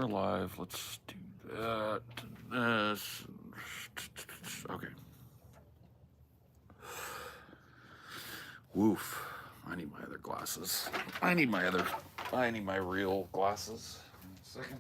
we're live. Let's do that. This. Okay. Woof. I need my other glasses. I need my real glasses. 1 second.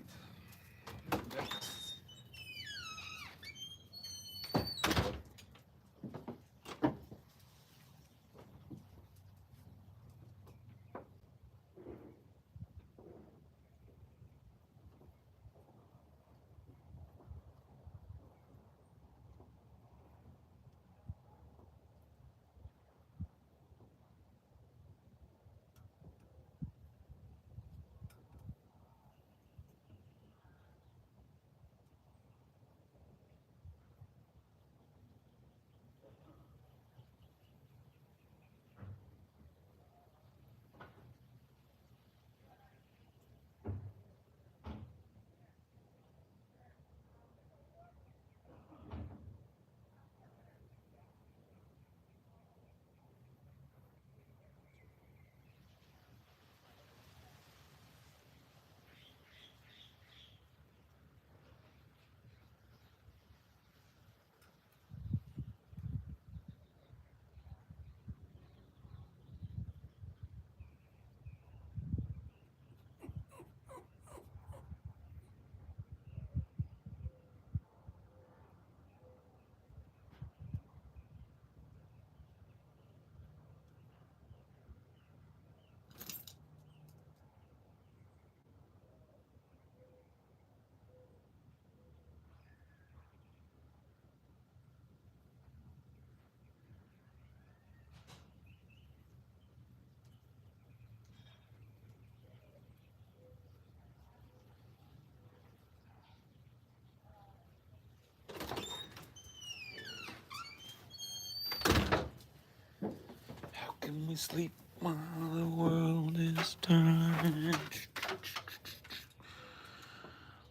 How can we sleep while the world is turning?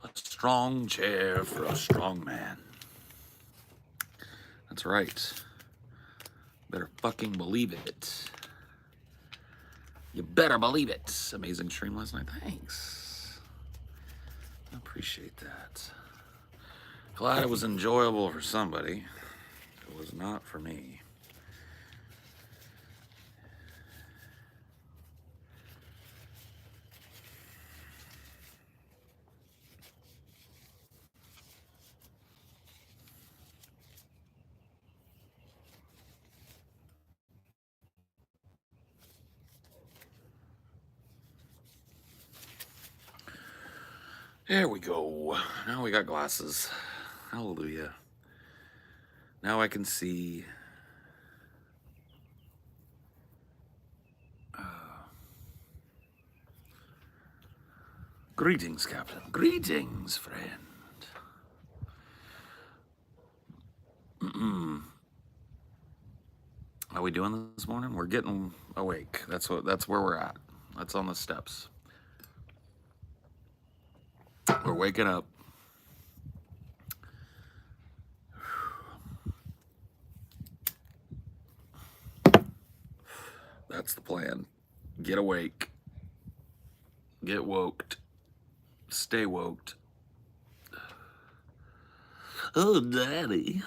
A strong chair for a strong man. That's right. Better fucking believe it. You better believe it. Amazing stream last night. Thanks. I appreciate that. Glad it was enjoyable for somebody. It was not for me. There we go. Now we got glasses. Hallelujah. Now I can see. Greetings, Captain. Greetings, friend. How we doing this morning? We're getting awake. That's where we're at. That's on the steps. We're waking up. That's the plan. Get awake. Get woked. Stay woked. Oh, daddy.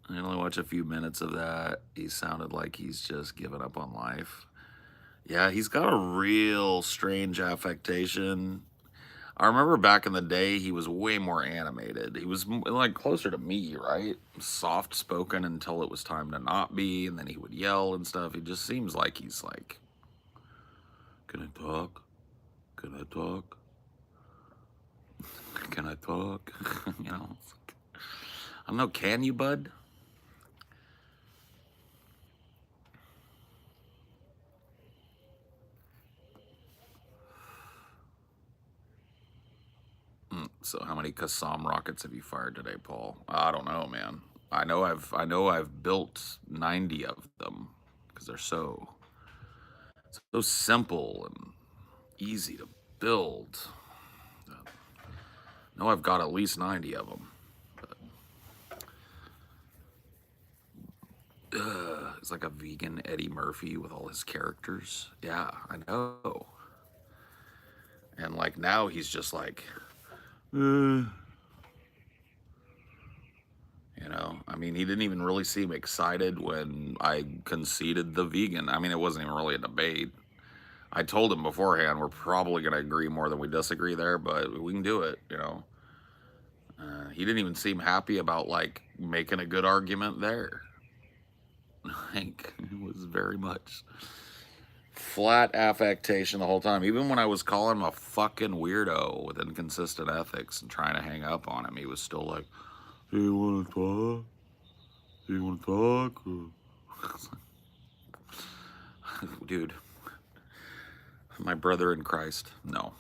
I only watched a few minutes of that. He sounded like he's just given up on life. Yeah, he's got a real strange affectation. I remember back in the day, he was way more animated. He was like closer to me, right? Soft spoken until it was time to not be, and then he would yell and stuff. He just seems like he's like, "Can I talk? Can I talk? Can I talk?" You know, I don't know. Can you, bud? So, how many Qassam rockets have you fired today, Paul? I don't know, man. I know I've built 90 of them because they're so simple and easy to build. I know I've got at least 90 of them. It's like a vegan Eddie Murphy with all his characters. Yeah, I know. And like now he's just like, you know, I mean, he didn't even really seem excited when I conceded the vegan. I mean, it wasn't even really a debate. I told him beforehand, we're probably going to agree more than we disagree there, but we can do it, you know. He didn't even seem happy about like making a good argument there. Like, it was very much flat affectation the whole time. Even when I was calling him a fucking weirdo with inconsistent ethics and trying to hang up on him, he was still like, "Do you want to talk? Do you want to talk?" Dude, my brother in Christ, no.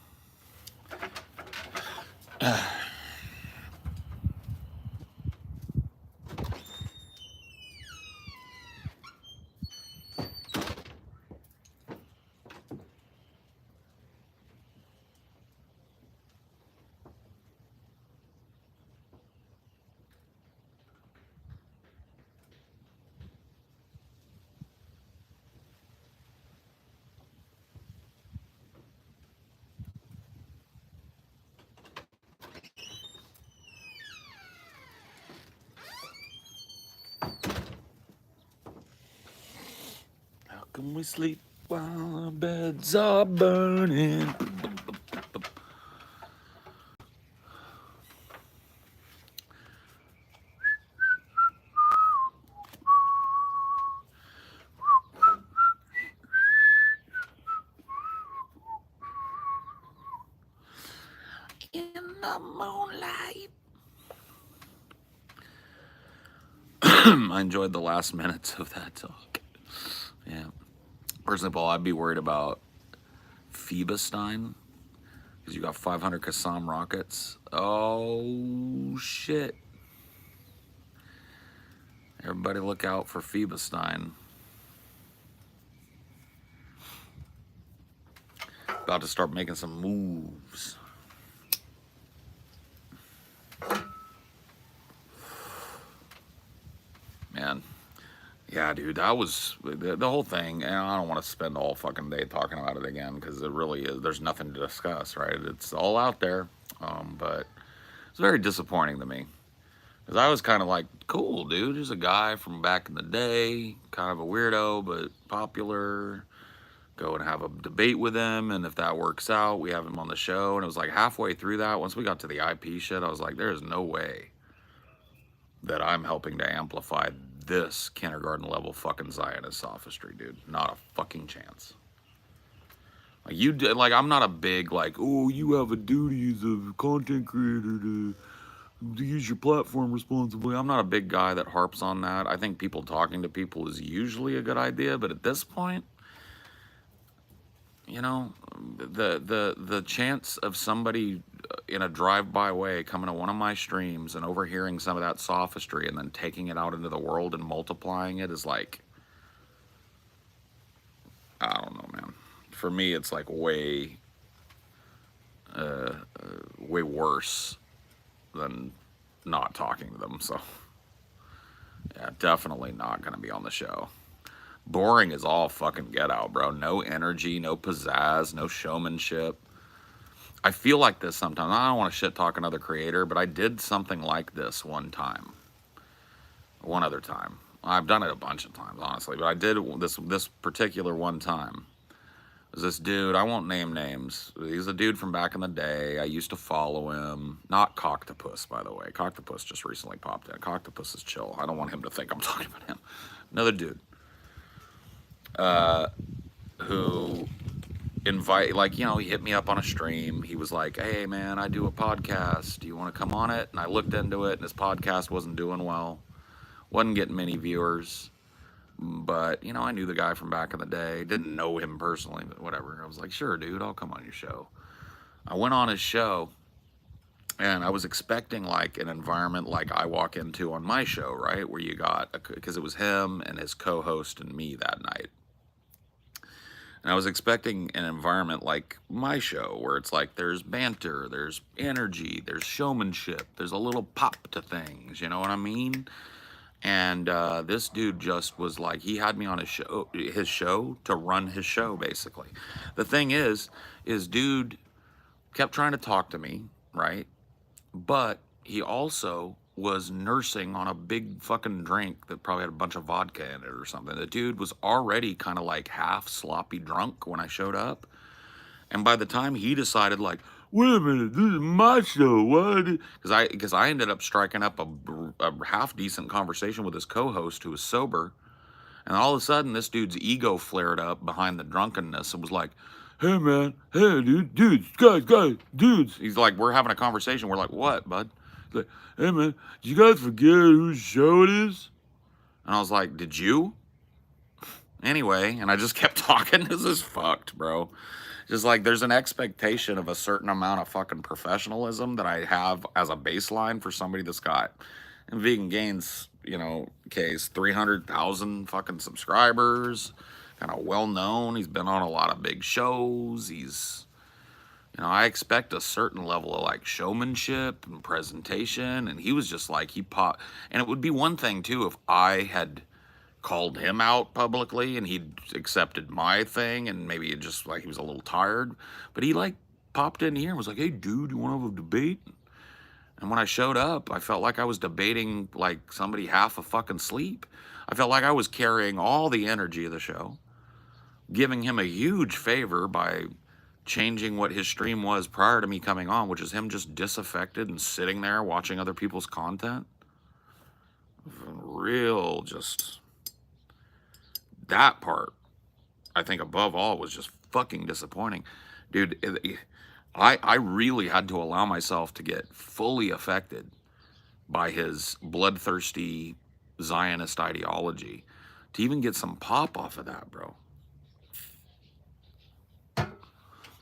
How can we sleep while our beds are burning? In the moonlight. I enjoyed the last minutes of that talk. Yeah. First of all, I'd be worried about Phoebestein because you got 500 Qassam rockets. Oh, shit. Everybody look out for Phoebestein. About to start making some moves. Man. Yeah, dude, that was the whole thing. And I don't want to spend all fucking day talking about it again because it really is. There's nothing to discuss, right? It's all out there. But it's very disappointing to me because I was kind of like, cool, dude. Here's a guy from back in the day, kind of a weirdo, but popular. Go and have a debate with him. And if that works out, we have him on the show. And it was like halfway through that, once we got to the IP shit, I was like, there is no way that I'm helping to amplify this kindergarten level fucking Zionist sophistry, dude. Not a fucking chance. Like like I'm not a big like, oh, you have a duty as a content creator to use your platform responsibly. I'm not a big guy that harps on that. I think people talking to people is usually a good idea, but at this point, you know, the chance of somebody in a drive-by way coming to one of my streams and overhearing some of that sophistry and then taking it out into the world and multiplying it is like, I don't know, man. For me, it's like way worse than not talking to them. So yeah, definitely not gonna be on the show. Boring as all fucking get out, bro. No energy, no pizzazz, no showmanship. I feel like this sometimes. I don't want to shit talk another creator, but I did something like this one time. One other time. I've done it a bunch of times, honestly, but I did this particular one time. It was this dude, I won't name names. He's a dude from back in the day. I used to follow him. Not Coctopus, by the way. Coctopus just recently popped in. Coctopus is chill. I don't want him to think I'm talking about him. Another dude. Who he hit me up on a stream. He was like, hey man, I do a podcast, do you want to come on it? And I looked into it and his podcast wasn't doing well, wasn't getting many viewers, but you know, I knew the guy from back in the day, didn't know him personally, but whatever. I was like, sure dude, I'll come on your show. I went on his show and I was expecting like an environment like I walk into on my show, right, where you got, because it was him and his co-host and me that night. And I was expecting an environment like my show, where it's like there's banter, there's energy, there's showmanship, there's a little pop to things, you know what I mean? And this dude just was like, he had me on his show to run his show, basically. The thing is dude kept trying to talk to me, right? But he also was nursing on a big fucking drink that probably had a bunch of vodka in it or something. The dude was already kind of like half sloppy drunk when I showed up. And by the time he decided, like, wait a minute, this is my show, what? Because I ended up striking up a half decent conversation with his co-host who was sober, and all of a sudden this dude's ego flared up behind the drunkenness and was like, "Hey man, hey dude, dudes, guys, dudes." He's like, we're having a conversation. We're like, "What, bud?" He's like, "Hey man, did you guys forget whose show it is?" And I was like, "Did you?" Anyway, and I just kept talking. This is fucked, bro. Just like there's an expectation of a certain amount of fucking professionalism that I have as a baseline for somebody that's got, in Vegan Gains, case 300,000 fucking subscribers, kind of well known. He's been on a lot of big shows. I expect a certain level of like showmanship and presentation. And he was just like, he popped. And it would be one thing too if I had called him out publicly and he'd accepted my thing and maybe it just like he was a little tired, but he like popped in here and was like, "Hey dude, you want to have a debate?" And when I showed up, I felt like I was debating like somebody half a fucking sleep. I felt like I was carrying all the energy of the show, giving him a huge favor by changing what his stream was prior to me coming on, which is him just disaffected and sitting there watching other people's content. Real just that part, I think above all, was just fucking disappointing. Dude, I really had to allow myself to get fully affected by his bloodthirsty Zionist ideology to even get some pop off of that, bro.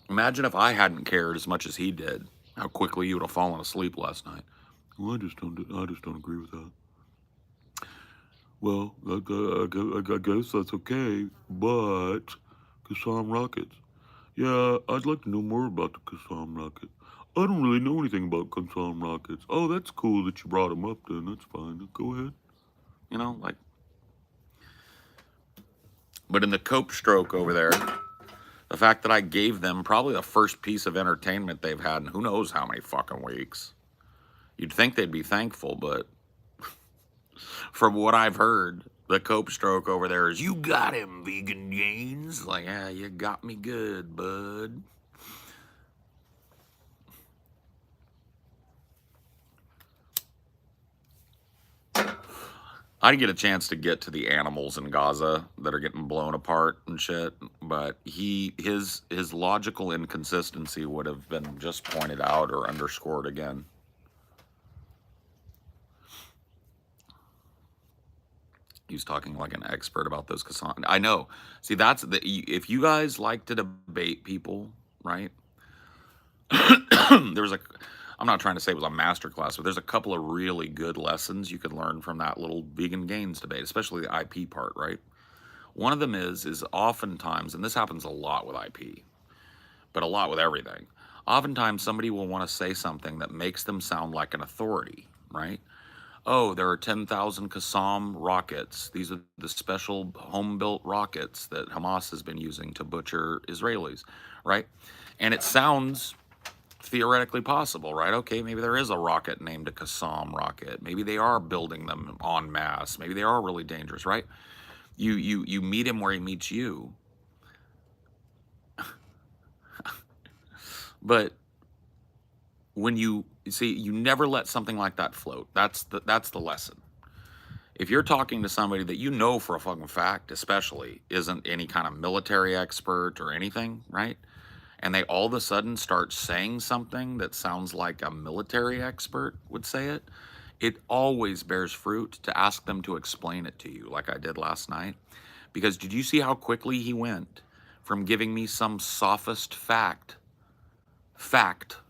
Imagine if I hadn't cared as much as he did, how quickly you would have fallen asleep last night. Well, I just don't agree with that. Well, I guess that's okay, but Qassam rockets. Yeah, I'd like to know more about the Qassam rockets. I don't really know anything about Qassam rockets. Oh, that's cool that you brought them up then. That's fine. Go ahead. Like. But in the Cope stroke over there, the fact that I gave them probably the first piece of entertainment they've had in who knows how many fucking weeks. You'd think they'd be thankful, but from what I've heard, the Cope stroke over there is, "You got him, Vegan Gains." Like, yeah, you got me good, bud. I didn't get a chance to get to the animals in Gaza that are getting blown apart and shit, but his logical inconsistency would have been just pointed out or underscored again. He was talking like an expert about those Qassam. I know. See, if you guys like to debate people, right? there was a I'm not trying to say it was a master class, but there's a couple of really good lessons you could learn from that little Vegan Gains debate, especially the IP part, right? One of them is oftentimes, and this happens a lot with IP, but a lot with everything. Oftentimes somebody will want to say something that makes them sound like an authority, right? Oh, there are 10,000 Qassam rockets. These are the special home-built rockets that Hamas has been using to butcher Israelis, right? And it sounds theoretically possible, right? Okay, maybe there is a rocket named a Qassam rocket. Maybe they are building them en masse. Maybe they are really dangerous, right? You meet him where he meets you. But when you see, you never let something like that float. That's the lesson. If you're talking to somebody that you know for a fucking fact, especially, isn't any kind of military expert or anything, right? And they all of a sudden start saying something that sounds like a military expert would say it, it always bears fruit to ask them to explain it to you, like I did last night. Because did you see how quickly he went from giving me some sophist fact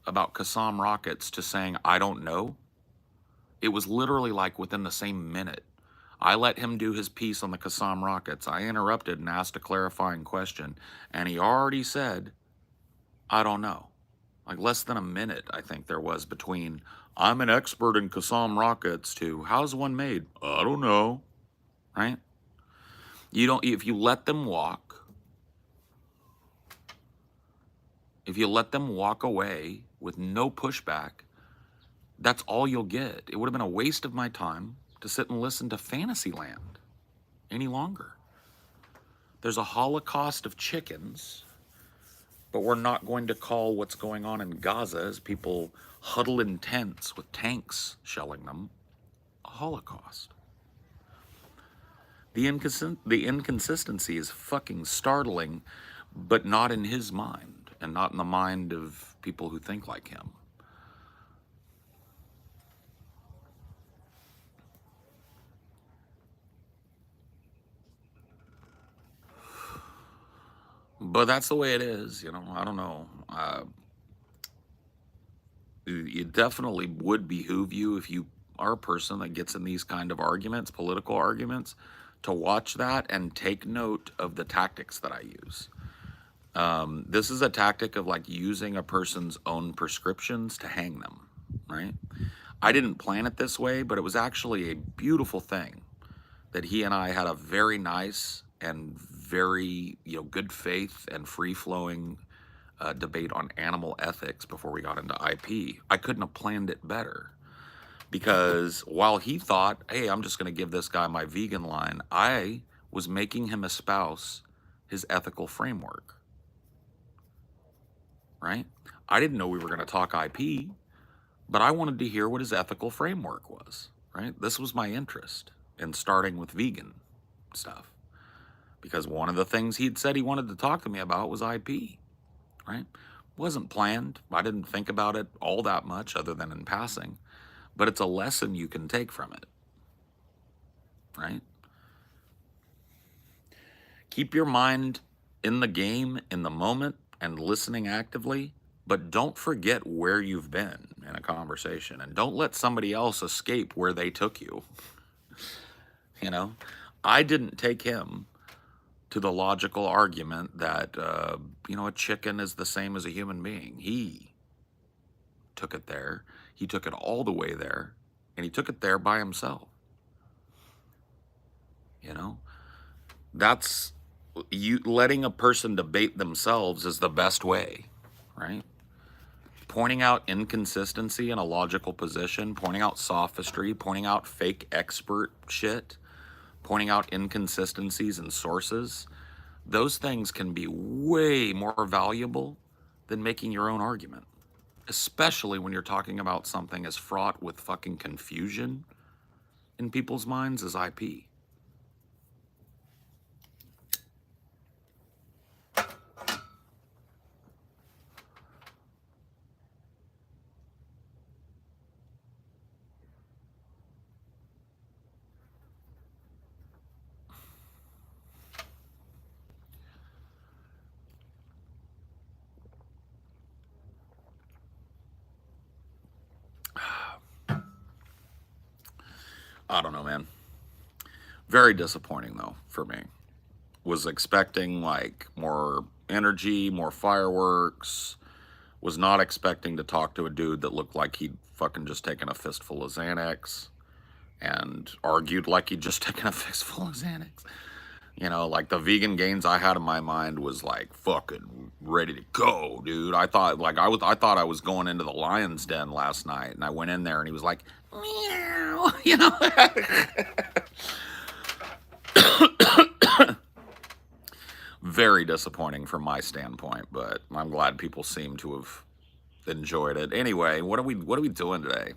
about Qassam rockets to saying, "I don't know"? It was literally like within the same minute. I let him do his piece on the Qassam rockets. I interrupted and asked a clarifying question, and he already said, "I don't know." Like less than a minute, I think there was between "I'm an expert in Qassam rockets" to "How's one made?" "I don't know." Right? If you let them walk, If you let them walk away with no pushback, that's all you'll get. It would have been a waste of my time to sit and listen to Fantasyland any longer. There's a holocaust of chickens, but we're not going to call what's going on in Gaza as people huddle in tents with tanks shelling them a holocaust. The inconsistency is fucking startling, but not in his mind and not in the mind of people who think like him. But that's the way it is, you know. I don't know. It definitely would behoove you, if you are a person that gets in these kind of arguments, political arguments, to watch that and take note of the tactics that I use. This is a tactic of like using a person's own prescriptions to hang them, right? I didn't plan it this way, but it was actually a beautiful thing that he and I had a very nice and very, good faith and free-flowing debate on animal ethics before we got into IP. I couldn't have planned it better, because while he thought, hey, I'm just going to give this guy my vegan line, I was making him espouse his ethical framework, right? I didn't know we were going to talk IP, but I wanted to hear what his ethical framework was, right? This was my interest in starting with vegan stuff, because one of the things he'd said he wanted to talk to me about was IP, right? Wasn't planned. I didn't think about it all that much other than in passing, but it's a lesson you can take from it, right? Keep your mind in the game, in the moment, and listening actively, but don't forget where you've been in a conversation, and don't let somebody else escape where they took you. I didn't take him to the logical argument that, a chicken is the same as a human being. He took it there. He took it all the way there, and he took it there by himself. That's you letting a person debate themselves is the best way, right? Pointing out inconsistency in a logical position, pointing out sophistry, pointing out fake expert shit, pointing out inconsistencies in sources, those things can be way more valuable than making your own argument, especially when you're talking about something as fraught with fucking confusion in people's minds as IP. I don't know, man. Very disappointing, though, for me. Was expecting, like, more energy, more fireworks. Was not expecting to talk to a dude that looked like he'd fucking just taken a fistful of Xanax and argued like he'd just taken a fistful of Xanax. Like the vegan gains I had in my mind was like fucking ready to go, dude. I thought I was going into the lion's den last night, and I went in there and he was like, meow, Very disappointing from my standpoint, but I'm glad people seem to have enjoyed it. Anyway, what are we doing today?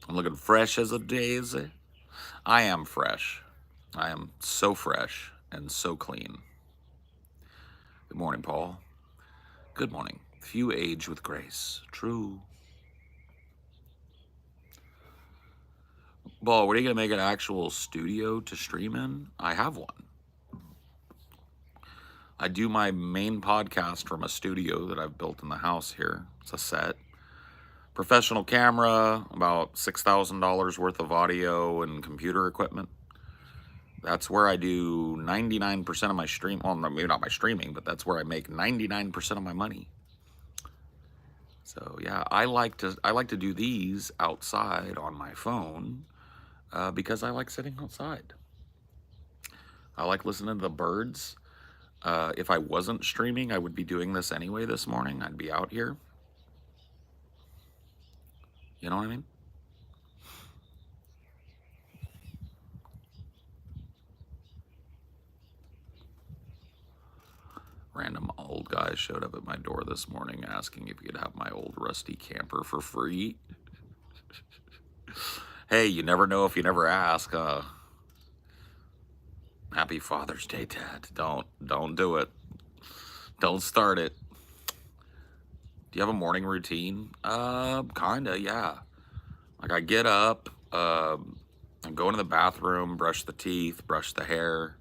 I'm looking fresh as a daisy. I am fresh. I am so fresh and so clean. Good morning, Paul. Good morning. Few age with grace. True. Paul, what are you going to make an actual studio to stream in? I have one. I do my main podcast from a studio that I've built in the house here. It's a set. Professional camera, about $6,000 worth of audio and computer equipment. That's where I do 99% of my stream. Well, maybe not my streaming, but that's where I make 99% of my money. So yeah, I like to do these outside on my phone, because I like sitting outside. I like listening to the birds. If I wasn't streaming, I would be doing this anyway this morning. I'd be out here. You know what I mean? Random old guy showed up at my door this morning asking if he could have my old rusty camper for free. Hey, you never know if you never ask. Happy Father's Day, Dad. Don't do it. Don't start it. Do you have a morning routine? Kinda, yeah. Like I get up, I go into the bathroom, brush the teeth, brush the hair,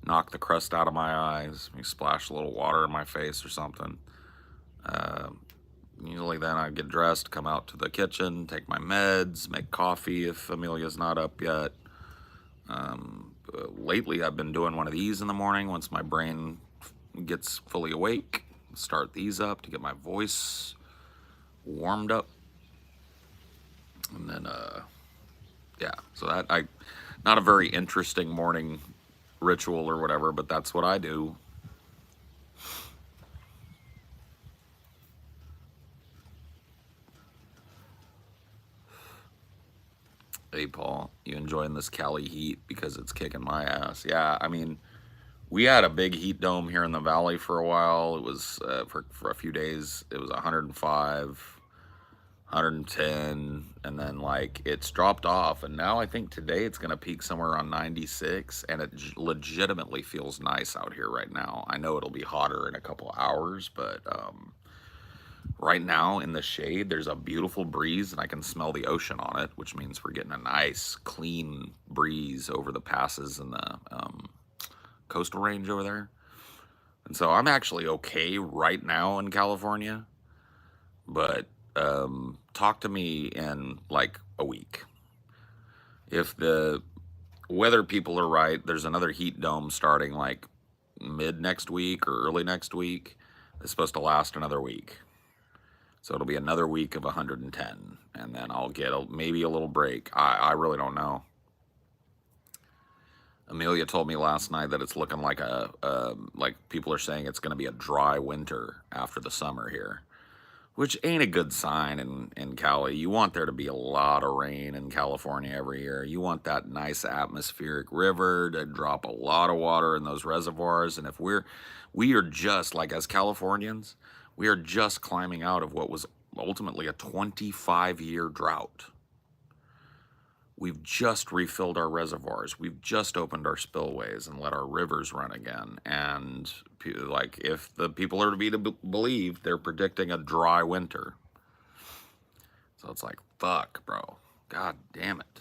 knock the crust out of my eyes, maybe splash a little water in my face or something. Uh, Usually then I get dressed, come out to the kitchen, take my meds, make coffee if Amelia's not up yet. Lately I've been doing one of these in the morning once my brain gets fully awake. Start these up to get my voice warmed up. And then, yeah, so not a very interesting morning ritual or whatever, but that's what I do. Hey, Paul, you enjoying this Cali heat because it's kicking my ass? Yeah, I mean, we had a big heat dome here in the valley for a while. It was for a few days. It was 105, 110, and then like it's dropped off. And now I think today it's gonna peak somewhere around 96, and it legitimately feels nice out here right now. I know it'll be hotter in a couple hours, but right now in the shade, there's a beautiful breeze, and I can smell the ocean on it, which means we're getting a nice, clean breeze over the passes in the coastal range over there. And so I'm actually okay right now in California, but talk to me in like a week. If the weather people are right, there's another heat dome starting like mid next week or early next week. It's supposed to last another week. So it'll be another week of 110, and then I'll get maybe a little break. I really don't know. Amelia told me last night that it's looking like like people are saying it's going to be a dry winter after the summer here, which ain't a good sign in Cali. You want there to be a lot of rain in California every year. You want that nice atmospheric river to drop a lot of water in those reservoirs. And if we are just like as Californians, we are just climbing out of what was ultimately a 25-year drought. We've just refilled our reservoirs. We've just opened our spillways and let our rivers run again. And like, if the people are to be believed, they're predicting a dry winter. So it's like, fuck, bro. God damn it.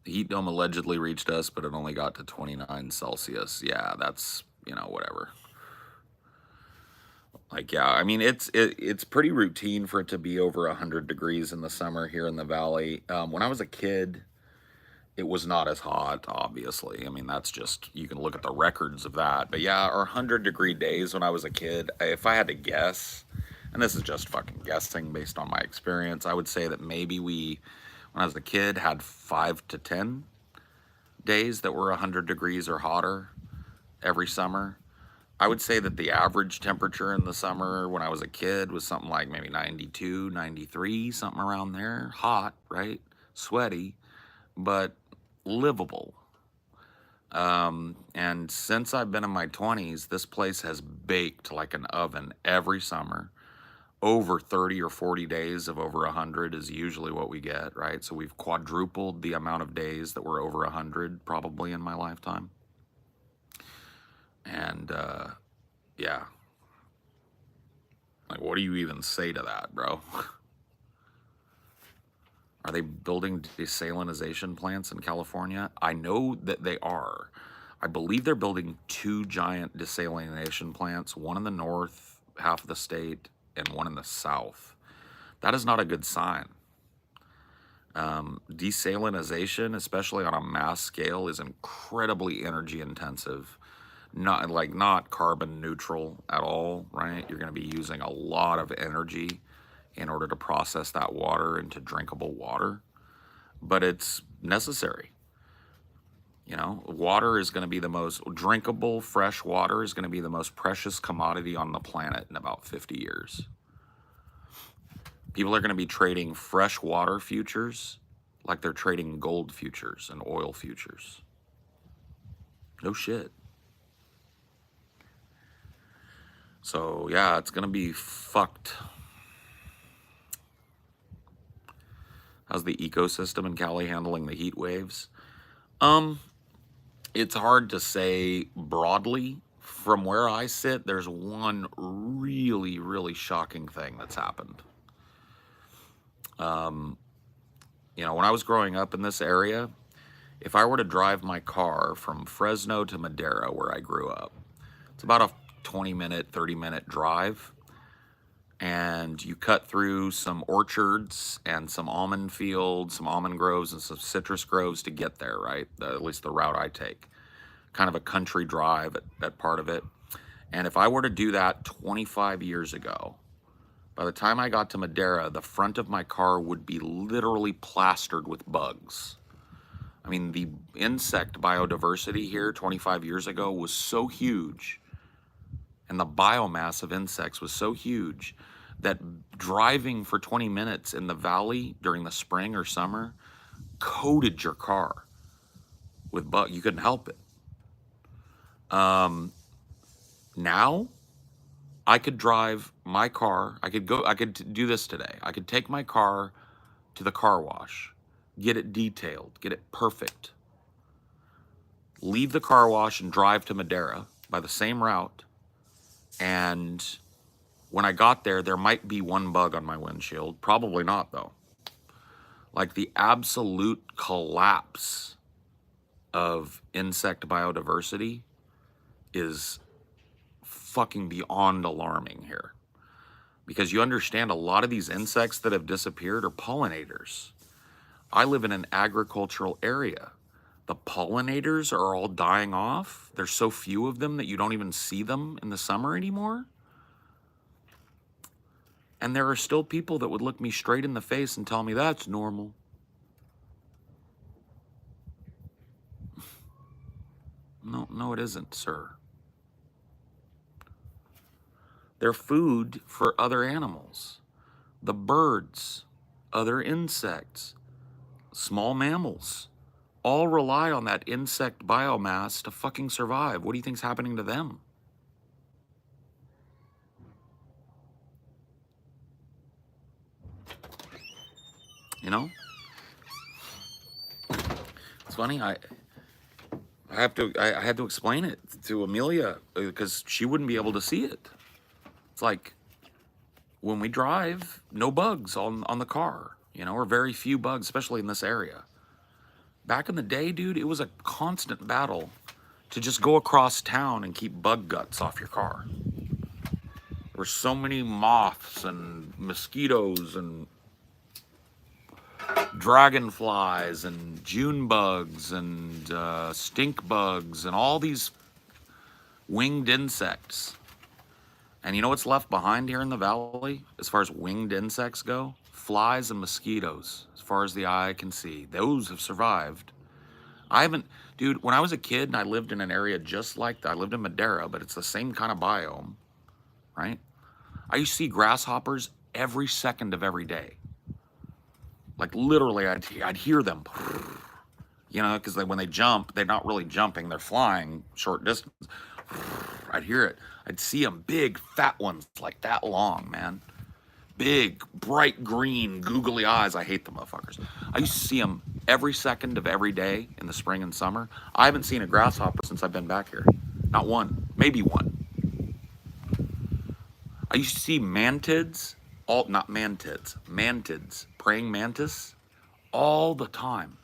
The heat dome allegedly reached us, but it only got to 29 Celsius. Yeah, that's, whatever. Like, yeah, I mean, it's pretty routine for it to be over 100 degrees in the summer here in the valley. When I was a kid, it was not as hot, obviously. I mean, that's just, you can look at the records of that. But yeah, our 100-degree days when I was a kid, if I had to guess, and this is just fucking guessing based on my experience, I would say that maybe when I was a kid, had 5 to 10 days that were 100 degrees or hotter every summer. I would say that the average temperature in the summer when I was a kid was something like maybe 92, 93, something around there. Hot, right? Sweaty, but livable. And since I've been in my 20s, this place has baked like an oven every summer. Over 30 or 40 days of over 100 is usually what we get, right? So we've quadrupled the amount of days that were over 100 probably in my lifetime. And yeah, like, what do you even say to that, bro? Are they building desalinization plants in California? I know that they are. I believe they're building 2 giant desalination plants, one in the north half of the state and one in the south. That is not a good sign. Desalinization, especially on a mass scale, is incredibly energy intensive. not carbon neutral at all, right? You're going to be using a lot of energy in order to process that water into drinkable water, but it's necessary. You know, water is going to be the most drinkable, fresh water is going to be the most precious commodity on the planet in about 50 years. People are going to be trading fresh water futures like they're trading gold futures and oil futures. No shit. So, yeah, it's going to be fucked. How's the ecosystem in Cali handling the heat waves? It's hard to say broadly. From where I sit, there's one really, really shocking thing that's happened. You know, when I was growing up in this area, if I were to drive my car from Fresno to Madera, where I grew up, it's about a 20-minute, 30-minute drive. And you cut through some orchards and some almond fields, some almond groves and some citrus groves to get there, right? At least the route I take. Kind of a country drive at part of it. And if I were to do that 25 years ago, by the time I got to Madera, the front of my car would be literally plastered with bugs. I mean, the insect biodiversity here 25 years ago was so huge, and the biomass of insects was so huge that driving for 20 minutes in the valley during the spring or summer coated your car with bugs. You couldn't help it. Now, I could drive my car. I could do this today. I could take my car to the car wash, get it detailed, get it perfect, leave the car wash and drive to Madera by the same route. And when I got there, there might be one bug on my windshield. Probably not, though. Like, the absolute collapse of insect biodiversity is fucking beyond alarming here. Because you understand, a lot of these insects that have disappeared are pollinators. I live in an agricultural area. The pollinators are all dying off. There's so few of them that you don't even see them in the summer anymore. And there are still people that would look me straight in the face and tell me that's normal. No, it isn't, sir. They're food for other animals. The birds, other insects, small mammals, all rely on that insect biomass to fucking survive. What do you think's happening to them? You know? It's funny, I had to explain it to Amelia because she wouldn't be able to see it. It's like, when we drive, no bugs on the car, you know, or very few bugs, especially in this area. Back in the day, dude, it was a constant battle to just go across town and keep bug guts off your car. There were so many moths and mosquitoes and dragonflies and June bugs and stink bugs and all these winged insects. And you know what's left behind here in the valley as far as winged insects go? Flies and mosquitoes, as far as the eye can see. Those have survived. Dude, when I was a kid and I lived in an area just like that, I lived in Madera, but it's the same kind of biome, right? I used to see grasshoppers every second of every day. Like, literally, I'd hear them, you know, because when they jump, they're not really jumping, they're flying short distance. I'd hear it. I'd see them, big, fat ones, like that long, man. Big, bright green, googly eyes. I hate the motherfuckers. I used to see them every second of every day in the spring and summer. I haven't seen a grasshopper since I've been back here. Not one, maybe one. I used to see mantids, mantids, praying mantis, all the time.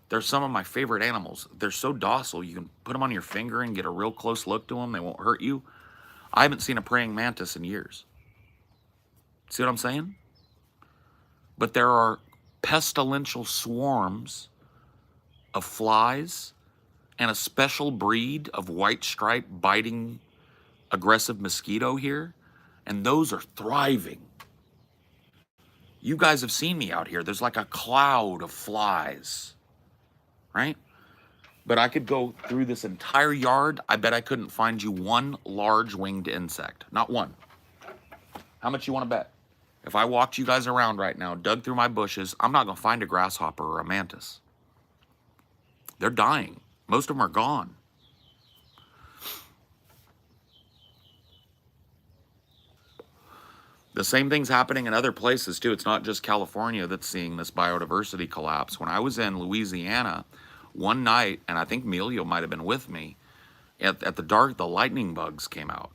They're some of my favorite animals. They're so docile. You can put them on your finger and get a real close look to them. They won't hurt you. I haven't seen a praying mantis in years. See what I'm saying? But there are pestilential swarms of flies and a special breed of white stripe biting aggressive mosquito here, and those are thriving. You guys have seen me out here. There's like a cloud of flies, right? But I could go through this entire yard. I bet I couldn't find you one large winged insect. Not one. How much you want to bet? If I walked you guys around right now, dug through my bushes, I'm not going to find a grasshopper or a mantis. They're dying. Most of them are gone. The same thing's happening in other places too. It's not just California that's seeing this biodiversity collapse. When I was in Louisiana one night, and I think Melio might have been with me, at the dark, the lightning bugs came out.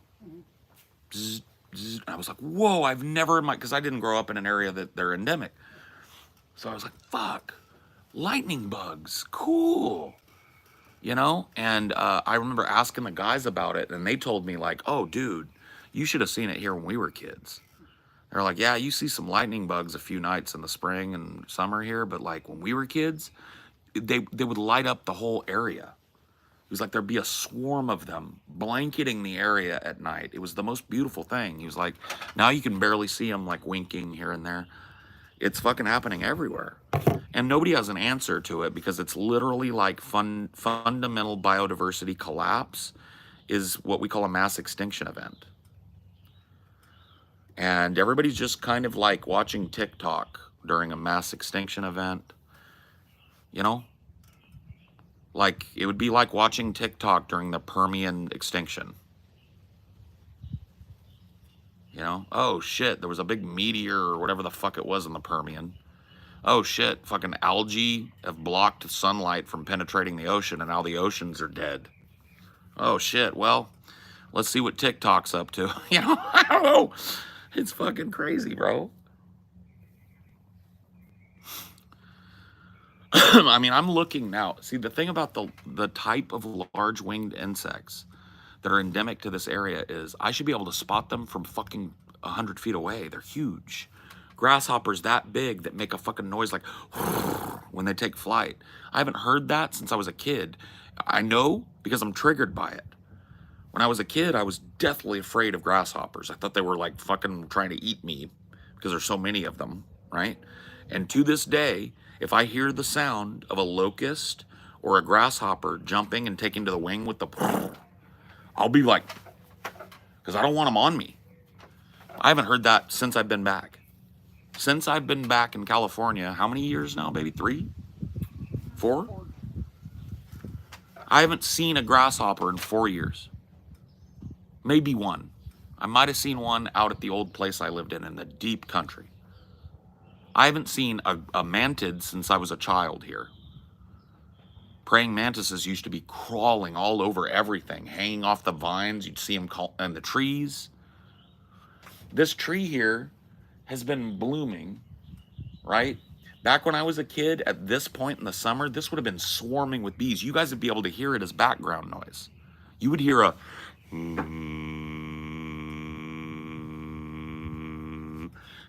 Bzz, bzz. I was like, whoa, I've never in my, because I didn't grow up in an area that they're endemic. So I was like, fuck, lightning bugs, cool. You know? And I remember asking the guys about it, and they told me like, oh, dude, you should have seen it here when we were kids. They're like, yeah, you see some lightning bugs a few nights in the spring and summer here, but like when we were kids, they would light up the whole area. It was like there'd be a swarm of them blanketing the area at night. It was the most beautiful thing. He was like, now you can barely see them like winking here and there. It's fucking happening everywhere. And nobody has an answer to it because it's literally like fundamental biodiversity collapse is what we call a mass extinction event. And everybody's just kind of like watching TikTok during a mass extinction event. You know? Like, it would be like watching TikTok during the Permian extinction. You know? Oh, shit, there was a big meteor or whatever the fuck it was in the Permian. Oh, shit, fucking algae have blocked sunlight from penetrating the ocean, and now the oceans are dead. Oh, shit, well, let's see what TikTok's up to. You know? I don't know. It's fucking crazy, bro. I mean, I'm looking now. See, the thing about the type of large winged insects that are endemic to this area is I should be able to spot them from fucking 100 feet away. They're huge. Grasshoppers that big that make a fucking noise like when they take flight. I haven't heard that since I was a kid. I know because I'm triggered by it. When I was a kid, I was deathly afraid of grasshoppers. I thought they were like fucking trying to eat me because there's so many of them, right? And to this day, if I hear the sound of a locust or a grasshopper jumping and taking to the wing with the, I'll be like, because I don't want them on me. I haven't heard that since I've been back. Since I've been back in California, how many years now, baby? 3? 4? I haven't seen a grasshopper in 4 years. Maybe 1. I might have seen one out at the old place I lived in the deep country. I haven't seen a mantid since I was a child here. Praying mantises used to be crawling all over everything, hanging off the vines. You'd see them in the trees. This tree here has been blooming, right? Back when I was a kid, at this point in the summer, this would have been swarming with bees. You guys would be able to hear it as background noise. You would hear a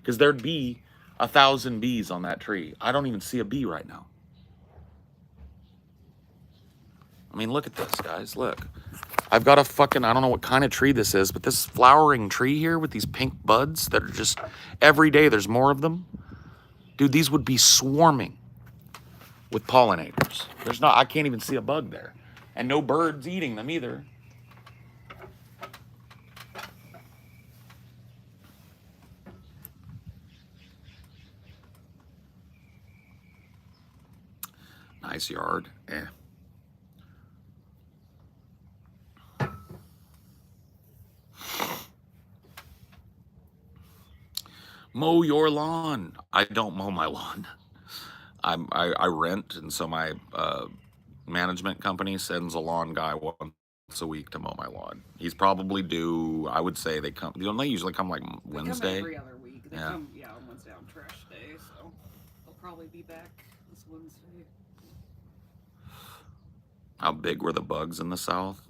because there'd be 1,000 bees on that tree. I don't even see a bee right now. I mean, look at this, guys. Look. I've got a fucking, I don't know what kind of tree this is, but this flowering tree here with these pink buds that are just, every day there's more of them. Dude, these would be swarming with pollinators. There's not, I can't even see a bug there. And no birds eating them either. Nice yard. Eh. Mow your lawn. I don't mow my lawn. I rent, and so my management company sends a lawn guy once a week to mow my lawn. He's probably due. I would say they come. They usually come like Wednesday. They come every other week. They come, on Wednesday on trash day, so they'll probably be back this Wednesday. How big were the bugs in the South?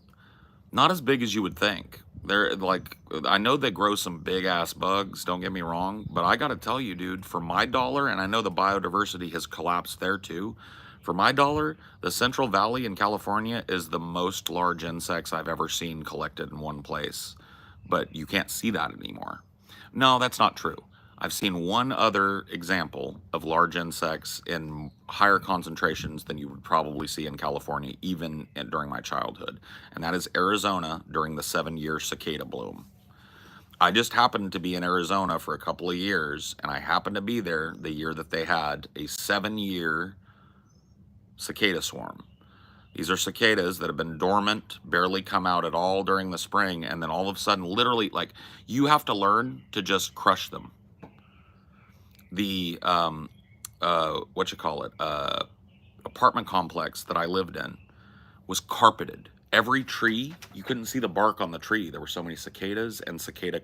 Not as big as you would think. They're like, I know they grow some big ass bugs, don't get me wrong, but I gotta tell you, dude, for my dollar, and I know the biodiversity has collapsed there too, For my dollar, the Central Valley in California is the most large insects I've ever seen collected in one place. But you can't see that anymore. No, that's not true. I've seen one other example of large insects in higher concentrations than you would probably see in California, even during my childhood. And that is Arizona during the 7-year cicada bloom. I just happened to be in Arizona for a couple of years, and I happened to be there the year that they had a 7-year cicada swarm. These are cicadas that have been dormant, barely come out at all during the spring, and then all of a sudden, literally, like, you have to learn to just crush them. The apartment complex that I lived in was carpeted. Every tree, you couldn't see the bark on the tree. There were so many cicadas and cicada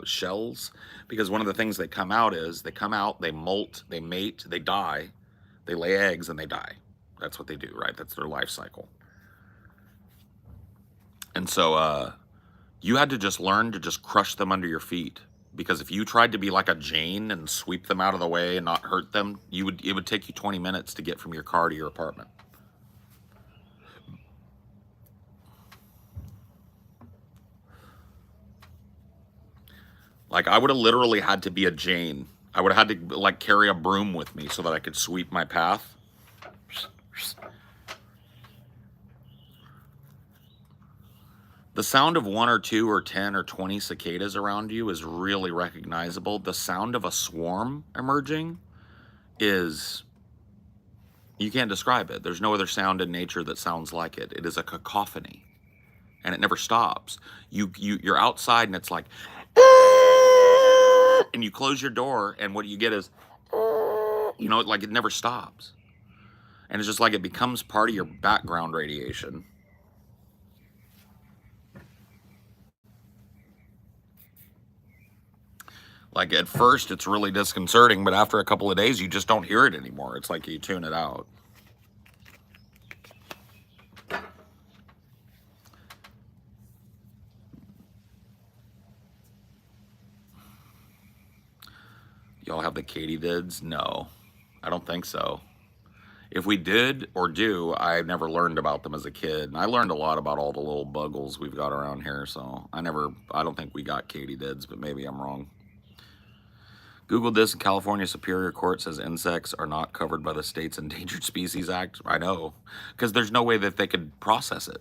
shells, because one of the things they come out is they come out, they molt, they mate, they die, they lay eggs, and they die. That's what they do, right? That's their life cycle. And so you had to just learn to just crush them under your feet, because if you tried to be like a Jane and sweep them out of the way and not hurt them, it would take you 20 minutes to get from your car to your apartment. Like, I would have literally had to be a Jane. I would have had to, like, carry a broom with me so that I could sweep my path. The sound of 1 or 2 or 10 or 20 cicadas around you is really recognizable. The sound of a swarm emerging is, you can't describe it. There's no other sound in nature that sounds like it. It is a cacophony, and it never stops. You're outside, and it's like, and you close your door, and what you get is, like, it never stops. And it's just like it becomes part of your background radiation. Like, at first, it's really disconcerting, but after a couple of days, you just don't hear it anymore. It's like you tune it out. Y'all have the katydids? No, I don't think so. If we did or do, I never learned about them as a kid. And I learned a lot about all the little buggles we've got around here, so I don't think we got katydids, but maybe I'm wrong. Googled this, and California Superior Court says insects are not covered by the state's Endangered Species Act. I know, because there's no way that they could process it.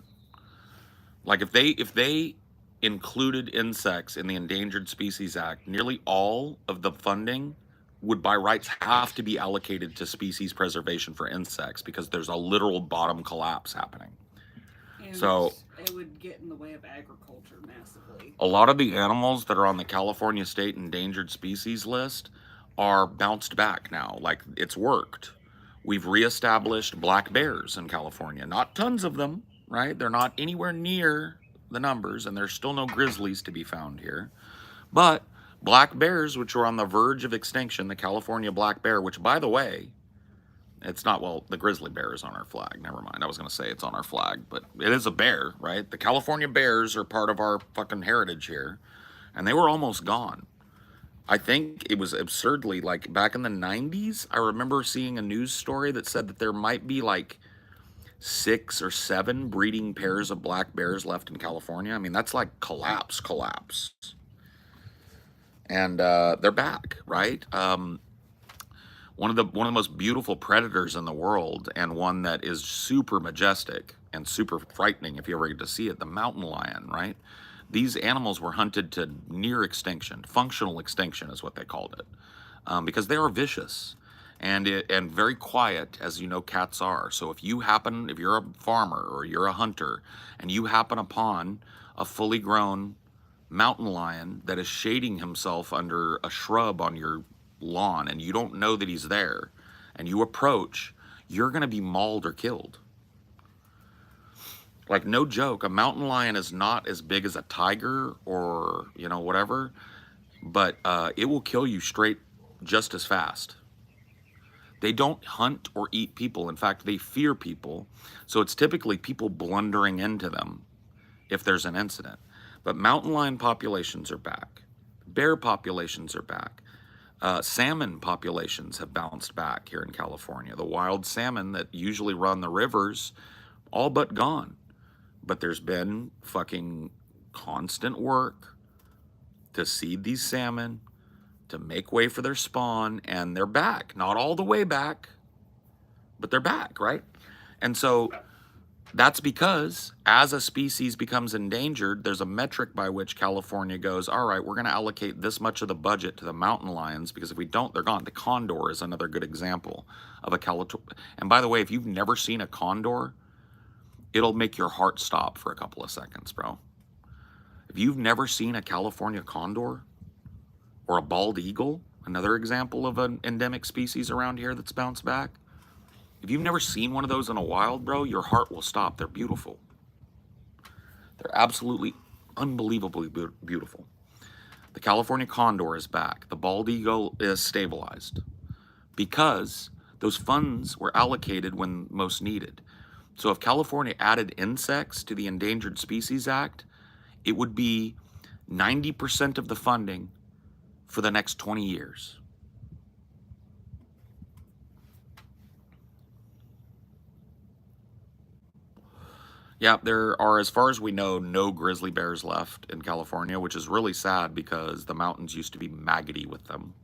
Like, if they included insects in the Endangered Species Act, nearly all of the funding would by rights have to be allocated to species preservation for insects, because there's a literal bottom collapse happening. And so it would get in the way of agriculture massively. A lot of the animals that are on the California State Endangered Species list are bounced back now. Like, it's worked. We've reestablished black bears in California. Not tons of them, right? They're not anywhere near the numbers, and there's still no grizzlies to be found here. But black bears, which are on the verge of extinction, the California black bear, which, by the way, it's not, well, the grizzly bear is on our flag. Never mind. I was going to say it's on our flag, but it is a bear, right? The California bears are part of our fucking heritage here, and they were almost gone. I think it was absurdly, like, back in the 90s, I remember seeing a news story that said that there might be like 6 or 7 breeding pairs of black bears left in California. I mean, that's like collapse. And they're back, right? One of the most beautiful predators in the world, and one that is super majestic and super frightening if you ever get to see it, the mountain lion, right? These animals were hunted to near extinction. Functional extinction is what they called it, because they are vicious and very quiet, as you know cats are. So if you're a farmer or you're a hunter and you happen upon a fully grown mountain lion that is shading himself under a shrub on your lawn, and you don't know that he's there, and you approach, you're going to be mauled or killed. Like, no joke, a mountain lion is not as big as a tiger or, whatever, but it will kill you straight just as fast. They don't hunt or eat people. In fact, they fear people. So it's typically people blundering into them if there's an incident. But mountain lion populations are back. Bear populations are back. Salmon populations have bounced back here in California. The wild salmon that usually run the rivers, all but gone. But there's been fucking constant work to seed these salmon, to make way for their spawn, and they're back. Not all the way back, but they're back, right? And so that's because as a species becomes endangered, there's a metric by which California goes, all right, we're going to allocate this much of the budget to the mountain lions, because if we don't, they're gone. The condor is another good example of a California. And by the way, if you've never seen a condor, it'll make your heart stop for a couple of seconds, bro. If you've never seen a California condor or a bald eagle, another example of an endemic species around here that's bounced back, if you've never seen one of those in a wild, bro, your heart will stop. They're beautiful. They're absolutely unbelievably beautiful. The California condor is back. The bald eagle is stabilized because those funds were allocated when most needed. So if California added insects to the Endangered Species Act, it would be 90% of the funding for the next 20 years. Yeah, there are, as far as we know, no grizzly bears left in California, which is really sad because the mountains used to be maggoty with them.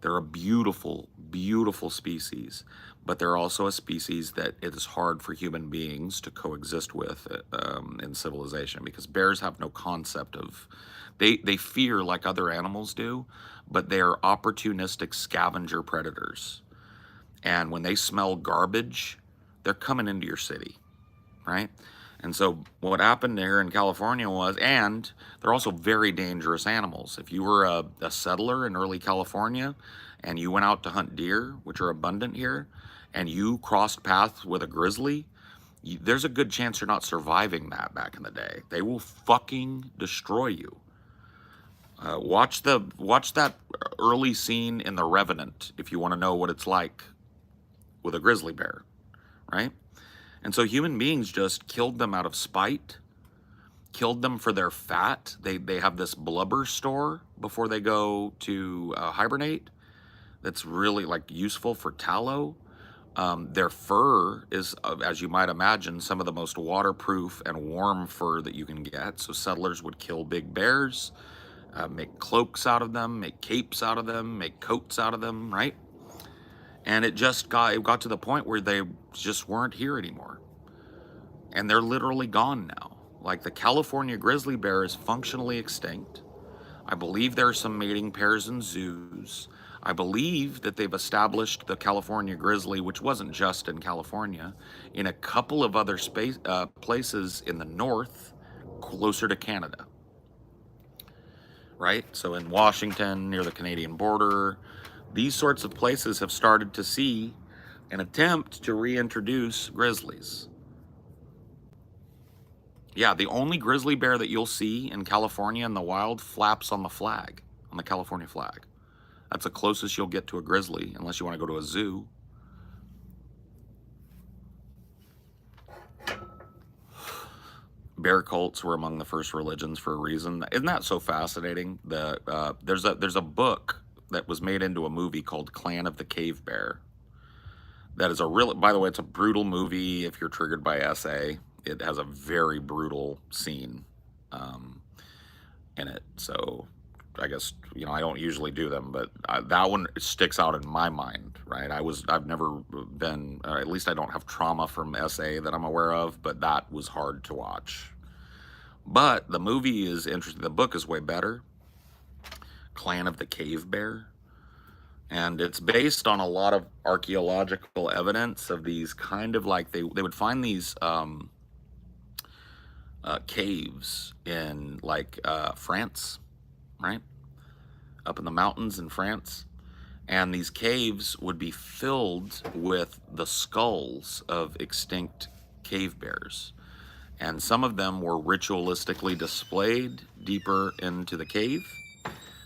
They're a beautiful, beautiful species, but they're also a species that it is hard for human beings to coexist with in civilization, because bears have no concept of, they fear like other animals do, but they are opportunistic scavenger predators. And when they smell garbage, they're coming into your city, right? And so what happened here in California was, and they're also very dangerous animals. If you were a settler in early California and you went out to hunt deer, which are abundant here, and you crossed paths with a grizzly, there's a good chance you're not surviving that back in the day. They will fucking destroy you. Watch that early scene in The Revenant if you want to know what it's like with a grizzly bear, right? And so human beings just killed them out of spite, killed them for their fat. They have this blubber store before they go to hibernate that's really like useful for tallow. Their fur is, as you might imagine, some of the most waterproof and warm fur that you can get. So settlers would kill big bears, make cloaks out of them, make capes out of them, make coats out of them, right? And it got to the point where they just weren't here anymore. And they're literally gone now. Like the California grizzly bear is functionally extinct. I believe there are some mating pairs in zoos. I believe that they've established the California grizzly, which wasn't just in California, in a couple of other places in the north, closer to Canada. Right? So in Washington, near the Canadian border, these sorts of places have started to see an attempt to reintroduce grizzlies. Yeah, the only grizzly bear that you'll see in California in the wild flaps on the flag, on the California flag. That's the closest you'll get to a grizzly, unless you want to go to a zoo. Bear cults were among the first religions for a reason. Isn't that so fascinating? There's a book that was made into a movie called Clan of the Cave Bear. That is by the way, it's a brutal movie if you're triggered by SA. It has a very brutal scene in it. So I guess, I don't usually do them, but that one sticks out in my mind, right? I've never been, at least I don't have trauma from SA that I'm aware of, but that was hard to watch. But the movie is interesting. The book is way better. Clan of the Cave Bear. And it's based on a lot of archaeological evidence of these kind of like, they would find these caves in like France, right? Up in the mountains in France. And these caves would be filled with the skulls of extinct cave bears. And some of them were ritualistically displayed deeper into the cave.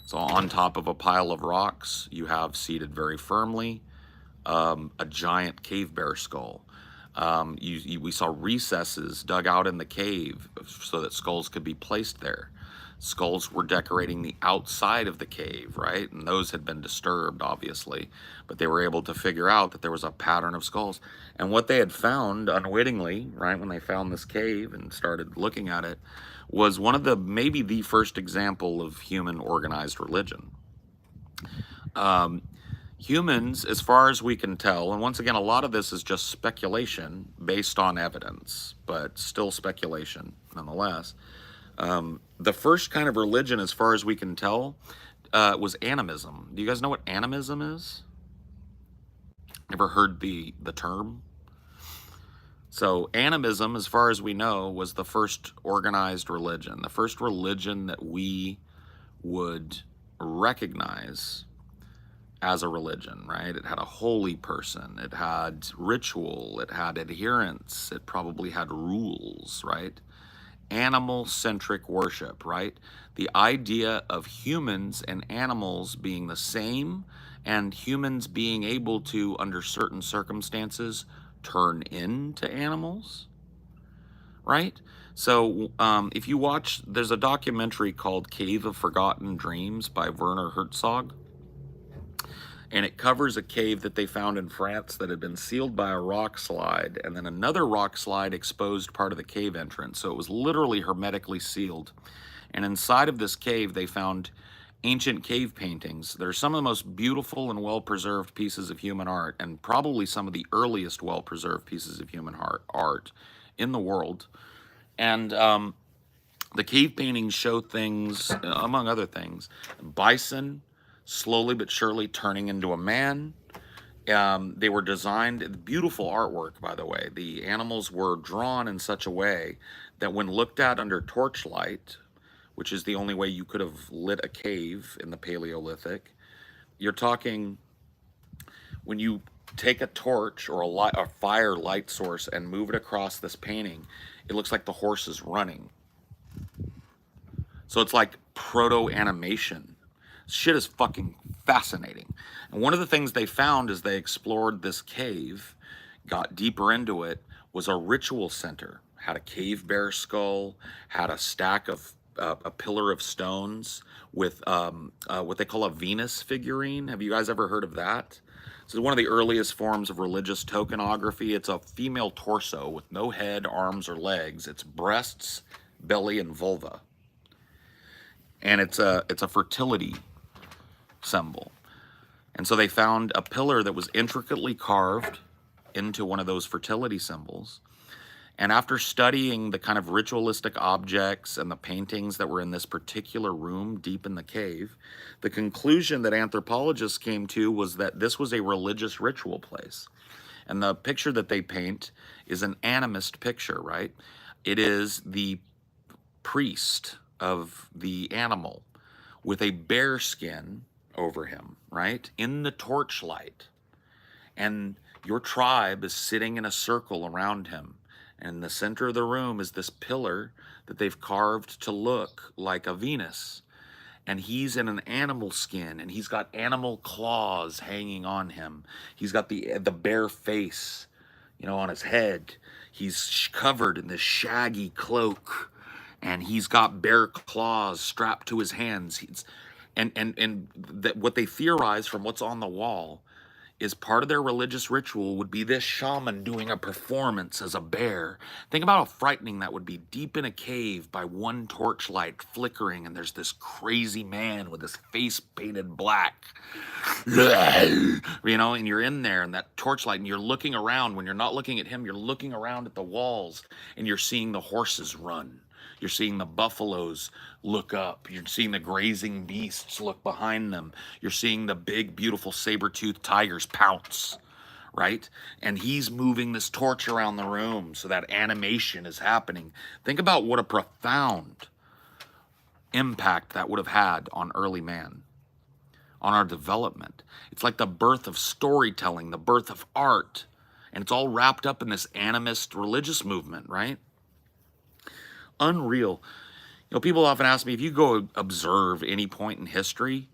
So on top of a pile of rocks, you have seated very firmly a giant cave bear skull. We saw recesses dug out in the cave so that skulls could be placed there. Skulls were decorating the outside of the cave, right? And those had been disturbed, obviously, but they were able to figure out that there was a pattern of skulls. And what they had found unwittingly, right, when they found this cave and started looking at it, was one of the, maybe the first example of human organized religion. Humans, as far as we can tell, and once again, a lot of this is just speculation based on evidence, but still speculation nonetheless. The first kind of religion, as far as we can tell, was animism. Do you guys know what animism is? Ever heard the term? So animism, as far as we know, was the first organized religion, the first religion that we would recognize as a religion, right? It had a holy person, it had ritual, it had adherence, it probably had rules, right? Animal-centric worship, right? The idea of humans and animals being the same, and humans being able to, under certain circumstances, turn into animals, right? So if you watch, there's a documentary called Cave of Forgotten Dreams by Werner Herzog, and it covers a cave that they found in France that had been sealed by a rock slide, and then another rock slide exposed part of the cave entrance. So it was literally hermetically sealed. And inside of this cave, they found ancient cave paintings. They're some of the most beautiful and well-preserved pieces of human art, and probably some of the earliest well-preserved pieces of human art in the world. And the cave paintings show things, among other things, bison slowly but surely turning into a man. They were designed, beautiful artwork, by the way. The animals were drawn in such a way that when looked at under torchlight, which is the only way you could have lit a cave in the Paleolithic, you're talking, when you take a torch or a fire light source and move it across this painting, it looks like the horse is running. So it's like proto-animation. Shit is fucking fascinating. And one of the things they found as they explored this cave, got deeper into it, was a ritual center. Had a cave bear skull, had a stack of, a pillar of stones with what they call a Venus figurine. Have you guys ever heard of that? This is one of the earliest forms of religious tokenography. It's a female torso with no head, arms, or legs. It's breasts, belly, and vulva. And it's a fertility symbol. And so they found a pillar that was intricately carved into one of those fertility symbols. And after studying the kind of ritualistic objects and the paintings that were in this particular room deep in the cave, the conclusion that anthropologists came to was that this was a religious ritual place. And the picture that they paint is an animist picture, right? It is the priest of the animal with a bear skin over him, right? In the torchlight. And your tribe is sitting in a circle around him. And in the center of the room is this pillar that they've carved to look like a Venus. And he's in an animal skin, and he's got animal claws hanging on him. He's got the bear face, you know, on his head. He's covered in this shaggy cloak, and he's got bear claws strapped to his hands. And that what they theorize from what's on the wall is part of their religious ritual would be this shaman doing a performance as a bear. Think about how frightening that would be, deep in a cave by one torchlight flickering, and there's this crazy man with his face painted black. You know, and you're in there in that torchlight, and you're looking around. When you're not looking at him, you're looking around at the walls, and you're seeing the horses run. You're seeing the buffaloes look up. You're seeing the grazing beasts look behind them. You're seeing the big, beautiful saber-toothed tigers pounce, right? And he's moving this torch around the room, so that animation is happening. Think about what a profound impact that would have had on early man, on our development. It's like the birth of storytelling, the birth of art, and it's all wrapped up in this animist religious movement, right? Unreal. You know, people often ask me, if you go observe any point in history,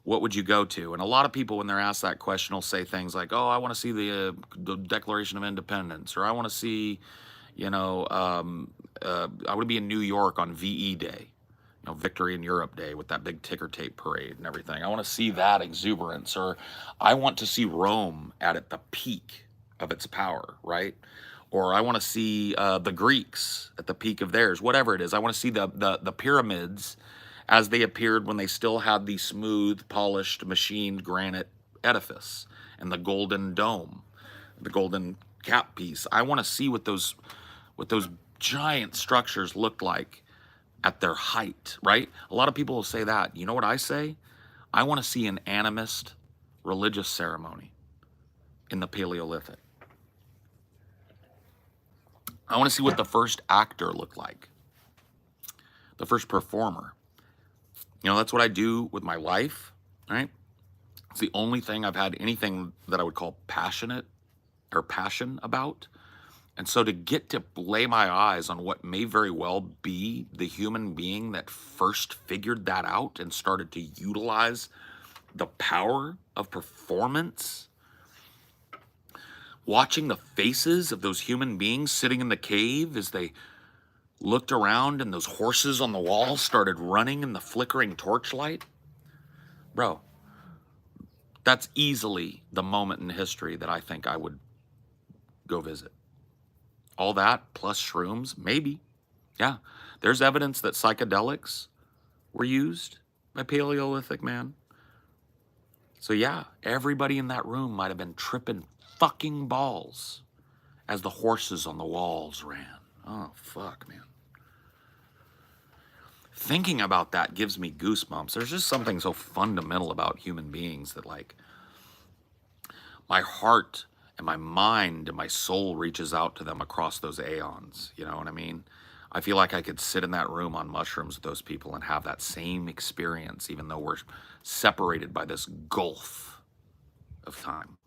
what would you go to? And a lot of people, when they're asked that question, will say things like, oh, I want to see the Declaration of Independence, or I want to see, you know, I want to be in New York on VE Day. Victory in Europe Day with that big ticker tape parade and everything. I want to see that exuberance, or I want to see Rome at the peak of its power, right? Or I want to see the Greeks at the peak of theirs, whatever it is. I want to see the pyramids as they appeared when they still had the smooth, polished, machined granite edifice and the golden dome, the golden cap piece. I want to see what those giant structures looked like at their height, right? A lot of people will say that. You know what I say? I want to see an animist religious ceremony in the Paleolithic. I want to see what the first actor looked like, the first performer. That's what I do with my life, right? It's the only thing I've had anything that I would call passion about. And so to get to lay my eyes on what may very well be the human being that first figured that out and started to utilize the power of performance, watching the faces of those human beings sitting in the cave as they looked around and those horses on the wall started running in the flickering torchlight. Bro, that's easily the moment in history that I think I would go visit. All that plus shrooms, maybe. Yeah, there's evidence that psychedelics were used by Paleolithic man. So yeah, everybody in that room might have been tripping fucking balls as the horses on the walls ran. Oh, fuck, man. Thinking about that gives me goosebumps. There's just something so fundamental about human beings that, like, my heart and my mind and my soul reaches out to them across those aeons. You know what I mean? I feel like I could sit in that room on mushrooms with those people and have that same experience, even though we're separated by this gulf of time.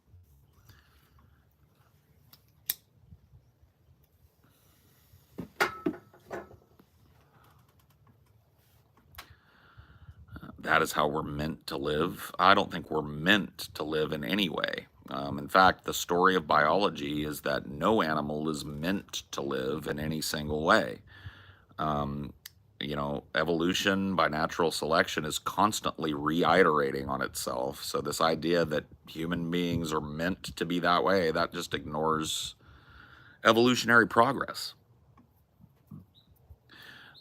That is how we're meant to live. I don't think we're meant to live in any way. In fact, the story of biology is that no animal is meant to live in any single way. Evolution by natural selection is constantly reiterating on itself. So this idea that human beings are meant to be that way, that just ignores evolutionary progress.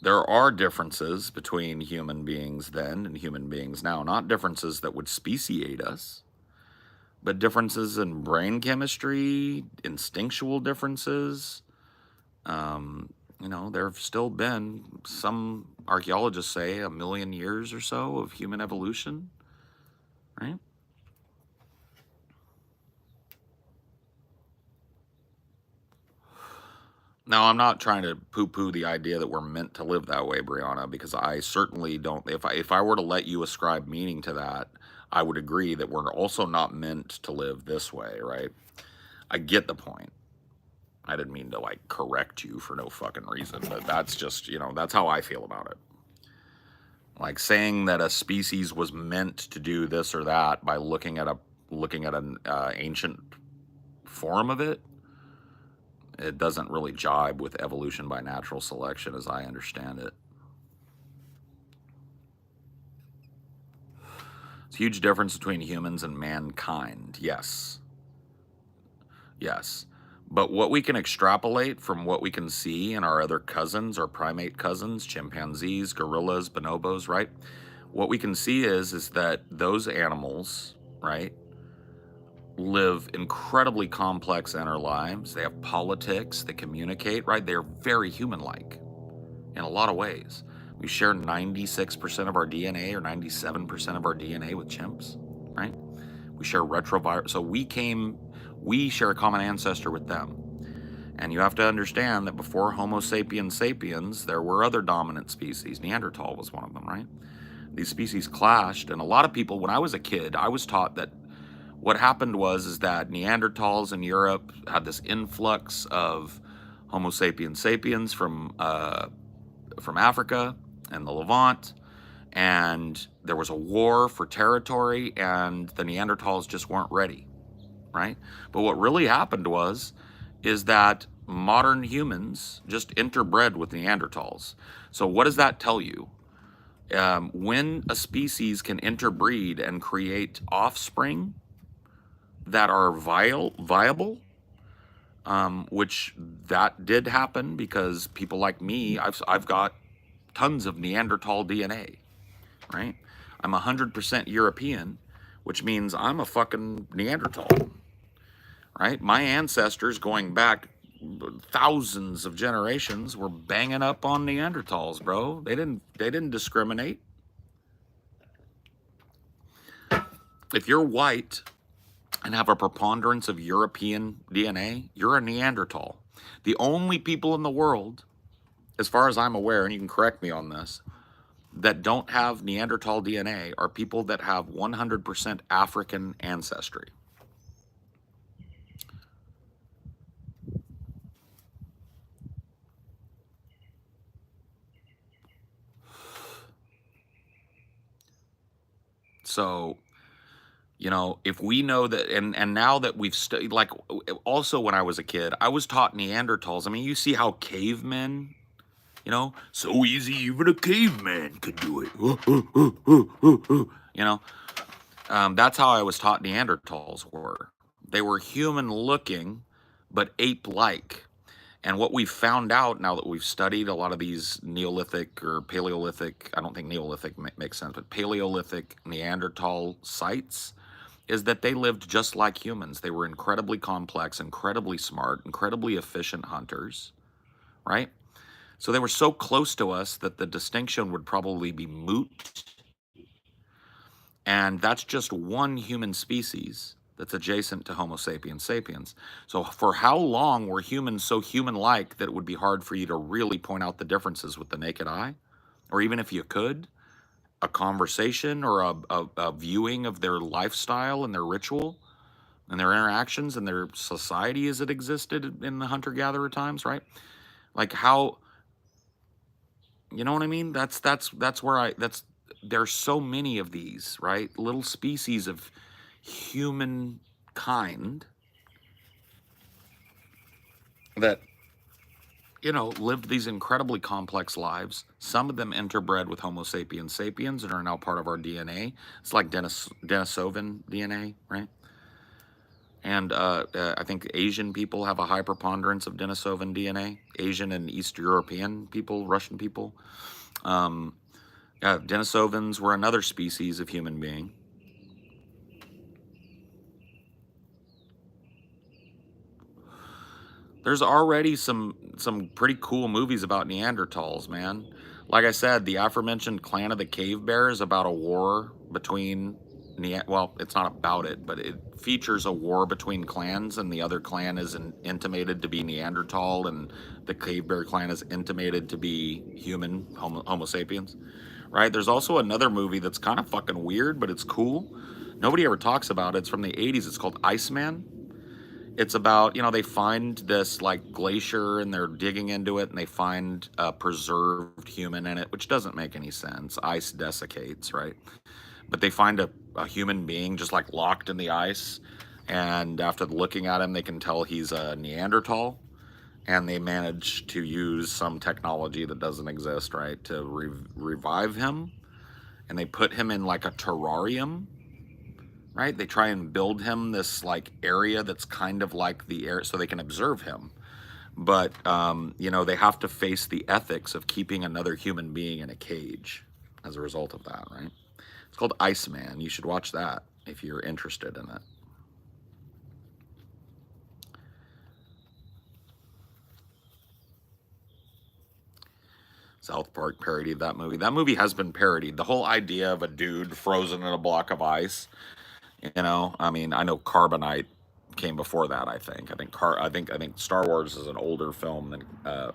There are differences between human beings then and human beings now, not differences that would speciate us, but differences in brain chemistry, instinctual differences. There have still been, some archaeologists say, 1 million years or so of human evolution, right? Now, I'm not trying to poo-poo the idea that we're meant to live that way, Brianna, because I certainly don't. If I were to let you ascribe meaning to that, I would agree that we're also not meant to live this way, right? I get the point. I didn't mean to, correct you for no fucking reason, but that's just, that's how I feel about it. Like, saying that a species was meant to do this or that by looking at an ancient form of it, it doesn't really jibe with evolution by natural selection as I understand it. It's a huge difference between humans and mankind. Yes. But what we can extrapolate from what we can see in our other cousins, our primate cousins, chimpanzees, gorillas, bonobos, right? What we can see is that those animals, right, live incredibly complex inner lives. They have politics, they communicate, right? They're very human-like in a lot of ways. We share 96% of our DNA or 97% of our DNA with chimps, right? We share retrovirus. So we share a common ancestor with them. And you have to understand that before Homo sapiens sapiens, there were other dominant species. Neanderthal was one of them, right? These species clashed, and a lot of people, when I was a kid, I was taught that what happened is that Neanderthals in Europe had this influx of Homo sapiens sapiens from Africa and the Levant, and there was a war for territory, and the Neanderthals just weren't ready, right? But what really happened is that modern humans just interbred with Neanderthals. So what does that tell you? When a species can interbreed and create offspring that are viable, which that did happen because people like me, I've got tons of Neanderthal DNA, right? I'm 100% European, which means I'm a fucking Neanderthal, right? My ancestors going back thousands of generations were banging up on Neanderthals, bro. They didn't discriminate. If you're white and have a preponderance of European DNA, you're a Neanderthal. The only people in the world, as far as I'm aware, and you can correct me on this, that don't have Neanderthal DNA are people that have 100% African ancestry. So, if we know that, and now that we've studied, like, also when I was a kid, I was taught Neanderthals. I mean, you see how cavemen, so easy, even a caveman could do it. That's how I was taught Neanderthals were. They were human looking, but ape like. And what we've found out now that we've studied a lot of these Neolithic or Paleolithic, I don't think Neolithic makes sense, but Paleolithic Neanderthal sites, is that they lived just like humans. They were incredibly complex, incredibly smart, incredibly efficient hunters, right? So they were so close to us that the distinction would probably be moot. And that's just one human species that's adjacent to Homo sapiens sapiens. So for how long were humans so human-like that it would be hard for you to really point out the differences with the naked eye? Or even if you could, a conversation or a viewing of their lifestyle and their ritual and their interactions and their society as it existed in the hunter-gatherer times, right? Like how, you know what I mean? That's where there's so many of these, right? Little species of humankind that lived these incredibly complex lives. Some of them interbred with Homo sapiens sapiens and are now part of our DNA. It's like Denisovan DNA, right? And I think Asian people have a high preponderance of Denisovan DNA. Asian and East European people, Russian people. Denisovans were another species of human being. There's already some pretty cool movies about Neanderthals, man. Like I said, the aforementioned Clan of the Cave Bear is about a war between well, it's not about it, but it features a war between clans, and the other clan is intimated to be Neanderthal, and the Cave Bear clan is intimated to be human, Homo sapiens. Right? There's also another movie that's kind of fucking weird, but it's cool. Nobody ever talks about it. It's from the 80s. It's called Iceman. It's about, they find this like glacier and they're digging into it and they find a preserved human in it, which doesn't make any sense. Ice desiccates, right? But they find a human being just like locked in the ice. And after looking at him, they can tell he's a Neanderthal. And they manage to use some technology that doesn't exist, right, to revive him. And they put him in like a terrarium, right? They try and build him this like area that's kind of like the air so they can observe him. But, they have to face the ethics of keeping another human being in a cage as a result of that, right? It's called Iceman. You should watch that if you're interested in it. South Park parodied that movie. That movie has been parodied. The whole idea of a dude frozen in a block of ice. I mean, I know Carbonite came before that. I think. I think Star Wars is an older film than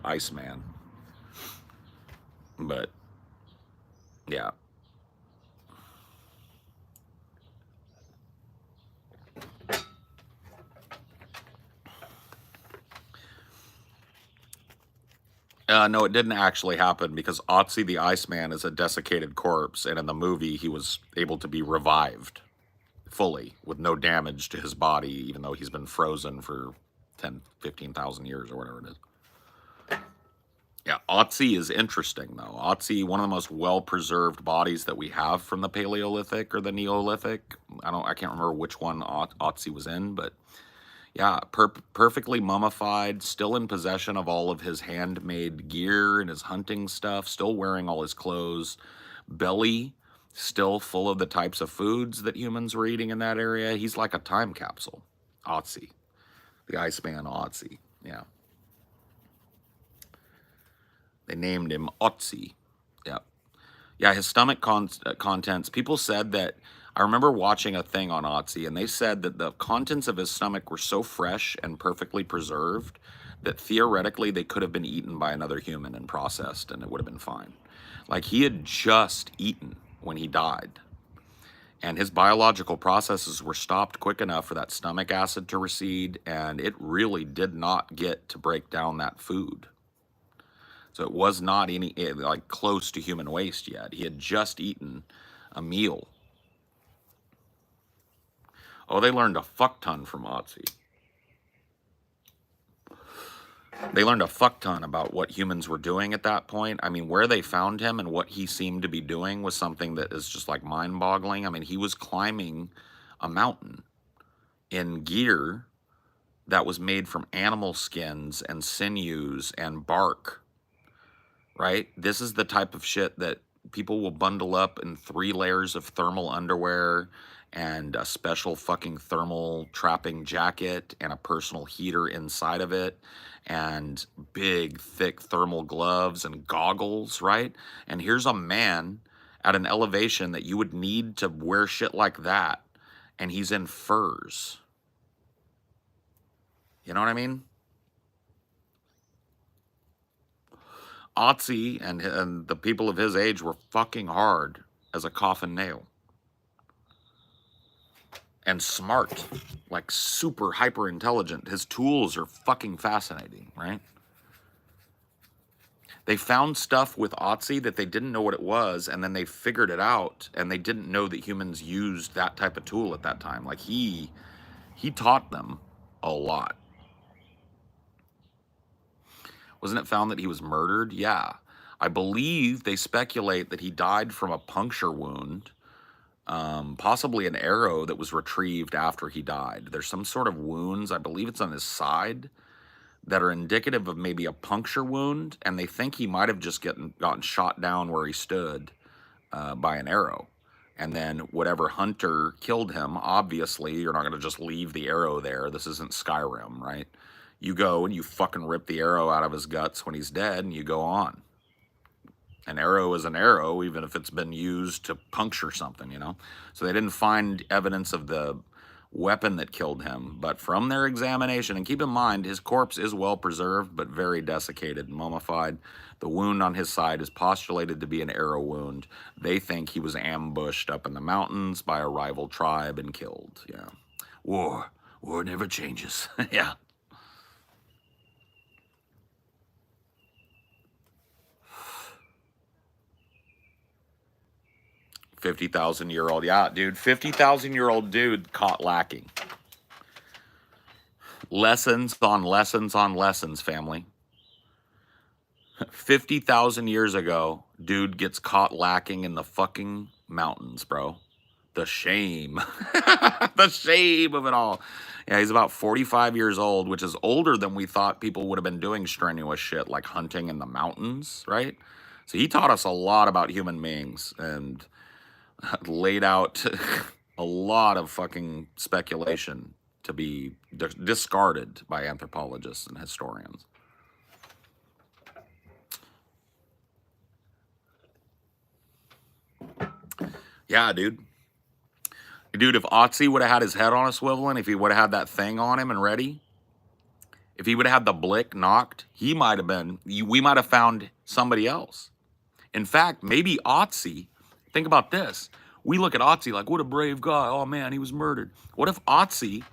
Iceman. But yeah. No, it didn't actually happen because Otzi the Iceman is a desiccated corpse, and in the movie, he was able to be revived fully with no damage to his body, even though he's been frozen for 10, 15,000 years or whatever it is. Yeah, Otzi is interesting though. Otzi, one of the most well-preserved bodies that we have from the Paleolithic or the Neolithic. I can't remember which one Otzi was in, but yeah, perfectly mummified, still in possession of all of his handmade gear and his hunting stuff, still wearing all his clothes, belly still full of the types of foods that humans were eating in that area. He's like a time capsule. Otzi, the Iceman Otzi. Yeah. They named him Otzi. Yeah. Yeah, his stomach contents, people said that, I remember watching a thing on Otzi, and they said that the contents of his stomach were so fresh and perfectly preserved that theoretically they could have been eaten by another human and processed, and it would have been fine. Like, he had just eaten when he died, and his biological processes were stopped quick enough for that stomach acid to recede, and it really did not get to break down that food. So it was not any like close to human waste yet. He had just eaten a meal. Oh, they learned a fuck ton from Otzi. They learned a fuck ton about what humans were doing at that point. I mean, where they found him and what he seemed to be doing was something that is just like mind-boggling. I mean, he was climbing a mountain in gear that was made from animal skins and sinews and bark, right? This is the type of shit that people will bundle up in 3 layers of thermal underwear and a special fucking thermal trapping jacket and a personal heater inside of it and big, thick thermal gloves and goggles, right? And here's a man at an elevation that you would need to wear shit like that, and he's in furs. You know what I mean? Otzi and the people of his age were fucking hard as a coffin nail. And smart, like super hyper intelligent. His tools are fucking fascinating, right? They found stuff with Otzi that they didn't know what it was, and then they figured it out, and they didn't know that humans used that type of tool at that time. Like he taught them a lot. Wasn't it found that he was murdered? Yeah. I believe they speculate that he died from a puncture wound, possibly an arrow that was retrieved after he died. There's some sort of wounds, I believe it's on his side, that are indicative of maybe a puncture wound, and they think he might have just gotten shot down where he stood by an arrow. And then whatever hunter killed him, obviously, you're not going to just leave the arrow there. This isn't Skyrim, right? You go and you fucking rip the arrow out of his guts when he's dead, and you go on. An arrow is an arrow, even if it's been used to puncture something, you know? So they didn't find evidence of the weapon that killed him, but from their examination, and keep in mind, his corpse is well preserved, but very desiccated and mummified. The wound on his side is postulated to be an arrow wound. They think he was ambushed up in the mountains by a rival tribe and killed. Yeah. War never changes. Yeah. 50,000-year-old. Yeah, dude. 50,000-year-old dude caught lacking. Lessons on lessons on lessons, family. 50,000 years ago, dude gets caught lacking in the fucking mountains, bro. The shame. The shame of it all. Yeah, he's about 45 years old, which is older than we thought people would have been doing strenuous shit like hunting in the mountains, right? So he taught us a lot about human beings and laid out a lot of fucking speculation to be discarded by anthropologists and historians. Yeah, dude. Dude, if Otzi would have had his head on a swivel, and if he would have had that thing on him and ready, if he would have had the blick knocked, he might have been, we might have found somebody else. In fact, maybe Otzi, think about this. We look at Otzi like, what a brave guy. Oh man, he was murdered. What if Otzi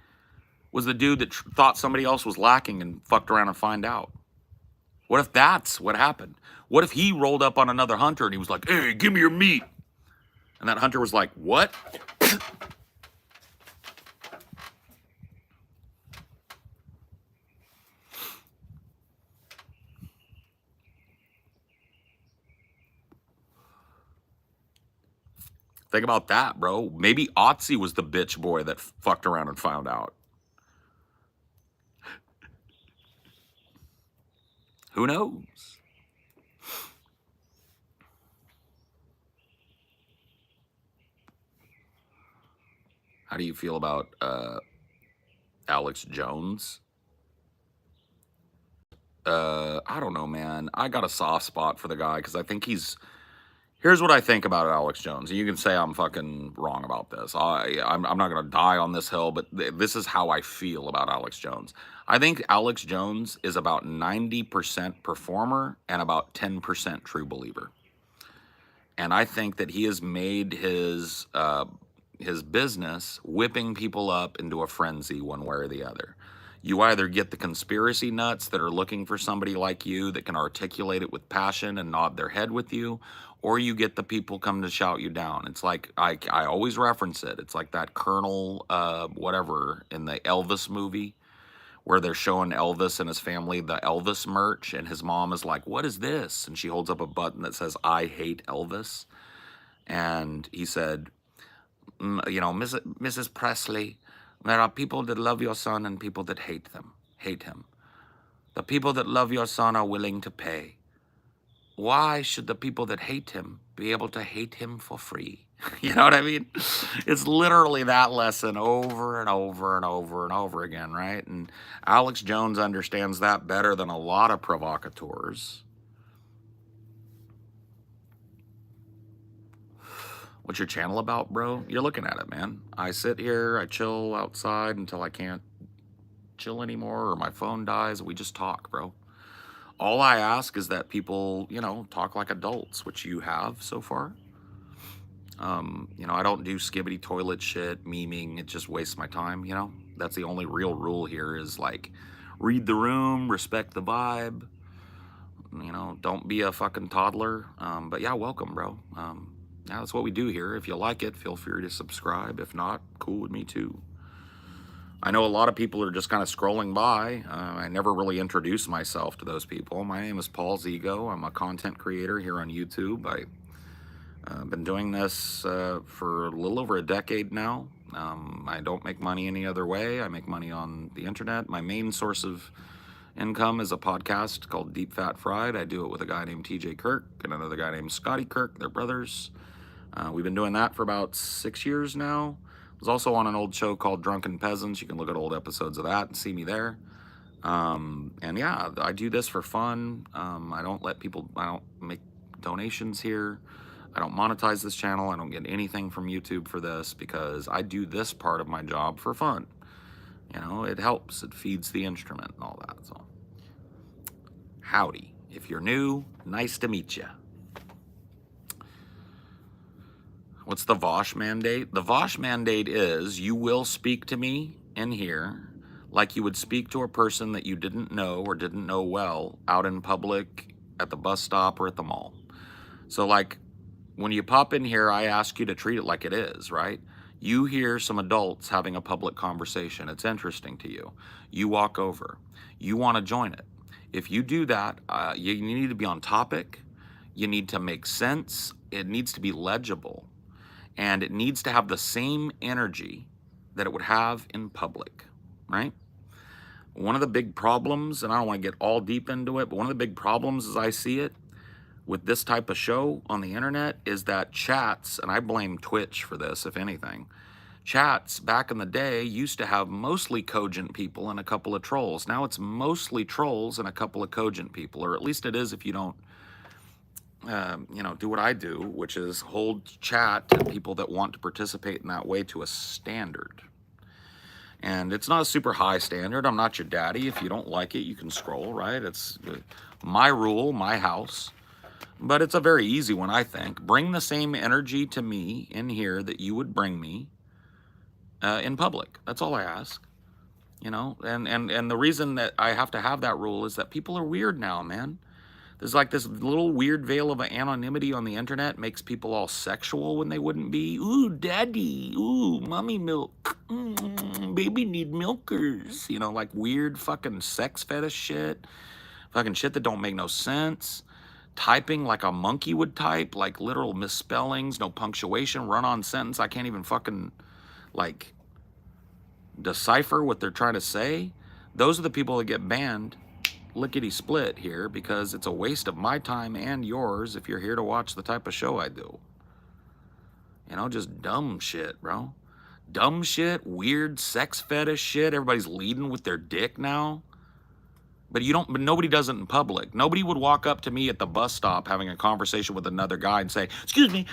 was the dude that thought somebody else was lacking and fucked around and find out? What if that's what happened? What if he rolled up on another hunter and he was like, hey, give me your meat. And that hunter was like, what? Think about that, bro. Maybe Otzi was the bitch boy that fucked around and found out. Who knows? How do you feel about Alex Jones? I don't know, man. I got a soft spot for the guy because I think he's. Here's what I think about Alex Jones. And you can say I'm fucking wrong about this. I'm not going to die on this hill, but this is how I feel about Alex Jones. I think Alex Jones is about 90% performer and about 10% true believer. And I think that he has made his business whipping people up into a frenzy one way or the other. You either get the conspiracy nuts that are looking for somebody like you that can articulate it with passion and nod their head with you, or you get the people come to shout you down. It's like, I always reference it. It's like that Colonel, whatever, in the Elvis movie, where they're showing Elvis and his family the Elvis merch, and his mom is like, "What is this?" And she holds up a button that says, "I hate Elvis." And he said, you know, Mrs. Presley, there are people that love your son and people that hate him. The people that love your son are willing to pay. Why should the people that hate him be able to hate him for free? You know what I mean? It's literally that lesson over and over and over and over again, right? And Alex Jones understands that better than a lot of provocateurs. What's your channel about, bro? You're looking at it, man. I sit here, I chill outside until I can't chill anymore or my phone dies. We just talk, bro. All I ask is that people, you know, talk like adults, which you have so far. You know, I don't do skibbity toilet shit, memeing. It just wastes my time, you know? That's the only real rule here is like, read the room, respect the vibe. You know, don't be a fucking toddler. But yeah, welcome, bro. Yeah, that's what we do here. If you like it, feel free to subscribe. If not, cool with me too. I know a lot of people are just kind of scrolling by. I never really introduce myself to those people. My name is Paul Zigo. I'm a content creator here on YouTube. I've been doing this for a little over a decade now. I don't make money any other way. I make money on the internet. My main source of income is a podcast called Deep Fat Fried. I do it with a guy named TJ Kirk and another guy named Scotty Kirk. They're brothers. We've been doing that for about 6 years now. I was also on an old show called Drunken Peasants. You can look at old episodes of that and see me there. And yeah, I do this for fun. I don't make donations here. I don't monetize this channel. I don't get anything from YouTube for this because I do this part of my job for fun. You know, it helps. It feeds the instrument and all that. So, howdy. If you're new, nice to meet you. What's the Vosh mandate? The Vosh mandate is you will speak to me in here like you would speak to a person that you didn't know or didn't know well out in public, at the bus stop, or at the mall. So like when you pop in here, I ask you to treat it like it is, right? You hear some adults having a public conversation. It's interesting to you. You walk over. You want to join it. If you do that, you need to be on topic. You need to make sense. It needs to be legible. And it needs to have the same energy that it would have in public, right? One of the big problems, and I don't want to get all deep into it, but one of the big problems as I see it with this type of show on the internet is that chats, and I blame Twitch for this, if anything, chats back in the day used to have mostly cogent people and a couple of trolls. Now it's mostly trolls and a couple of cogent people, or at least it is if you don't you know, do what I do, which is hold chat and people that want to participate in that way to a standard. And it's not a super high standard. I'm not your daddy. If you don't like it, you can scroll, right? It's my rule, my house. But it's a very easy one, I think. Bring the same energy to me in here that you would bring me in public. That's all I ask. You know, and the reason that I have to have that rule is that people are weird now, man. There's like this little weird veil of anonymity on the internet makes people all sexual when they wouldn't be. Ooh, daddy. Ooh, mommy milk. Baby need milkers. You know, like weird fucking sex fetish shit. Fucking shit that don't make no sense. typing like a monkey would type, like literal misspellings, no punctuation, run-on sentence. I can't even fucking like decipher what they're trying to say. Those are the people that get banned lickety split here, because it's a waste of my time and yours if you're here to watch the type of show I do. You know, just dumb shit, bro. Dumb shit, weird sex fetish shit. Everybody's leading with their dick now. But nobody does it in public. Nobody would walk up to me at the bus stop having a conversation with another guy and say, excuse me,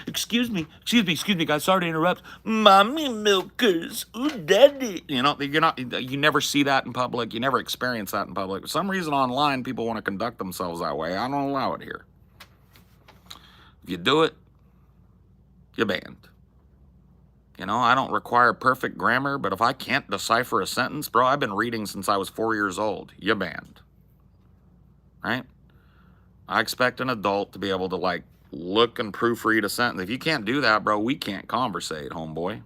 guys, sorry to interrupt. Mommy milkers, ooh, daddy. You know, you never see that in public. You never experience that in public. For some reason online, people want to conduct themselves that way. I don't allow it here. If you do it, you're banned. You know, I don't require perfect grammar, but if I can't decipher a sentence, bro, I've been reading since I was 4 years old. You're banned. Right? I expect an adult to be able to, like, look and proofread a sentence. If you can't do that, bro, we can't conversate, homeboy.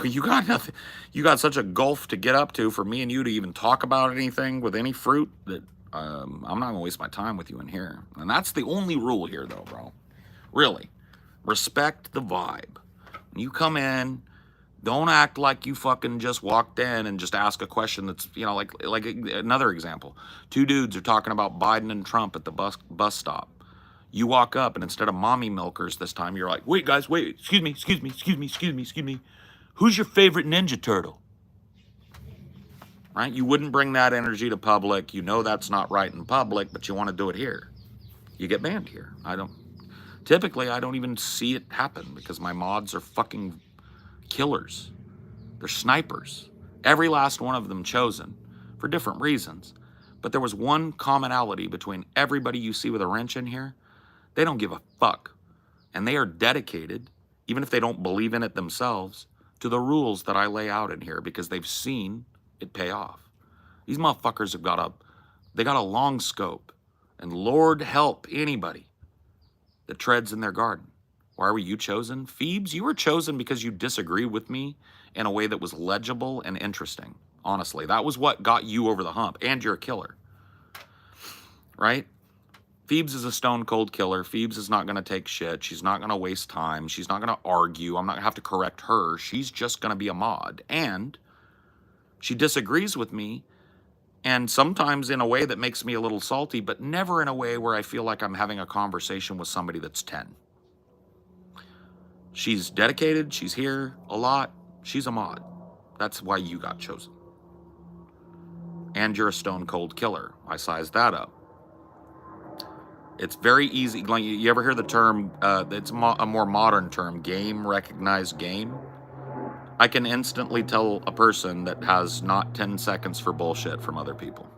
You got nothing. You got such a gulf to get up to for me and you to even talk about anything with any fruit that I'm not going to waste my time with you in here. And that's the only rule here, though, bro. Really. Respect the vibe. When you come in, don't act like you fucking just walked in and just ask a question that's, you know, like another example. Two dudes are talking about Biden and Trump at the bus stop. You walk up and instead of mommy milkers this time, you're like, wait, guys, wait, excuse me. Who's your favorite Ninja Turtle? Right? You wouldn't bring that energy to public. You know that's not right in public, but you want to do it here. You get banned here. Typically, I don't even see it happen because my mods are fucking killers. They're snipers. Every last one of them chosen for different reasons. But there was one commonality between everybody you see with a wrench in here. They don't give a fuck. And they are dedicated, even if they don't believe in it themselves, to the rules that I lay out in here because they've seen it pay off. These motherfuckers have got a long scope. And Lord help anybody that treads in their garden. Why were you chosen? Phoebes, you were chosen because you disagree with me in a way that was legible and interesting. Honestly, that was what got you over the hump. And you're a killer. Right? Phoebes is a stone cold killer. Phoebes is not going to take shit. She's not going to waste time. She's not going to argue. I'm not going to have to correct her. She's just going to be a mod. And she disagrees with me. And sometimes in a way that makes me a little salty, but never in a way where I feel like I'm having a conversation with somebody that's 10. She's dedicated. She's here a lot. She's a mod. That's why you got chosen. And you're a stone cold killer. I sized that up. It's very easy. Like, you ever hear the term, it's a more modern term, game recognized game? I can instantly tell a person that has not 10 seconds for bullshit from other people.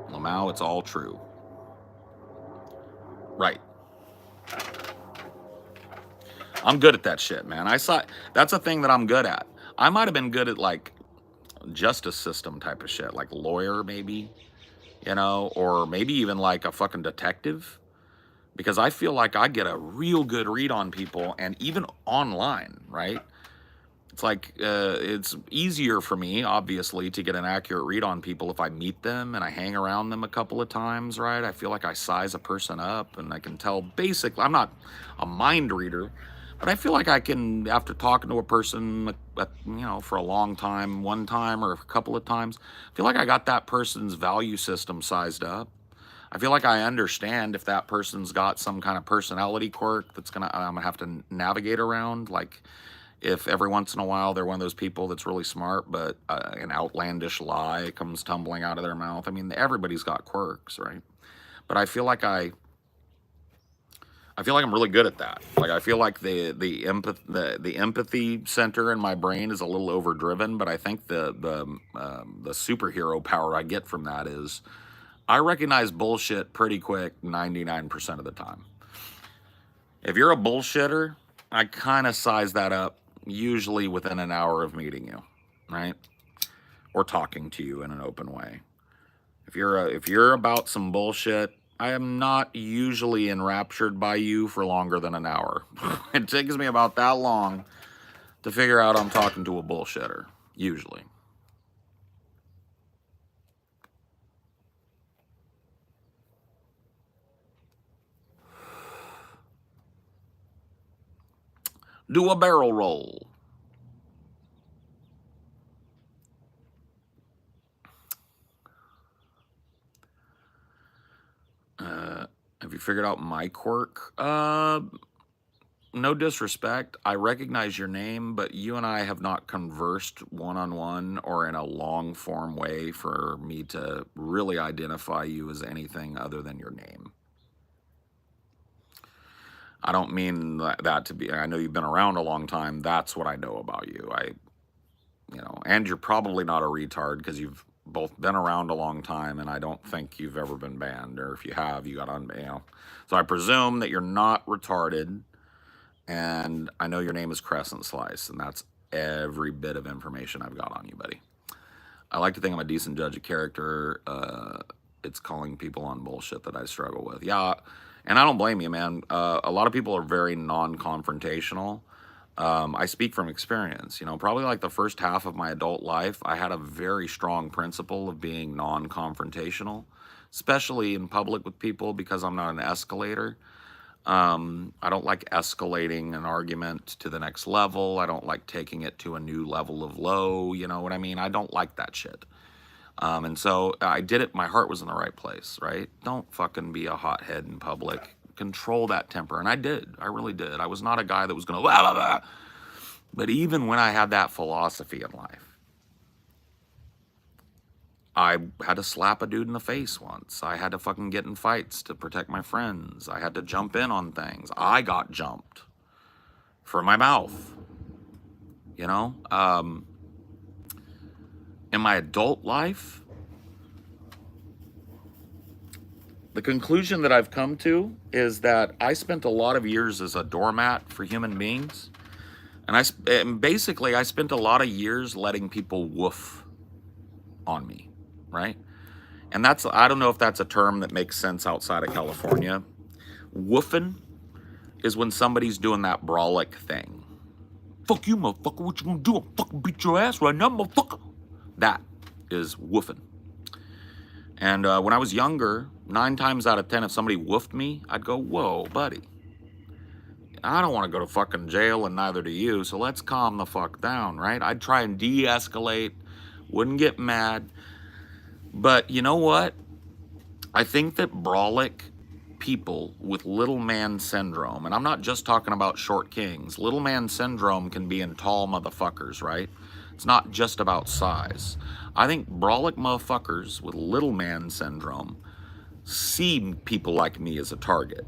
Lamau, it's all true. Right. I'm good at that shit, man. That's a thing that I'm good at. I might have been good at, like, justice system type of shit, like lawyer maybe, you know, or maybe even like a fucking detective, because I feel like I get a real good read on people, and even online, right? It's like, it's easier for me, obviously, to get an accurate read on people if I meet them and I hang around them a couple of times, right? I feel like I size a person up and I can tell basically, I'm not a mind reader, but I feel like I can, after talking to a person, you know, for a long time, one time or a couple of times, I feel like I got that person's value system sized up. I feel like I understand if that person's got some kind of personality quirk that's I'm gonna have to navigate around. Like, if every once in a while they're one of those people that's really smart, but an outlandish lie comes tumbling out of their mouth. I mean, everybody's got quirks, right? But I feel like I'm really good at that. Like, I feel like the empathy center in my brain is a little overdriven, but I think the superhero power I get from that is I recognize bullshit pretty quick 99% of the time. If you're a bullshitter, I kind of size that up usually within an hour of meeting you, right? Or talking to you in an open way. If you're about some bullshit, I am not usually enraptured by you for longer than an hour. It takes me about that long to figure out I'm talking to a bullshitter, usually. Do a barrel roll. Have you figured out my quirk? No disrespect. I recognize your name, but you and I have not conversed one-on-one or in a long-form way for me to really identify you as anything other than your name. I don't mean that to be, I know you've been around a long time. That's what I know about you. And you're probably not a retard because you've both been around a long time, and I don't think you've ever been banned, or if you have, you got unbanned. So I presume that you're not retarded, and I know your name is Crescent Slice, and that's every bit of information I've got on you, buddy. I like to think I'm a decent judge of character. It's calling people on bullshit that I struggle with. Yeah, and I don't blame you, man. A lot of people are very non-confrontational. I speak from experience. Probably like the first half of my adult life, I had a very strong principle of being non-confrontational, especially in public with people, because I'm not an escalator. I don't like escalating an argument to the next level. I don't like taking it to a new level of low. You know what I mean? I don't like that shit. And so I did it. My heart was in the right place, right? Don't fucking be a hothead in public. Control that temper. And I did. I really did. I was not a guy that was going to blah, blah, blah. But even when I had that philosophy in life, I had to slap a dude in the face once. I had to fucking get in fights to protect my friends. I had to jump in on things. I got jumped for my mouth. In my adult life, the conclusion that I've come to is that I spent a lot of years as a doormat for human beings. And basically, I spent a lot of years letting people woof on me, right? And I don't know if that's a term that makes sense outside of California. Woofing is when somebody's doing that brolic thing. Fuck you, motherfucker, what you gonna do? I'll fucking beat your ass right now, motherfucker. That is woofing. And when I was younger, 9 times out of 10, if somebody woofed me, I'd go, whoa, buddy. I don't want to go to fucking jail, and neither do you, so let's calm the fuck down, right? I'd try and de-escalate, wouldn't get mad. But you know what? I think that brolic people with little man syndrome, and I'm not just talking about short kings. Little man syndrome can be in tall motherfuckers, right? It's not just about size. I think brolic motherfuckers with little man syndrome see people like me as a target.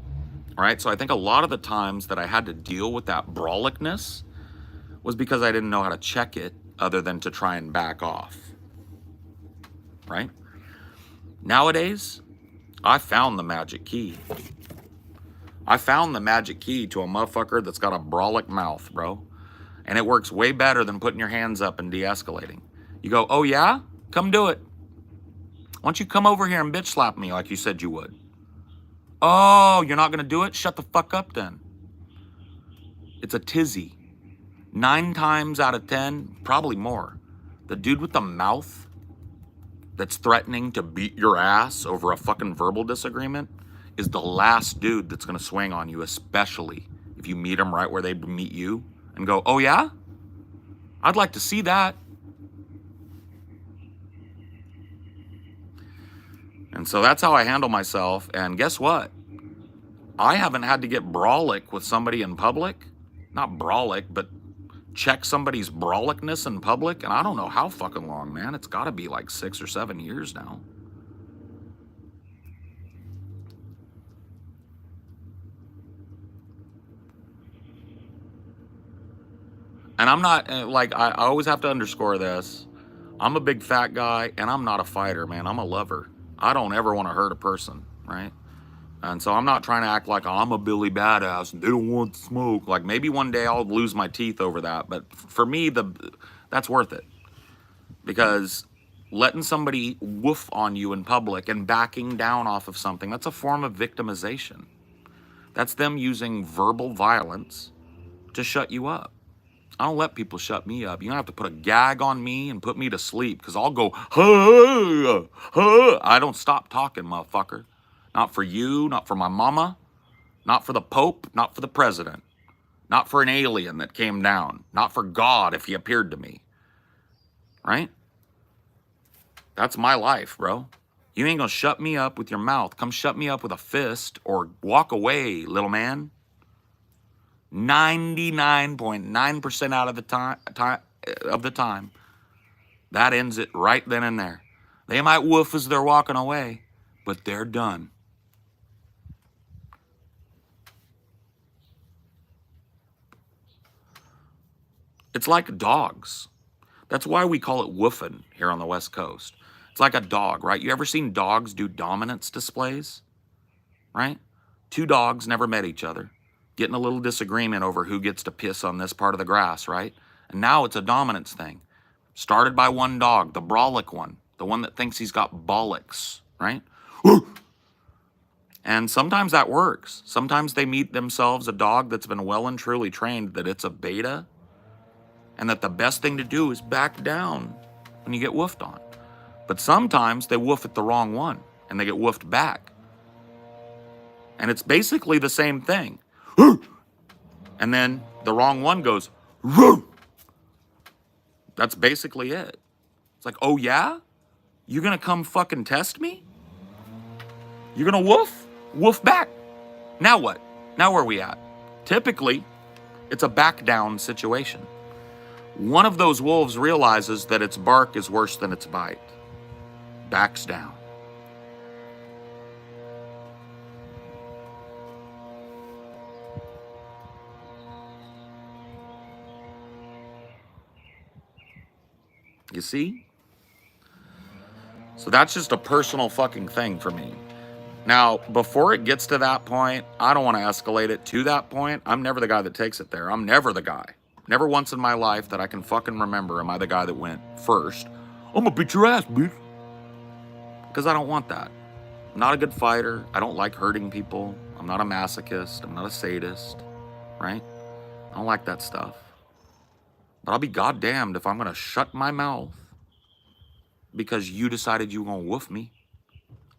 All right, so I think a lot of the times that I had to deal with that brawlicness was because I didn't know how to check it other than to try and back off, right? Nowadays, I found the magic key. I found the magic key to a motherfucker that's got a brolic mouth, bro. And it works way better than putting your hands up and de-escalating. You go, oh yeah? Come do it. Why don't you come over here and bitch slap me like you said you would? Oh, you're not going to do it? Shut the fuck up then. It's a tizzy. 9 times out of 10, probably more, the dude with the mouth that's threatening to beat your ass over a fucking verbal disagreement is the last dude that's going to swing on you, especially if you meet him right where they meet you and go, oh yeah? I'd like to see that. And so that's how I handle myself. And guess what? I haven't had to get brolic with somebody in public. Not brolic, but check somebody's brawlicness in public. And I don't know how fucking long, man. It's got to be like 6 or 7 years now. And I'm not, I always have to underscore this. I'm a big fat guy, and I'm not a fighter, man. I'm a lover. I don't ever want to hurt a person, right? And so I'm not trying to act like I'm a Billy Badass and they don't want to smoke. Like maybe one day I'll lose my teeth over that. But for me, that's worth it. Because letting somebody woof on you in public and backing down off of something, that's a form of victimization. That's them using verbal violence to shut you up. I don't let people shut me up. You don't have to put a gag on me and put me to sleep because I'll go, huh, huh. I don't stop talking, motherfucker. Not for you, not for my mama, not for the Pope, not for the president. not for an alien that came down, not for God if he appeared to me, right? That's my life, bro. You ain't gonna shut me up with your mouth. Come shut me up with a fist or walk away, little man. 99.9% out of the time, that ends it right then and there. They might woof as they're walking away, but they're done. It's like dogs. That's why we call it woofing here on the West Coast. It's like a dog, right? You ever seen dogs do dominance displays, right? Two dogs never met each other, getting a little disagreement over who gets to piss on this part of the grass, right? And now it's a dominance thing. Started by one dog, the brolic one, the one that thinks he's got bollocks, right? And sometimes that works. Sometimes they meet themselves a dog that's been well and truly trained that it's a beta and that the best thing to do is back down when you get woofed on. But sometimes they woof at the wrong one and they get woofed back. And it's basically the same thing. And then the wrong one goes, that's basically it. It's like, oh yeah? You're gonna come fucking test me? You're gonna woof? Woof back. Now what? Now where are we at? Typically, it's a back down situation. One of those wolves realizes that its bark is worse than its bite. Backs down. You see? So that's just a personal fucking thing for me. Now, before it gets to that point, I don't want to escalate it to that point. I'm never the guy that takes it there. I'm never the guy. Never once in my life that I can fucking remember am I the guy that went first. I'm gonna beat your ass, bitch. Because I don't want that. I'm not a good fighter. I don't like hurting people. I'm not a masochist. I'm not a sadist, right? I don't like that stuff. But I'll be goddamned if I'm gonna shut my mouth because you decided you were gonna woof me.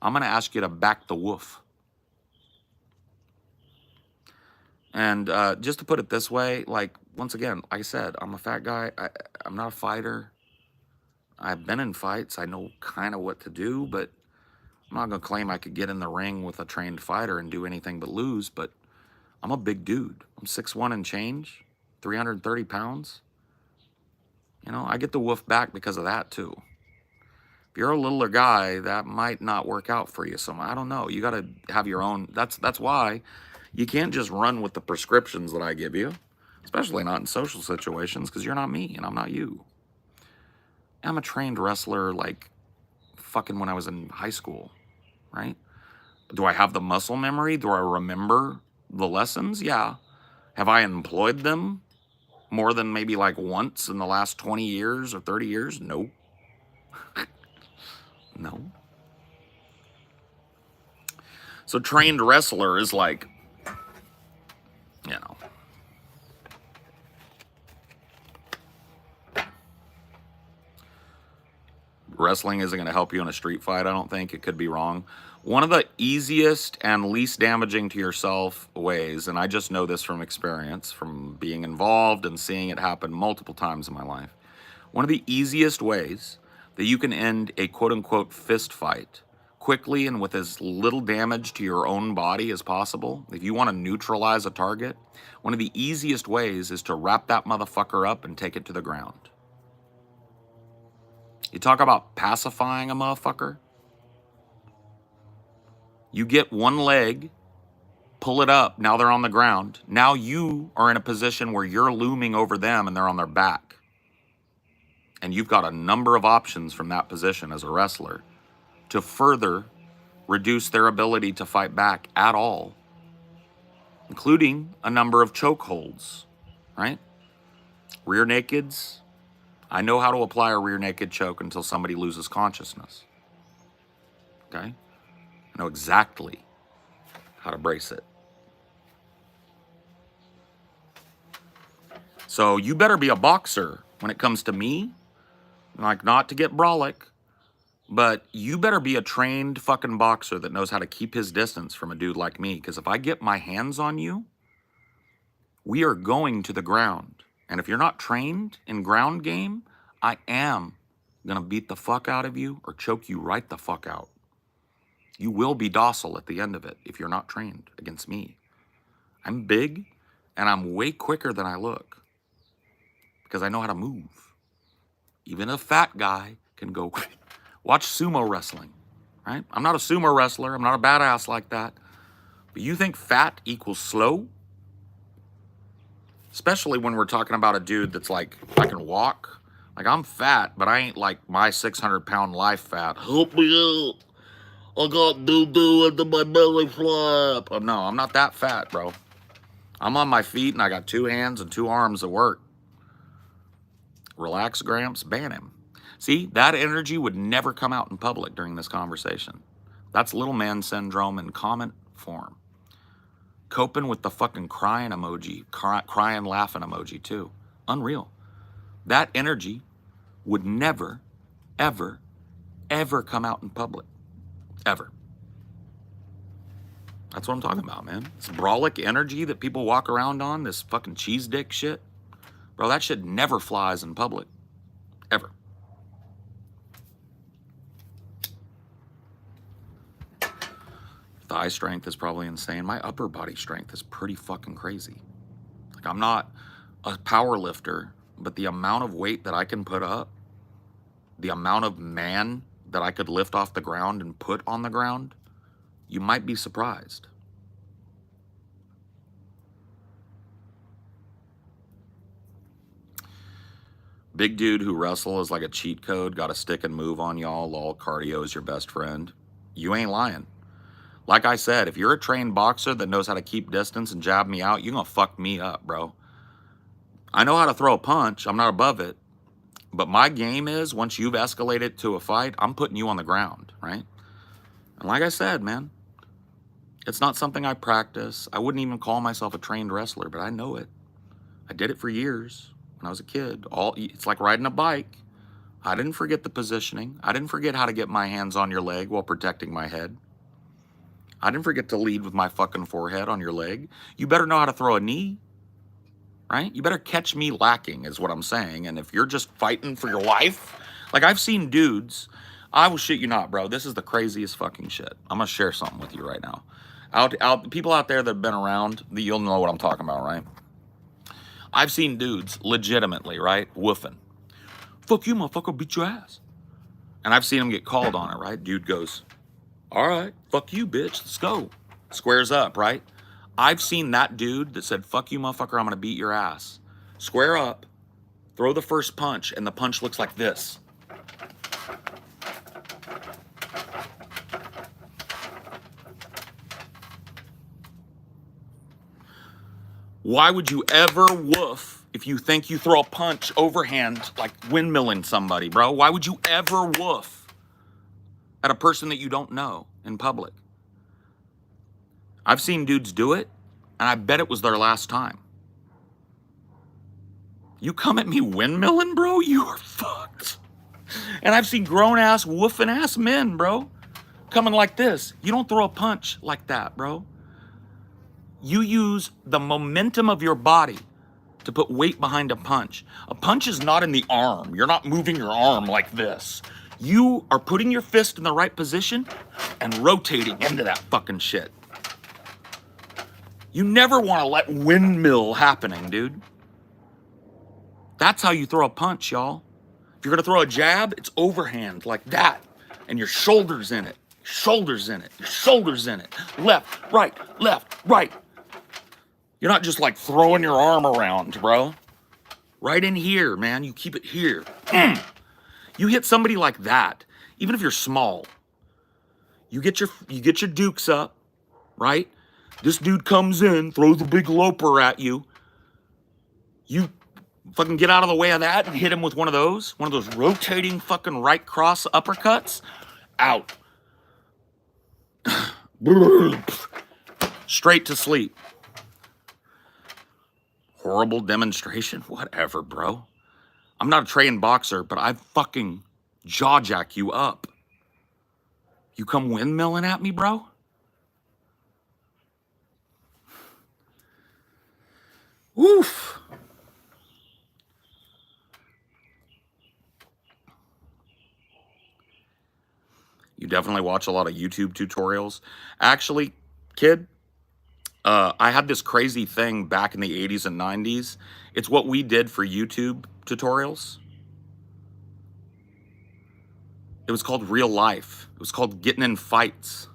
I'm gonna ask you to back the woof. And just to put it this way, like, once again, like I said, I'm a fat guy. I'm not a fighter. I've been in fights. I know kind of what to do, but I'm not going to claim I could get in the ring with a trained fighter and do anything but lose, but I'm a big dude. I'm 6'1" and change, 330 pounds. You know, I get the woof back because of that, too. If you're a littler guy, that might not work out for you. So I don't know. You got to have your own. That's why you can't just run with the prescriptions that I give you, especially not in social situations, because you're not me and I'm not you. I'm a trained wrestler, like fucking when I was in high school, right? Do I have the muscle memory? Do I remember the lessons? Yeah. Have I employed them more than maybe like once in the last 20 years or 30 years? No. No. So trained wrestler is like, you know. Wrestling isn't going to help you in a street fight, I don't think. It could be wrong. One of the easiest and least damaging to yourself ways, and I just know this from experience, from being involved and seeing it happen multiple times in my life. One of the easiest ways that you can end a quote-unquote fist fight quickly and with as little damage to your own body as possible, if you want to neutralize a target, one of the easiest ways is to wrap that motherfucker up and take it to the ground. You talk about pacifying a motherfucker. You get one leg, pull it up, now they're on the ground. Now you are in a position where you're looming over them and they're on their back. And you've got a number of options from that position as a wrestler to further reduce their ability to fight back at all, including a number of chokeholds, right? Rear nakeds. I know how to apply a rear naked choke until somebody loses consciousness. Okay? I know exactly how to brace it. So you better be a boxer when it comes to me. Like, not to get brolic, but you better be a trained fucking boxer that knows how to keep his distance from a dude like me. Because if I get my hands on you, We are going to the ground. And if you're not trained in ground game, I am going to beat the fuck out of you or choke you right the fuck out. You will be docile at the end of it if you're not trained against me. I'm big and I'm way quicker than I look because I know how to move. Even a fat guy can go watch sumo wrestling, right? I'm not a sumo wrestler. I'm not a badass like that. But you think fat equals slow? Especially when we're talking about a dude that's like, I can walk. Like, I'm fat, but I ain't like my 600-pound life fat. Help me out. I got doo-doo into my belly flap. Oh, no, I'm not that fat, bro. I'm on my feet, and I got 2 hands and 2 arms that work. Relax, Gramps. Ban him. See, that energy would never come out in public during this conversation. That's little man syndrome in comment form. Coping with the fucking crying emoji, crying, laughing emoji, too. Unreal. That energy would never, ever, ever come out in public. Ever. That's what I'm talking about, man. This brolic energy that people walk around on, this fucking cheese dick shit. Bro, that shit never flies in public. Ever. Thigh strength is probably insane. My upper body strength is pretty fucking crazy. Like, I'm not a power lifter, but the amount of weight that I can put up, the amount of man that I could lift off the ground and put on the ground, you might be surprised. Big dude who wrestle is like a cheat code. Got to stick and move on y'all. Lol, cardio is your best friend. You ain't lying. Like I said, if you're a trained boxer that knows how to keep distance and jab me out, you're going to fuck me up, bro. I know how to throw a punch. I'm not above it. But my game is, once you've escalated to a fight, I'm putting you on the ground, right? And like I said, man, it's not something I practice. I wouldn't even call myself a trained wrestler, but I know it. I did it for years when I was a kid. It's like riding a bike. I didn't forget the positioning. I didn't forget how to get my hands on your leg while protecting my head. I didn't forget to lead with my fucking forehead on your leg. You better know how to throw a knee, right? You better catch me lacking is what I'm saying. And if you're just fighting for your life, like I've seen dudes, I will shit you not, bro. This is the craziest fucking shit. I'm going to share something with you right now. People out there that have been around, you'll know what I'm talking about, right? I've seen dudes legitimately, right, woofing. Fuck you, motherfucker, beat your ass. And I've seen them get called on it, right? Dude goes, all right, fuck you, bitch, let's go. Squares up, right? I've seen that dude that said, fuck you, motherfucker, I'm gonna beat your ass. Square up, throw the first punch, and the punch looks like this. Why would you ever woof if you think you throw a punch overhand like windmilling somebody, bro? Why would you ever woof at a person that you don't know in public? I've seen dudes do it, and I bet it was their last time. You come at me windmilling, bro? You are fucked. And I've seen grown-ass, woofing-ass men, bro, coming like this. You don't throw a punch like that, bro. You use the momentum of your body to put weight behind a punch. A punch is not in the arm. You're not moving your arm like this. You are putting your fist in the right position and rotating into that fucking shit. You never want to let windmill happening, dude. That's how you throw a punch, y'all. If you're going to throw a jab, it's overhand like that. And your shoulders in it. Shoulders in it. Your shoulders in it. Left, right, left, right. You're not just like throwing your arm around, bro. Right in here, man. You keep it here. You hit somebody like that, even if you're small. You get your dukes up, right? This dude comes in, throws a big loper at you. You fucking get out of the way of that and hit him with one of those rotating fucking right cross uppercuts. Out. Straight to sleep. Horrible demonstration. Whatever, bro. I'm not a trained boxer, but I fucking jaw jack you up. You come windmilling at me, bro? Oof. You definitely watch a lot of YouTube tutorials. Actually, kid, I had this crazy thing back in the 80s and 90s. It's what we did for YouTube tutorials. It was called real life. It was called getting in fights.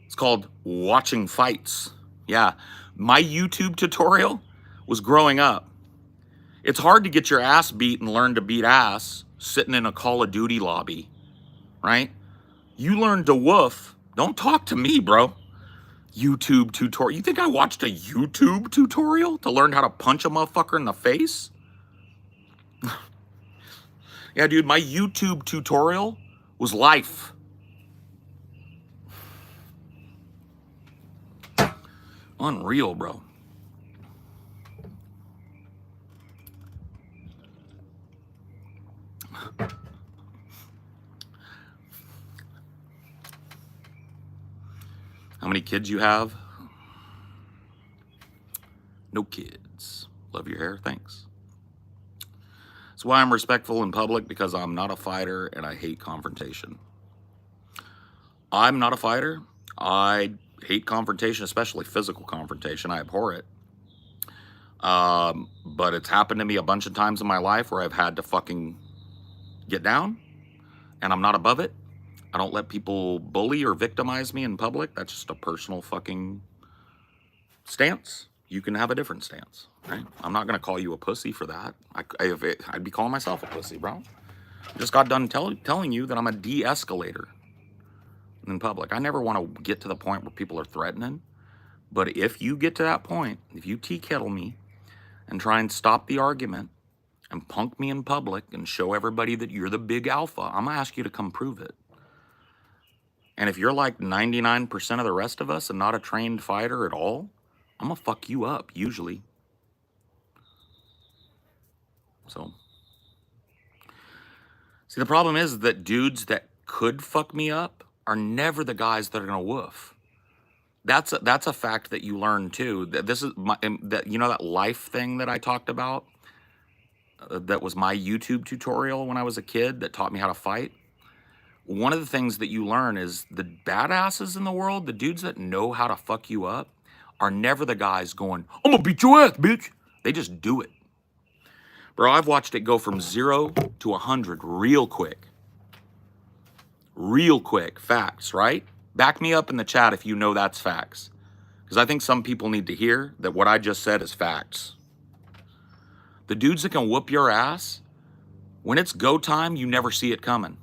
It's called watching fights. Yeah. My YouTube tutorial was growing up. It's hard to get your ass beat and learn to beat ass sitting in a Call of Duty lobby, right? You learn to woof. Don't talk to me, bro. YouTube tutorial. You think I watched a YouTube tutorial to learn how to punch a motherfucker in the face? Yeah, dude, my YouTube tutorial was life. Unreal, bro. How many kids you have? No kids. Love your hair, thanks. That's why I'm respectful in public, because I'm not a fighter and I hate confrontation. I'm not a fighter. I hate confrontation, especially physical confrontation. I abhor it. But it's happened to me a bunch of times in my life where I've had to fucking get down, and I'm not above it. I don't let people bully or victimize me in public. That's just a personal fucking stance. You can have a different stance, right? I'm not gonna call you a pussy for that. I'd be calling myself a pussy, bro. I just got done telling you that I'm a de-escalator in public. I never want to get to the point where people are threatening. But if you get to that point, if you tea kettle me and try and stop the argument and punk me in public and show everybody that you're the big alpha, I'm gonna ask you to come prove it. And if you're like 99% of the rest of us and not a trained fighter at all, I'm gonna fuck you up, usually. So, see, the problem is that dudes that could fuck me up are never the guys that are gonna woof. That's a fact that you learn too. That this is that, you know, that life thing that I talked about. That was my YouTube tutorial when I was a kid that taught me how to fight. One of the things that you learn is the badasses in the world, the dudes that know how to fuck you up, are never the guys going, I'm gonna beat your ass, bitch. They just do it. Bro, I've watched it go from 0 to 100 real quick. Real quick. Facts, right? Back me up in the chat if you know that's facts. Because I think some people need to hear that what I just said is facts. The dudes that can whoop your ass, when it's go time, you never see it coming.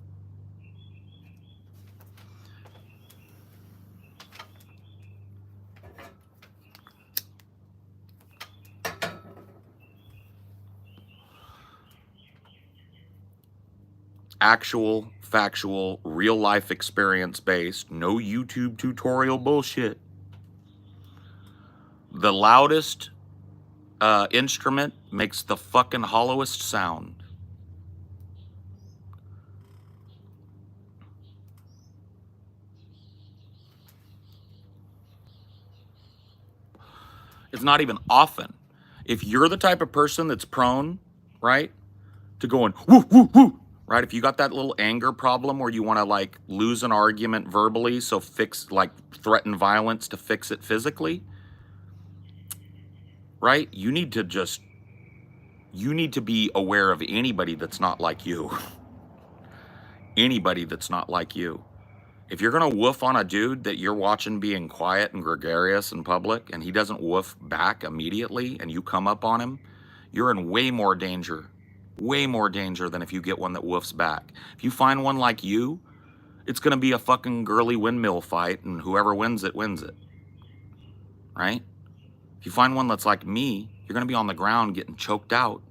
Actual, factual, real life experience based, no YouTube tutorial bullshit. The loudest instrument makes the fucking hollowest sound. It's not even often. If you're the type of person that's prone, right, to going woo, woo, woo, right? If you got that little anger problem where you want to like lose an argument verbally, so threaten violence to fix it physically, right? You need to be aware of anybody that's not like you. Anybody that's not like you. If you're gonna woof on a dude that you're watching being quiet and gregarious in public and he doesn't woof back immediately and you come up on him, you're in way more danger than if you get one that woofs back. If you find one like you, it's gonna be a fucking girly windmill fight and whoever wins it, right? If you find one that's like me, you're gonna be on the ground getting choked out.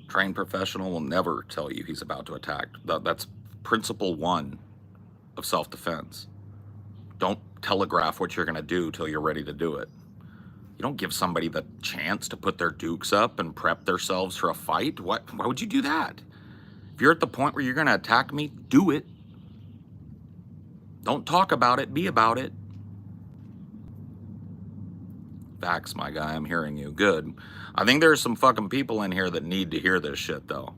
Trained professional will never tell you he's about to attack. That's principle 1 of self-defense. Don't telegraph what you're going to do till you're ready to do it. You don't give somebody the chance to put their dukes up and prep themselves for a fight. Why would you do that? If you're at the point where you're going to attack me, do it. Don't talk about it, be about it. Facts, my guy, I'm hearing you. Good. I think there's some fucking people in here that need to hear this shit, though.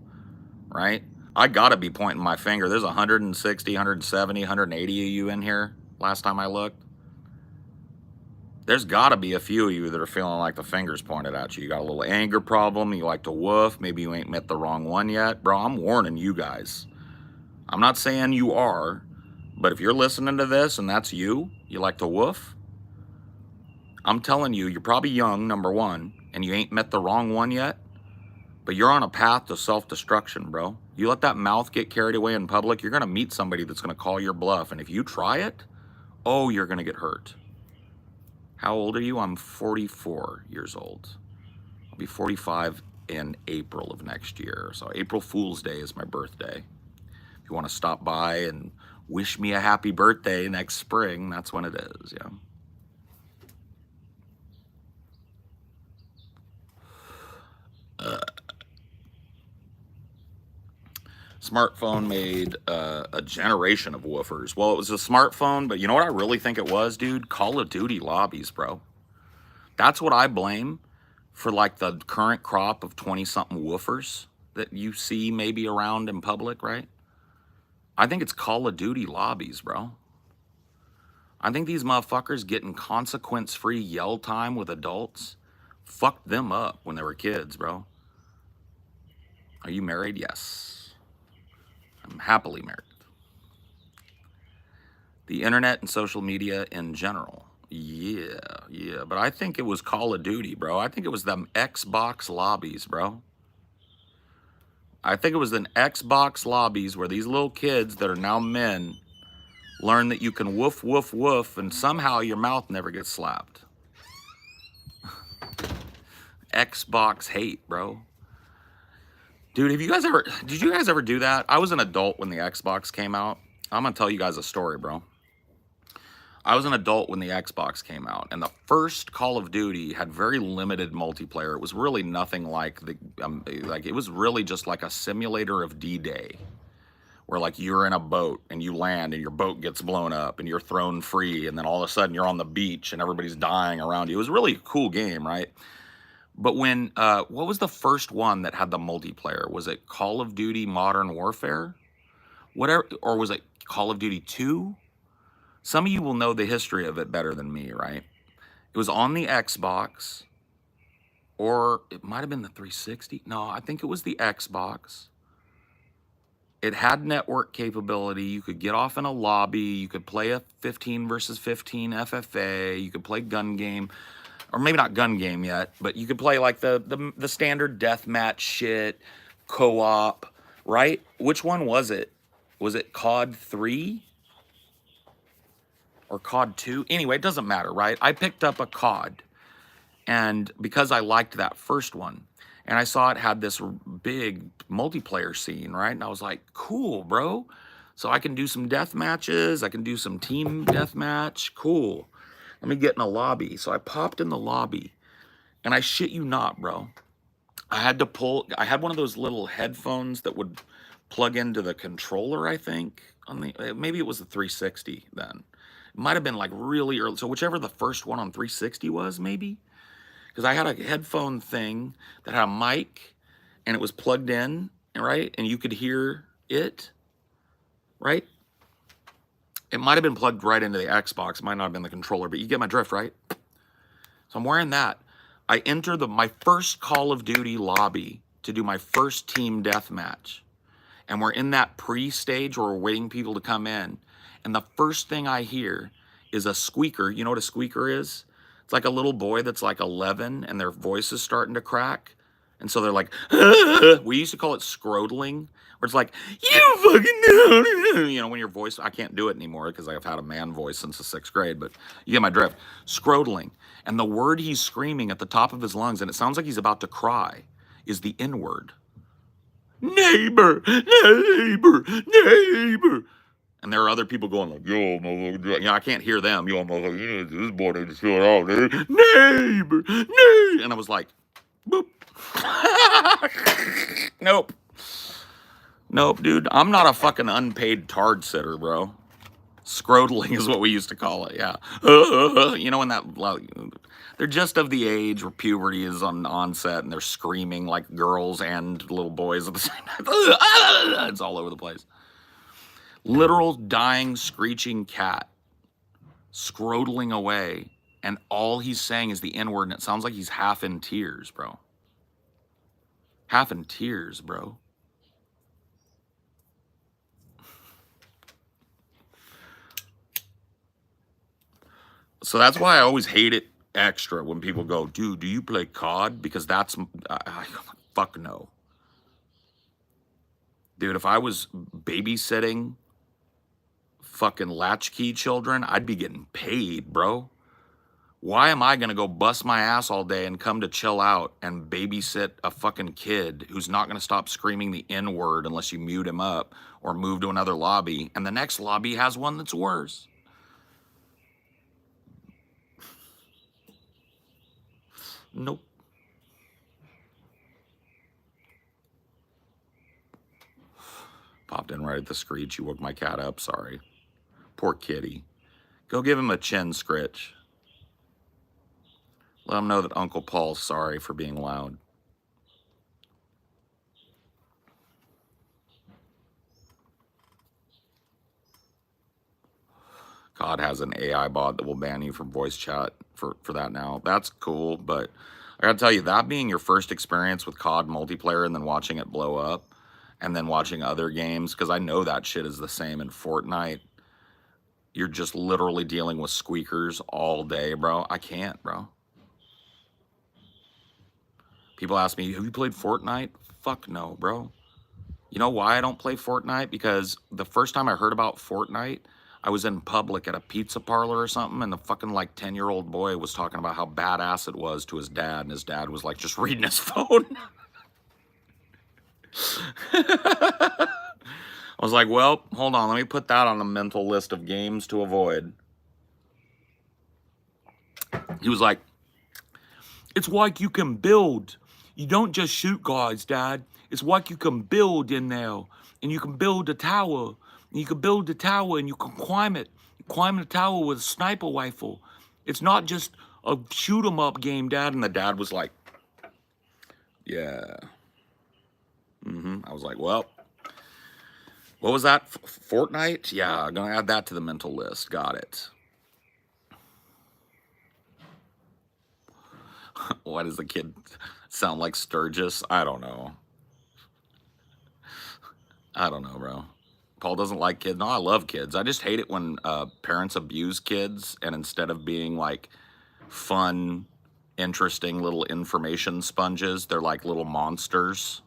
Right? I gotta be pointing my finger. There's 160, 170, 180 of you in here last time I looked. There's gotta be a few of you that are feeling like the finger's pointed at you. You got a little anger problem. You like to woof. Maybe you ain't met the wrong one yet. Bro, I'm warning you guys. I'm not saying you are, but if you're listening to this and that's you, you like to woof, I'm telling you, you're probably young, number one, and you ain't met the wrong one yet, but you're on a path to self-destruction, bro. You let that mouth get carried away in public, you're going to meet somebody that's going to call your bluff, and if you try it, oh, you're going to get hurt. How old are you? I'm 44 years old. I'll be 45 in April of next year. So April Fool's Day is my birthday. If you want to stop by and wish me a happy birthday next spring, that's when it is, yeah. Smartphone made a generation of woofers. Well, it was a smartphone, but you know what I really think it was, dude? Call of Duty lobbies, bro. That's what I blame for, like, the current crop of 20-something woofers that you see maybe around in public, right? I think it's Call of Duty lobbies, bro. I think these motherfuckers getting consequence-free yell time with adults fucked them up when they were kids, bro. Are you married? Yes. I'm happily married. The internet and social media in general. Yeah. But I think it was Call of Duty, bro. I think it was them Xbox lobbies, bro. I think it was an Xbox lobbies where these little kids that are now men learn that you can woof, woof, woof, and somehow your mouth never gets slapped. Xbox hate, bro. Dude, did you guys ever do that? I was an adult when the Xbox came out. I'm gonna tell you guys a story, bro. I was an adult when the Xbox came out, and the first Call of Duty had very limited multiplayer. It was really nothing like it was really just like a simulator of D-Day, where like you're in a boat and you land and your boat gets blown up and you're thrown free, and then all of a sudden you're on the beach and everybody's dying around you. It was really a cool game, right? But when, what was the first one that had the multiplayer? Was it Call of Duty Modern Warfare? Whatever, or was it Call of Duty 2? Some of you will know the history of it better than me, right? It was on the Xbox, or it might have been the 360. No, I think it was the Xbox. It had network capability. You could get off in a lobby. You could play a 15 versus 15 FFA. You could play gun game. Or maybe not gun game yet, but you could play like the standard deathmatch shit, co-op, right? Which one was it? Was it COD 3? Or COD 2? Anyway, it doesn't matter, right? I picked up a COD, and because I liked that first one, and I saw it had this big multiplayer scene, right? And I was like, cool, bro. So I can do some death matches. I can do some team deathmatch. Cool. Let me get in a lobby. So I popped in the lobby, and I shit you not, bro. I had one of those little headphones that would plug into the controller, I think. Maybe it was the 360 then. It might have been like really early. So whichever the first one on 360 was, maybe. Because I had a headphone thing that had a mic, and it was plugged in, right? And you could hear it, right? It might have been plugged right into the Xbox. It might not have been the controller, but you get my drift, right? So I'm wearing that. I enter my first Call of Duty lobby to do my first team deathmatch. And we're in that pre-stage where we're waiting people to come in. And the first thing I hear is a squeaker. You know what a squeaker is? It's like a little boy that's like 11 and their voice is starting to crack. And so they're like, we used to call it scrodling, where it's like, you fucking know, you know, when your voice, I can't do it anymore because I've had a man voice since the 6th grade, but you get my drift. Scrodling. And the word he's screaming at the top of his lungs, and it sounds like he's about to cry, is the N-word. Neighbor, neighbor, neighbor. And there are other people going like, yo, motherfucker. You know, I can't hear them. Yo, motherfucker, this boy needs to chill out, dude. Neighbor, neighbor. And I was like, boop. Nope. Nope, dude. I'm not a fucking unpaid tard sitter, bro. Scrodling is what we used to call it, yeah. You know, when that, they're just of the age where puberty is on onset and they're screaming like girls and little boys at the same time. It's all over the place. Literal dying, screeching cat, scrodling away, and all he's saying is the N-word, and it sounds like he's half in tears, bro. Half in tears, bro. So that's why I always hate it extra when people go, dude, do you play COD? Because that's, fuck no. Dude, if I was babysitting fucking latchkey children, I'd be getting paid, bro. Why am I gonna go bust my ass all day and come to chill out and babysit a fucking kid who's not gonna stop screaming the N-word unless you mute him up or move to another lobby, and the next lobby has one that's worse? Nope. Popped in right at the screech. You woke my cat up. Sorry. Poor kitty. Go give him a chin scritch. Let him know that Uncle Paul's sorry for being loud. COD has an AI bot that will ban you from voice chat for that now. That's cool, but I gotta tell you, that being your first experience with COD multiplayer and then watching it blow up and then watching other games, because I know that shit is the same in Fortnite. You're just literally dealing with squeakers all day, bro. I can't, bro. People ask me, have you played Fortnite? Fuck no, bro. You know why I don't play Fortnite? Because the first time I heard about Fortnite, I was in public at a pizza parlor or something, and the fucking like 10-year-old boy was talking about how badass it was to his dad, and his dad was like just reading his phone. I was like, well, hold on, let me put that on the mental list of games to avoid. He was like, it's like you can build. You don't just shoot guys, Dad. It's like you can build in there, and you can build a tower. And you can build a tower, and you can climb it. Climb the tower with a sniper rifle. It's not just a shoot 'em up game, Dad. And the dad was like, yeah. I was like, well, what was that? Fortnite? Yeah, I'm gonna add that to the mental list. Got it. Why does the kid sound like Sturgis? I don't know. I don't know, bro. Paul doesn't like kids. No, I love kids. I just hate it when parents abuse kids, and instead of being like fun, interesting little information sponges, they're like little monsters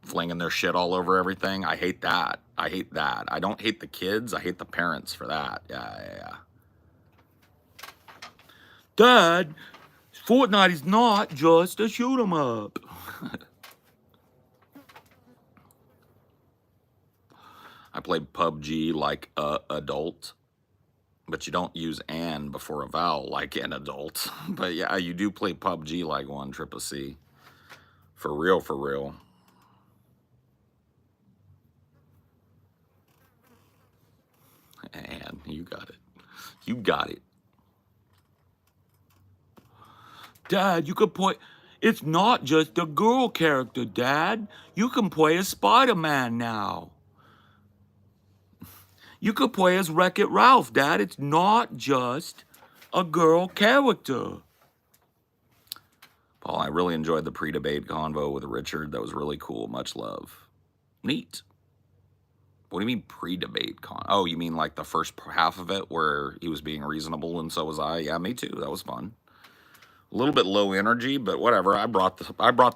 flinging their shit all over everything. I hate that. I hate that. I don't hate the kids. I hate the parents for that. Yeah. Dad, Fortnite is not just a shoot 'em up. I played PUBG like a adult, but you don't use "and" before a vowel like an adult. But yeah, you do play PUBG like one, Triple C. For real, for real. And you got it. You got it. Dad, you could play... It's not just a girl character, Dad. You can play as Spider-Man now. You could play as Wreck-It Ralph, Dad. It's not just a girl character. Paul, I really enjoyed the pre-debate convo with Richard. That was really cool. Much love. Neat. What do you mean pre-debate Oh, you mean like the first half of it where he was being reasonable and so was I? Yeah, me too. That was fun. A little bit low energy, but whatever. I brought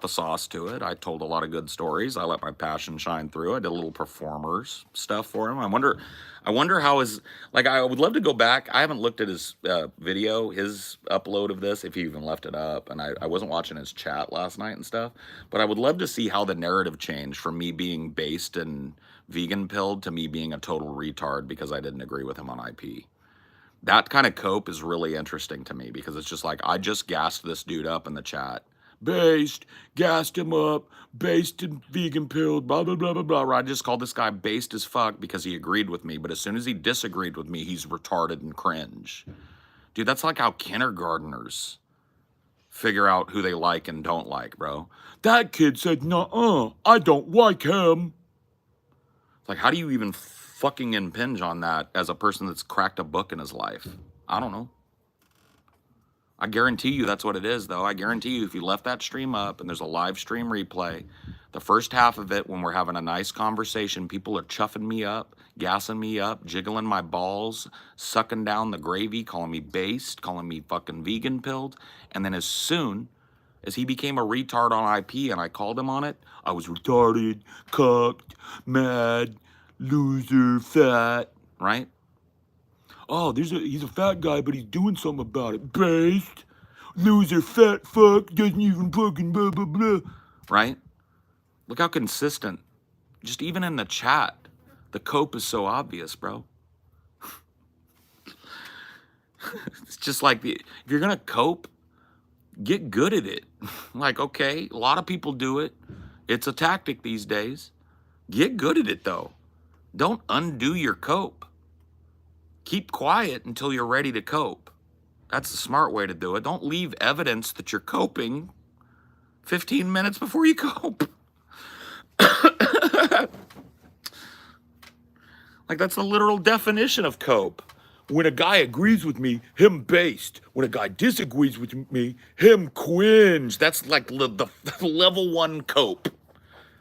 the sauce to it. I told a lot of good stories. I let my passion shine through. I did a little performers stuff for him. I wonder how his, like, I would love to go back. I haven't looked at his video, his upload of this, if he even left it up. And I wasn't watching his chat last night and stuff. But I would love to see how the narrative changed from me being based and vegan pilled to me being a total retard because I didn't agree with him on IP. That kind of cope is really interesting to me because it's just like, I just gassed this dude up in the chat. Based, gassed him up, based and vegan pilled, blah, blah, blah, blah, blah. I just called this guy based as fuck because he agreed with me. But as soon as he disagreed with me, he's retarded and cringe. Dude, that's like how kindergartners figure out who they like and don't like, bro. That kid said, nuh-uh, I don't like him. Like, how do you even fucking impinge on that as a person that's cracked a book in his life? I don't know. I guarantee you that's what it is, though. I guarantee you if you left that stream up and there's a live stream replay, the first half of it when we're having a nice conversation, people are chuffing me up, gassing me up, jiggling my balls, sucking down the gravy, calling me based, calling me fucking vegan pilled. And then as soon as he became a retard on IP and I called him on it, I was retarded, cucked, mad, loser, fat, right? Oh, he's a fat guy, but he's doing something about it. Based, loser, fat fuck, doesn't even fucking blah, blah, blah. Right? Look how consistent. Just even in the chat, the cope is so obvious, bro. It's just like, if you're going to cope, get good at it. Like, okay, a lot of people do it. It's a tactic these days. Get good at it, though. Don't undo your cope. Keep quiet until you're ready to cope. That's the smart way to do it. Don't leave evidence that you're coping 15 minutes before you cope. Like, that's the literal definition of cope. When a guy agrees with me, him based. When a guy disagrees with me, him cringe. That's like the level 1 cope.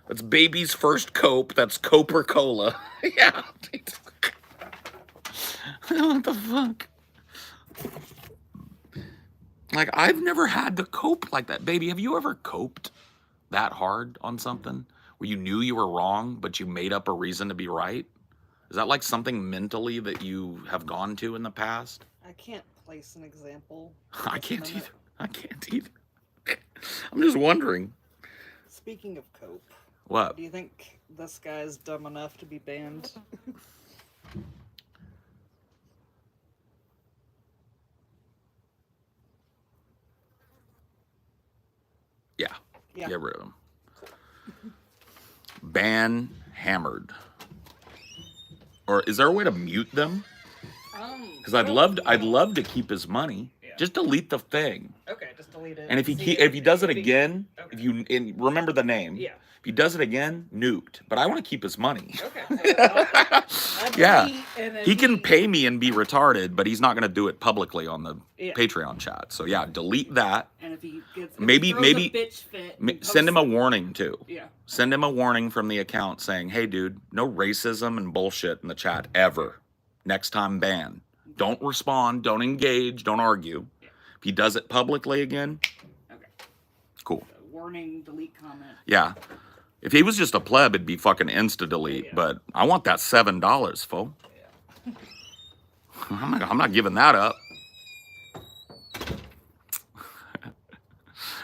That's baby's first cope. That's Coca-Cola. Yeah. What the fuck? Like, I've never had to cope like that. Baby, have you ever coped that hard on something where you knew you were wrong, but you made up a reason to be right? Is that like something mentally that you have gone to in the past? I can't place an example. I can't either. I can't either. I'm just wondering. Speaking of cope. What? Do you think this guy's dumb enough to be banned? Yeah. Yeah. Get rid of him. Ban hammered. Or is there a way to mute them? Because I'd love to keep his money. Yeah. Just delete the thing. Okay, just delete it. And if he does it again, and remember the name. Yeah. If he does it again, nuked. But I want to keep his money. Okay. Yeah. He can pay me and be retarded, but he's not going to do it publicly on the Patreon chat. So yeah, delete that. And if he gets maybe a bitch fit, send him a warning too. Yeah. Send him a warning from the account saying, "Hey, dude, no racism and bullshit in the chat ever. Next time, ban. Don't respond. Don't engage. Don't argue. Yeah. If he does it publicly again, okay. Cool. So, warning, delete comment. Yeah. If he was just a pleb, it'd be fucking insta delete. Yeah. But I want that $7, fool. Yeah. I'm not giving that up.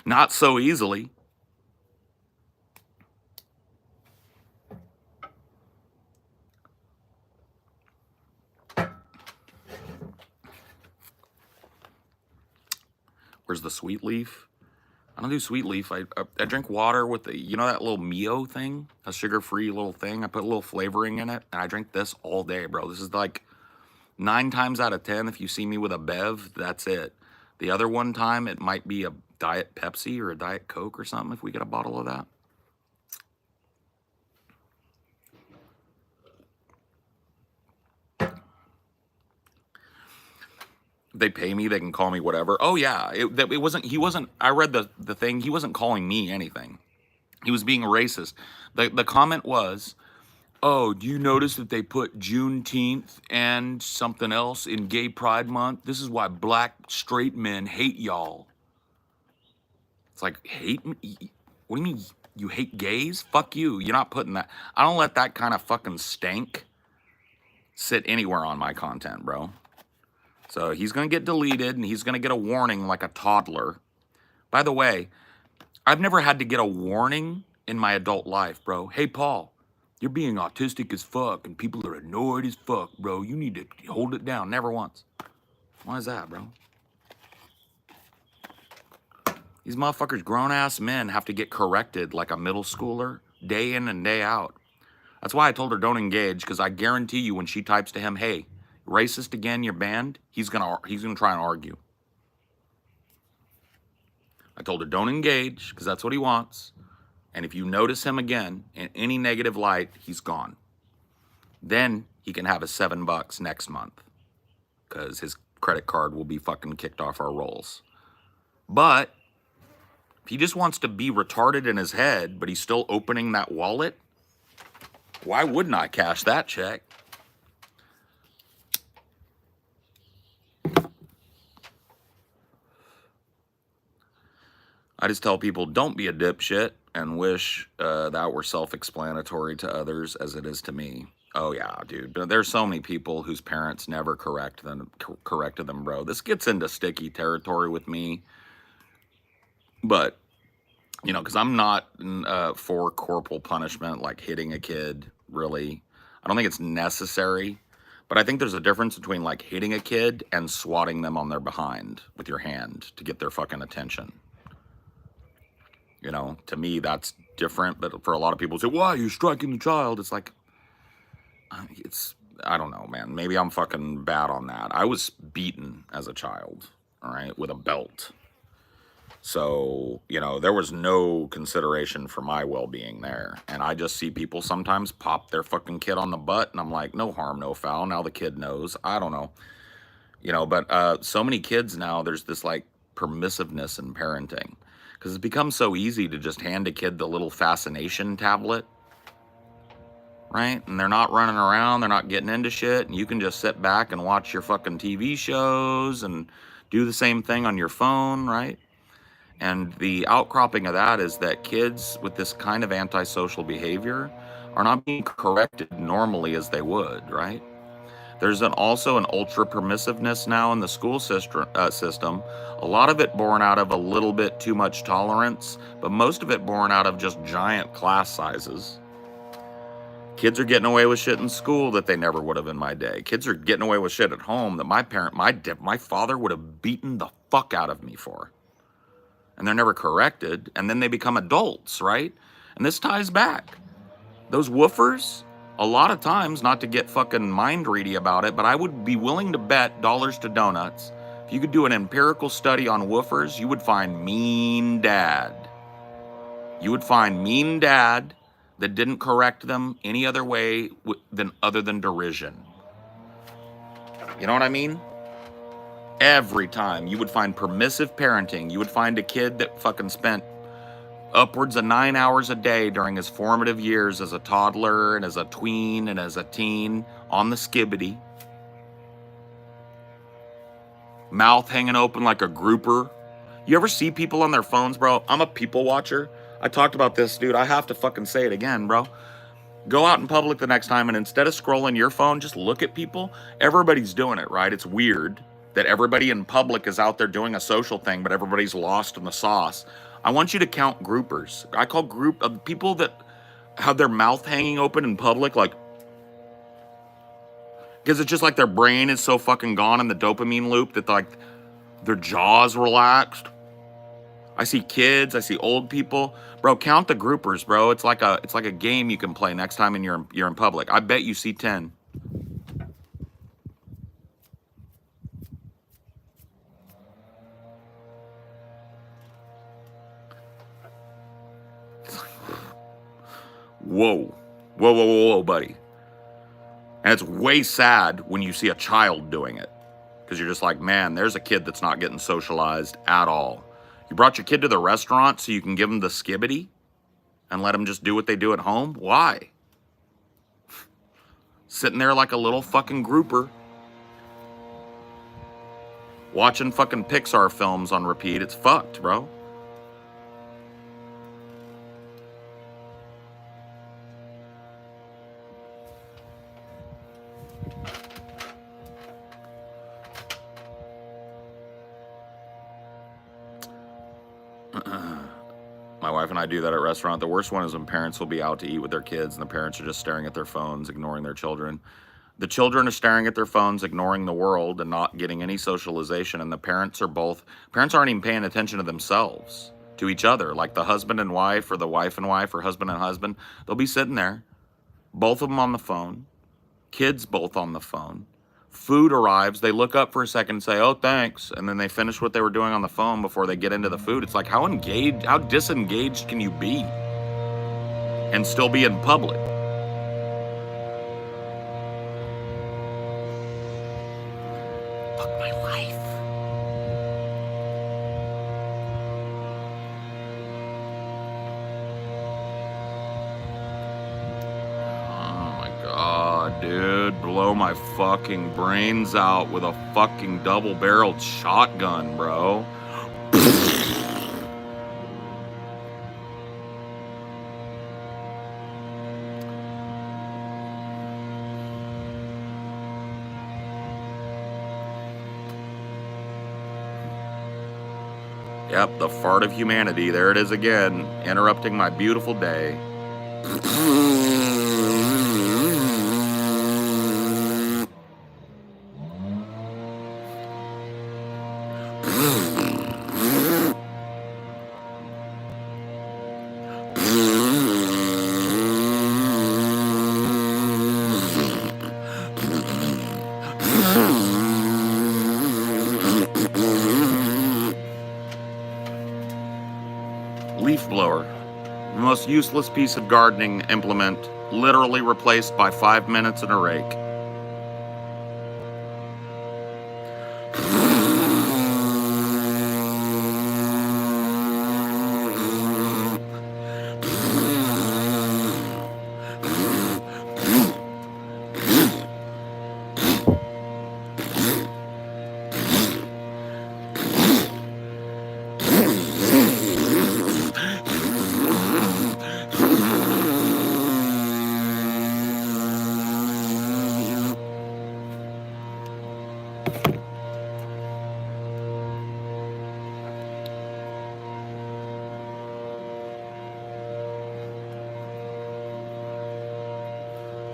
Not so easily. Where's the sweet leaf? I don't do sweet leaf. I drink water with the, you know that little Mio thing? A sugar-free little thing? I put a little flavoring in it, and I drink this all day, bro. This is like 9 times out of 10, if you see me with a Bev, that's it. The other one time, it might be a Diet Pepsi or a Diet Coke or something if we get a bottle of that. If they pay me, they can call me whatever. Oh yeah, it wasn't, I read the thing, he wasn't calling me anything. He was being racist. The comment was, oh, do you notice that they put Juneteenth and something else in Gay Pride Month? This is why black straight men hate y'all. It's like, hate me? What do you mean you hate gays? Fuck you. You're not putting that. I don't let that kind of fucking stank sit anywhere on my content, bro. So he's going to get deleted and he's going to get a warning like a toddler. By the way, I've never had to get a warning in my adult life, bro. Hey, Paul, you're being autistic as fuck and people are annoyed as fuck, bro. You need to hold it down. Never once. Why is that, bro? These motherfuckers, grown-ass men, have to get corrected like a middle schooler day in and day out. That's why I told her don't engage, because I guarantee you when she types to him, hey, racist again, you're banned, he's gonna try and argue. I told her don't engage, because that's what he wants. And if you notice him again in any negative light, he's gone. Then he can have his $7 next month, because his credit card will be fucking kicked off our rolls. But if he just wants to be retarded in his head, but he's still opening that wallet, why wouldn't I cash that check? I just tell people, don't be a dipshit, and wish that were self-explanatory to others as it is to me. Oh yeah, dude. But there's so many people whose parents never corrected them, bro. This gets into sticky territory with me. But, you know, because I'm not for corporal punishment, like hitting a kid, really. I don't think it's necessary. But I think there's a difference between, like, hitting a kid and swatting them on their behind with your hand to get their fucking attention. You know, to me, that's different. But for a lot of people, say, why are you striking the child? It's like, I don't know, man. Maybe I'm fucking bad on that. I was beaten as a child, all right, with a belt. So, you know, there was no consideration for my well-being there. And I just see people sometimes pop their fucking kid on the butt, and I'm like, no harm, no foul. Now the kid knows. I don't know. You know, but so many kids now, there's this, like, permissiveness in parenting. Because it's become so easy to just hand a kid the little fascination tablet, right? And they're not running around, they're not getting into shit, and you can just sit back and watch your fucking TV shows and do the same thing on your phone, right? And the outcropping of that is that kids with this kind of antisocial behavior are not being corrected normally as they would, right? There's also an ultra permissiveness now in the school system. A lot of it born out of a little bit too much tolerance, but most of it born out of just giant class sizes. Kids are getting away with shit in school that they never would have in my day. Kids are getting away with shit at home that my father would have beaten the fuck out of me for. And they're never corrected, and then they become adults, right? And this ties back. Those woofers, a lot of times, not to get fucking mind-ready about it, but I would be willing to bet dollars to donuts, if you could do an empirical study on woofers, you would find mean dad. You would find mean dad that didn't correct them any other way other than derision. You know what I mean? Every time you would find permissive parenting. You would find a kid that fucking spent upwards of 9 hours a day during his formative years as a toddler and as a tween and as a teen on the skibbity. Mouth hanging open like a grouper. You ever see people on their phones, bro? I'm a people watcher. I talked about this, dude. I have to fucking say it again, bro. Go out in public the next time and instead of scrolling your phone, just look at people. Everybody's doing it, right? It's weird that everybody in public is out there doing a social thing, but everybody's lost in the sauce. I want you to count groupers. I call group of people that have their mouth hanging open in public, like, because it's just like their brain is so fucking gone in the dopamine loop that like their jaws relaxed. I see kids, I see old people. Bro, count the groupers, bro. It's like a game you can play next time you're in public. I bet you see 10. Whoa. Whoa, whoa, whoa, whoa, buddy. And it's way sad when you see a child doing it. Because you're just like, man, there's a kid that's not getting socialized at all. You brought your kid to the restaurant so you can give them the skibbity and let them just do what they do at home? Why? Sitting there like a little fucking grouper. Watching fucking Pixar films on repeat. It's fucked, bro. My wife and I do that at a restaurant. The worst one is when parents will be out to eat with their kids and the parents are just staring at their phones, ignoring their children. The children are staring at their phones, ignoring the world and not getting any socialization. And the parents aren't even paying attention to themselves, to each other, like the husband and wife or the wife and wife or husband and husband. They'll be sitting there, both of them on the phone, kids both on the phone. Food arrives, they look up for a second and say, oh, thanks. And then they finish what they were doing on the phone before they get into the food. It's like, how disengaged can you be and still be in public? Fuck my life. Oh my God, dude. Blow my fucking brains out with a fucking double-barreled shotgun, bro. Yep, the fart of humanity. There it is again, interrupting my beautiful day. Leaf blower, the most useless piece of gardening implement, literally replaced by 5 minutes and a rake.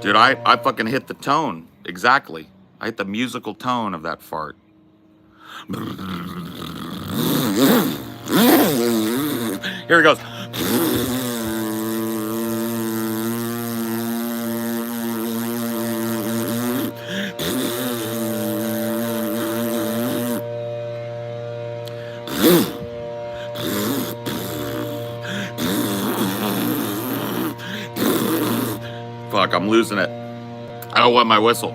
Dude, I fucking hit the tone. Exactly. I hit the musical tone of that fart. Here it goes. Fuck, I'm losing it. I don't want my whistle.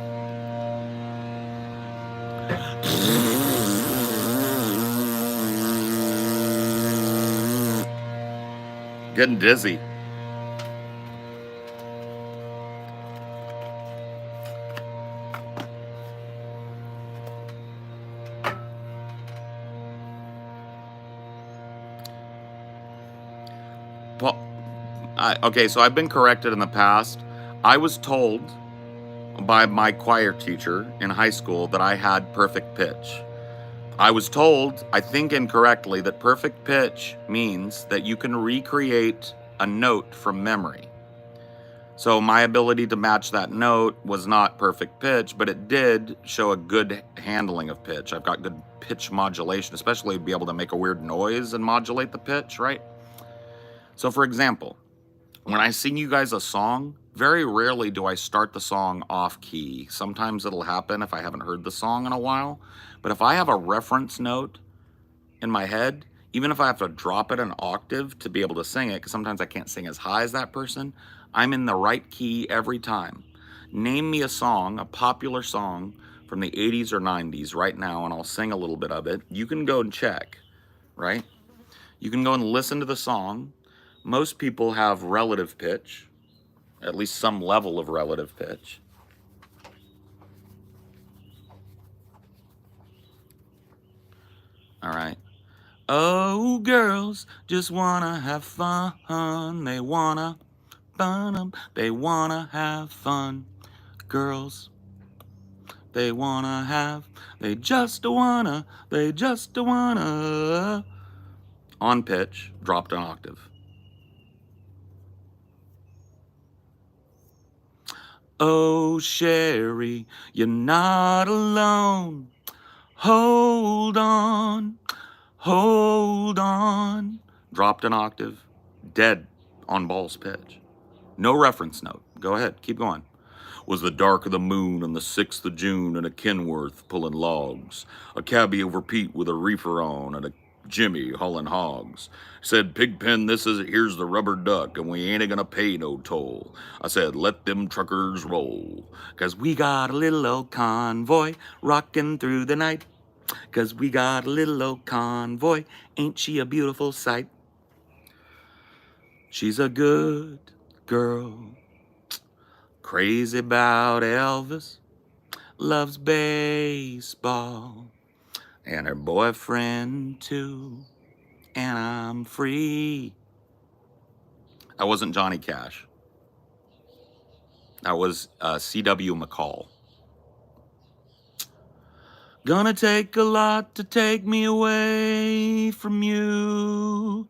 Getting dizzy. Well, okay, so I've been corrected in the past. I was told by my choir teacher in high school that I had perfect pitch. I was told, I think incorrectly, that perfect pitch means that you can recreate a note from memory. So my ability to match that note was not perfect pitch, but it did show a good handling of pitch. I've got good pitch modulation, especially to be able to make a weird noise and modulate the pitch, right? So for example, when I sing you guys a song, very rarely do I start the song off key. Sometimes it'll happen if I haven't heard the song in a while. But if I have a reference note in my head, even if I have to drop it an octave to be able to sing it, because sometimes I can't sing as high as that person, I'm in the right key every time. Name me a song, a popular song from the 80s or 90s right now, and I'll sing a little bit of it. You can go and check, right? You can go and listen to the song. Most people have relative pitch, at least some level of relative pitch. All right. Oh, girls just wanna have fun. They wanna they wanna have fun. Girls, they just wanna. on pitch, dropped an octave. Oh, Sherry, you're not alone. Hold on, hold on. Dropped an octave, dead on ball's pitch. No reference note. Go ahead, keep going. Was the dark of the moon on the 6th of June and a Kenworth pulling logs, a cabbie over Pete with a reefer on and a Jimmy hauling hogs. Said, Pigpen, here's the rubber duck and we ain't gonna pay no toll. I said, let them truckers roll, 'cause we got a little old convoy rocking through the night. 'Cause we got a little old convoy, ain't she a beautiful sight? She's a good girl, crazy about Elvis, loves baseball, and her boyfriend too, and I'm free. That wasn't Johnny Cash. That was C.W. McCall. Gonna take a lot to take me away from you.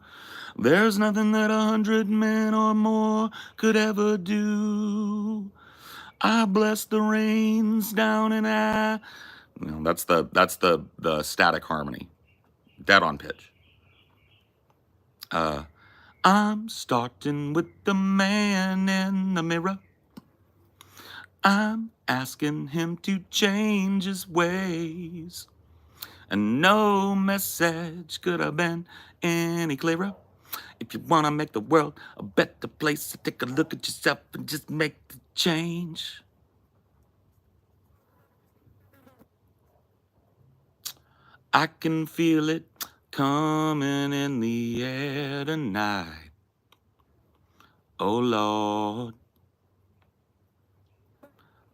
There's nothing that 100 men or more could ever do. I bless the rains down and I. No, that's the static harmony, dead on pitch. I'm starting with the man in the mirror. I'm asking him to change his ways, and no message could have been any clearer. If you want to make the world a better place, take a look at yourself and just make the change. I can feel it coming in the air tonight. Oh, Lord.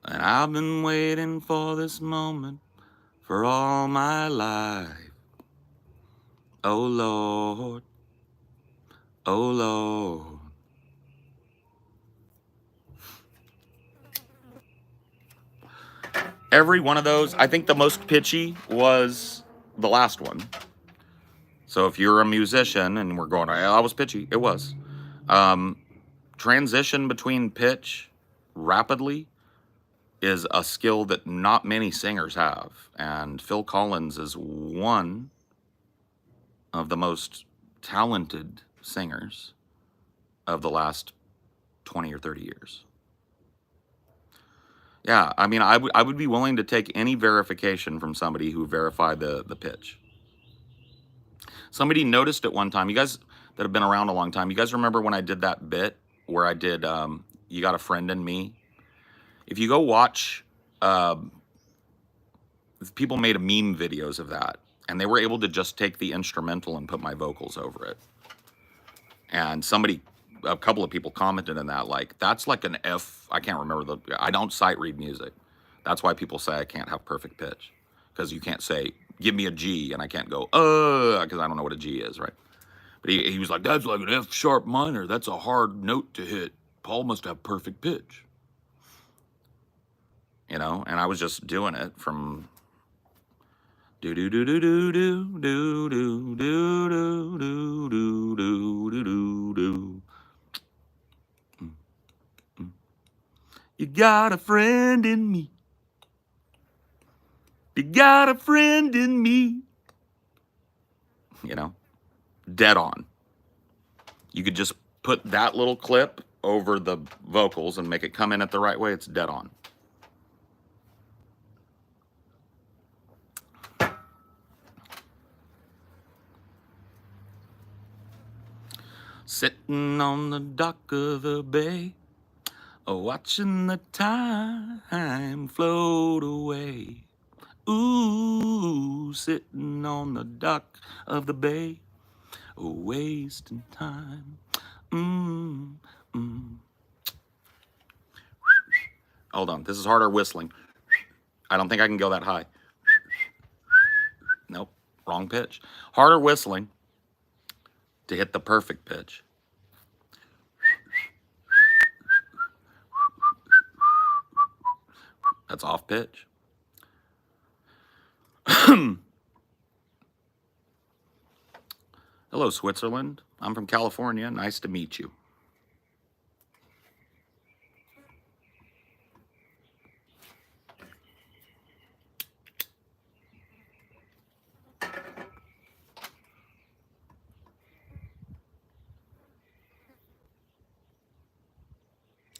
And I've been waiting for this moment for all my life. Oh, Lord. Oh, Lord. Every one of those, I think the most pitchy was the last one. So if you're a musician and we're going, I was pitchy, it was. Transition between pitch rapidly is a skill that not many singers have. And Phil Collins is one of the most talented singers of the last 20 or 30 years. Yeah, I mean, I would be willing to take any verification from somebody who verified the pitch. Somebody noticed it one time. You guys that have been around a long time, you guys remember when I did that bit where I did You Got a Friend in Me? If you go watch, people made a meme videos of that, and they were able to just take the instrumental and put my vocals over it. And a couple of people commented on that, like, that's like an F. I can't remember I don't sight read music. That's why people say I can't have perfect pitch, because you can't say, give me a G, and I can't go, because I don't know what a G is, right? But he was like, that's like an F sharp minor. That's a hard note to hit. Paul must have perfect pitch. You know, and I was just doing it from do do do do do do do do do do do do do do do. You got a friend in me. You got a friend in me. You know, dead on. You could just put that little clip over the vocals and make it come in at the right way. It's dead on. Sitting on the dock of the bay, watching the time float away. Ooh, sitting on the dock of the bay, wasting time. Hold on, this is harder whistling. I don't think I can go that high. Nope, wrong pitch. Harder whistling to hit the perfect pitch. That's off pitch. Hello, Switzerland. I'm from California. Nice to meet you.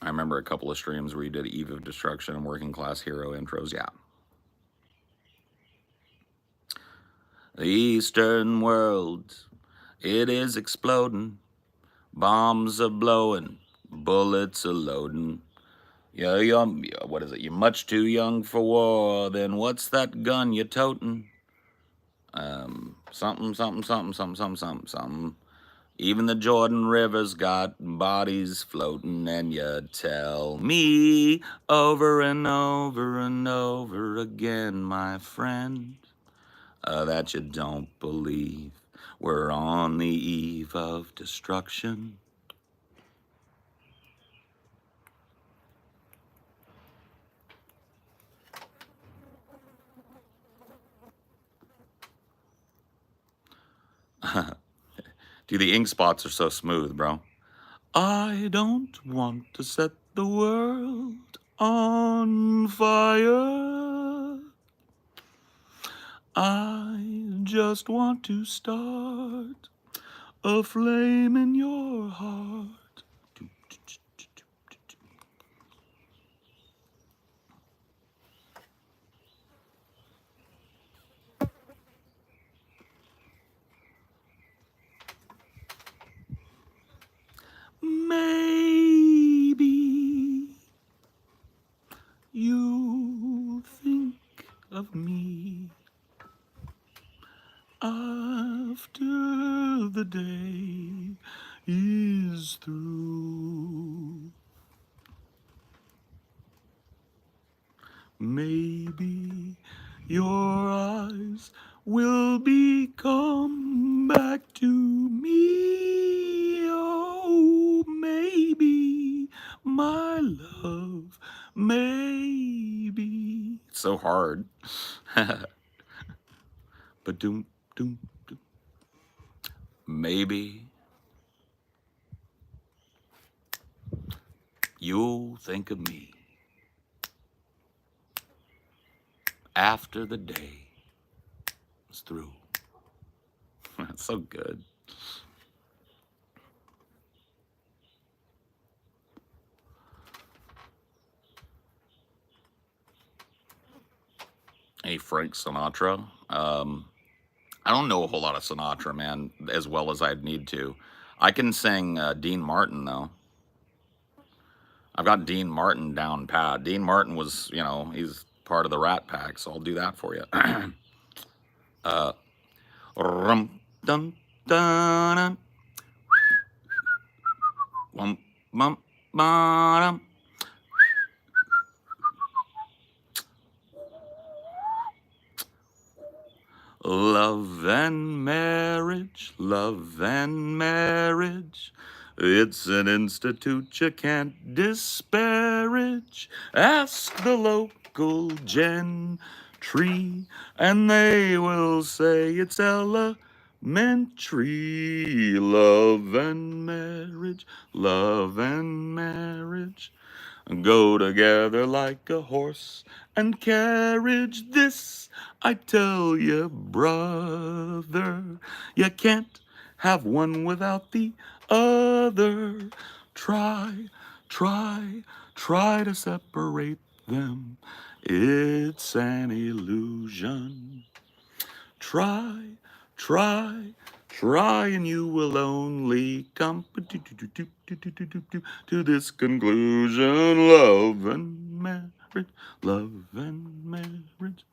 I remember a couple of streams where you did Eve of Destruction and Working Class Hero intros. Yeah. The Eastern world, it is exploding. Bombs are blowing, bullets are loading. You're young, what is it? You're much too young for war. Then what's that gun you're toting? Something, something, something, something, something, something, something. Even the Jordan River's got bodies floating, and you tell me over and over and over again, my friend, that you don't believe we're on the eve of destruction. Dude, the ink spots are so smooth, bro. I don't want to set the world on fire. I just want to start a flame in your heart. Maybe you think of me after the day is through. Maybe your eyes will become back to me. Oh, maybe, my love, maybe. It's so hard. But doom, doom, doom. Maybe you'll think of me after the day is through. That's so good. Hey, Frank Sinatra. I don't know a whole lot of Sinatra, man, as well as I'd need to. I can sing Dean Martin, though. I've got Dean Martin down pat. Dean Martin was, he's part of the Rat Pack, so I'll do that for you. Rum dum dum bum bum bum. Love and marriage, love and marriage. It's an institute you can't disparage. Ask the local gentry, and they will say it's elementary. Love and marriage, love and marriage go together like a horse and carriage. This I tell you, brother, you can't have one without the other. Try, try, try to separate them. It's an illusion. Try, try, try, and you will only come to this conclusion. Love and marriage, love and marriage.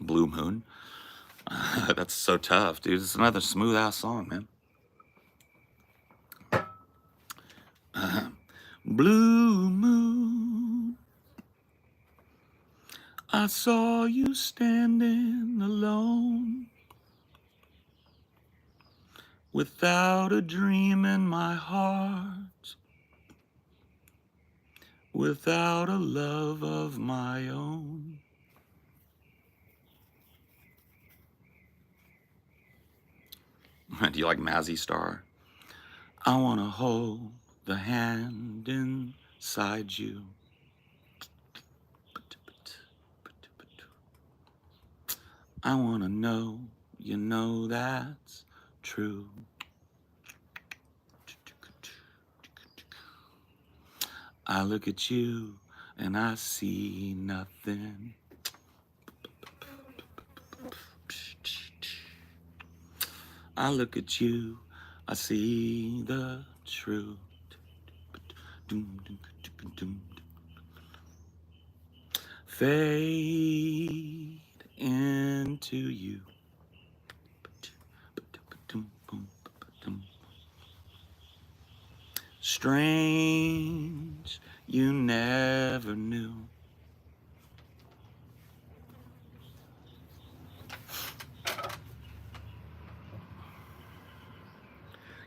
Blue Moon. That's so tough, dude. It's another smooth ass song, man. Blue Moon, I saw you standing alone, without a dream in my heart, without a love of my own. Do you like Mazzy Star? I want to hold the hand inside you. I want to know, you know that's true. I look at you and I see nothing. I look at you, I see the truth. Fade into you. Strange, you never knew.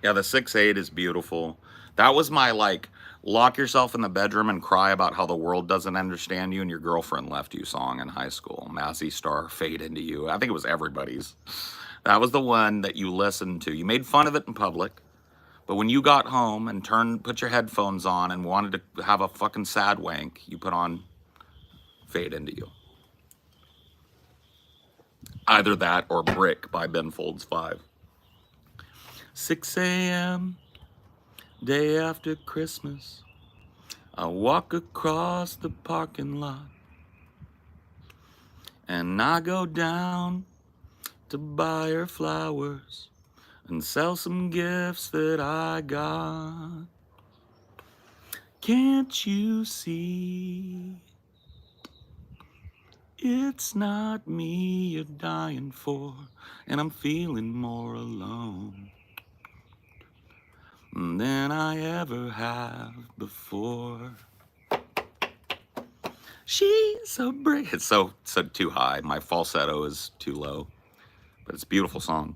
Yeah, the 6/8 is beautiful. That was my like lock yourself in the bedroom and cry about how the world doesn't understand you and your girlfriend left you song in high school. Mazzy Star, Fade Into You. I think it was everybody's. That was the one that you listened to. You made fun of it in public, but when you got home and put your headphones on and wanted to have a fucking sad wank, you put on Fade Into You. Either that or Brick by Ben Folds 5. 6 a.m. day after Christmas, I walk across the parking lot and I go down to buy her flowers and sell some gifts that I got. Can't you see? It's not me you're dying for, and I'm feeling more alone than I ever have before. She's a brick. It's so too high. My falsetto is too low, but it's a beautiful song.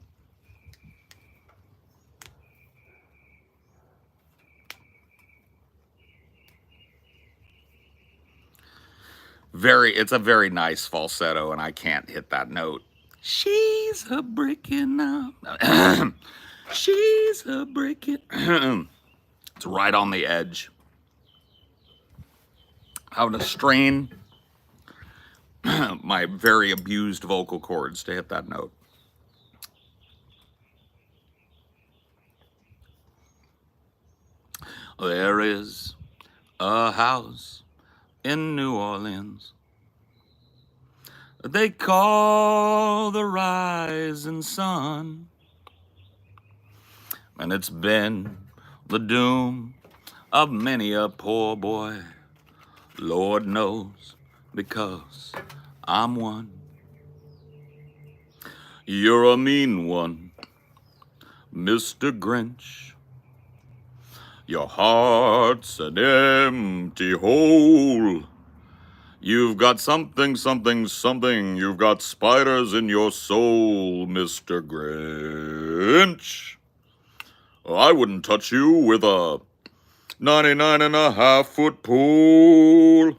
It's a very nice falsetto, and I can't hit that note. She's a brick in she's a brick in it's right on the edge. Having to strain my very abused vocal cords to hit that note. There is a house in New Orleans they call the rising sun, and it's been the doom of many a poor boy, Lord knows, because I'm one. You're a mean one, Mr. Grinch. Your heart's an empty hole. You've got something, something, something. You've got spiders in your soul, Mr. Grinch. I wouldn't touch you with a 99.5-foot pole.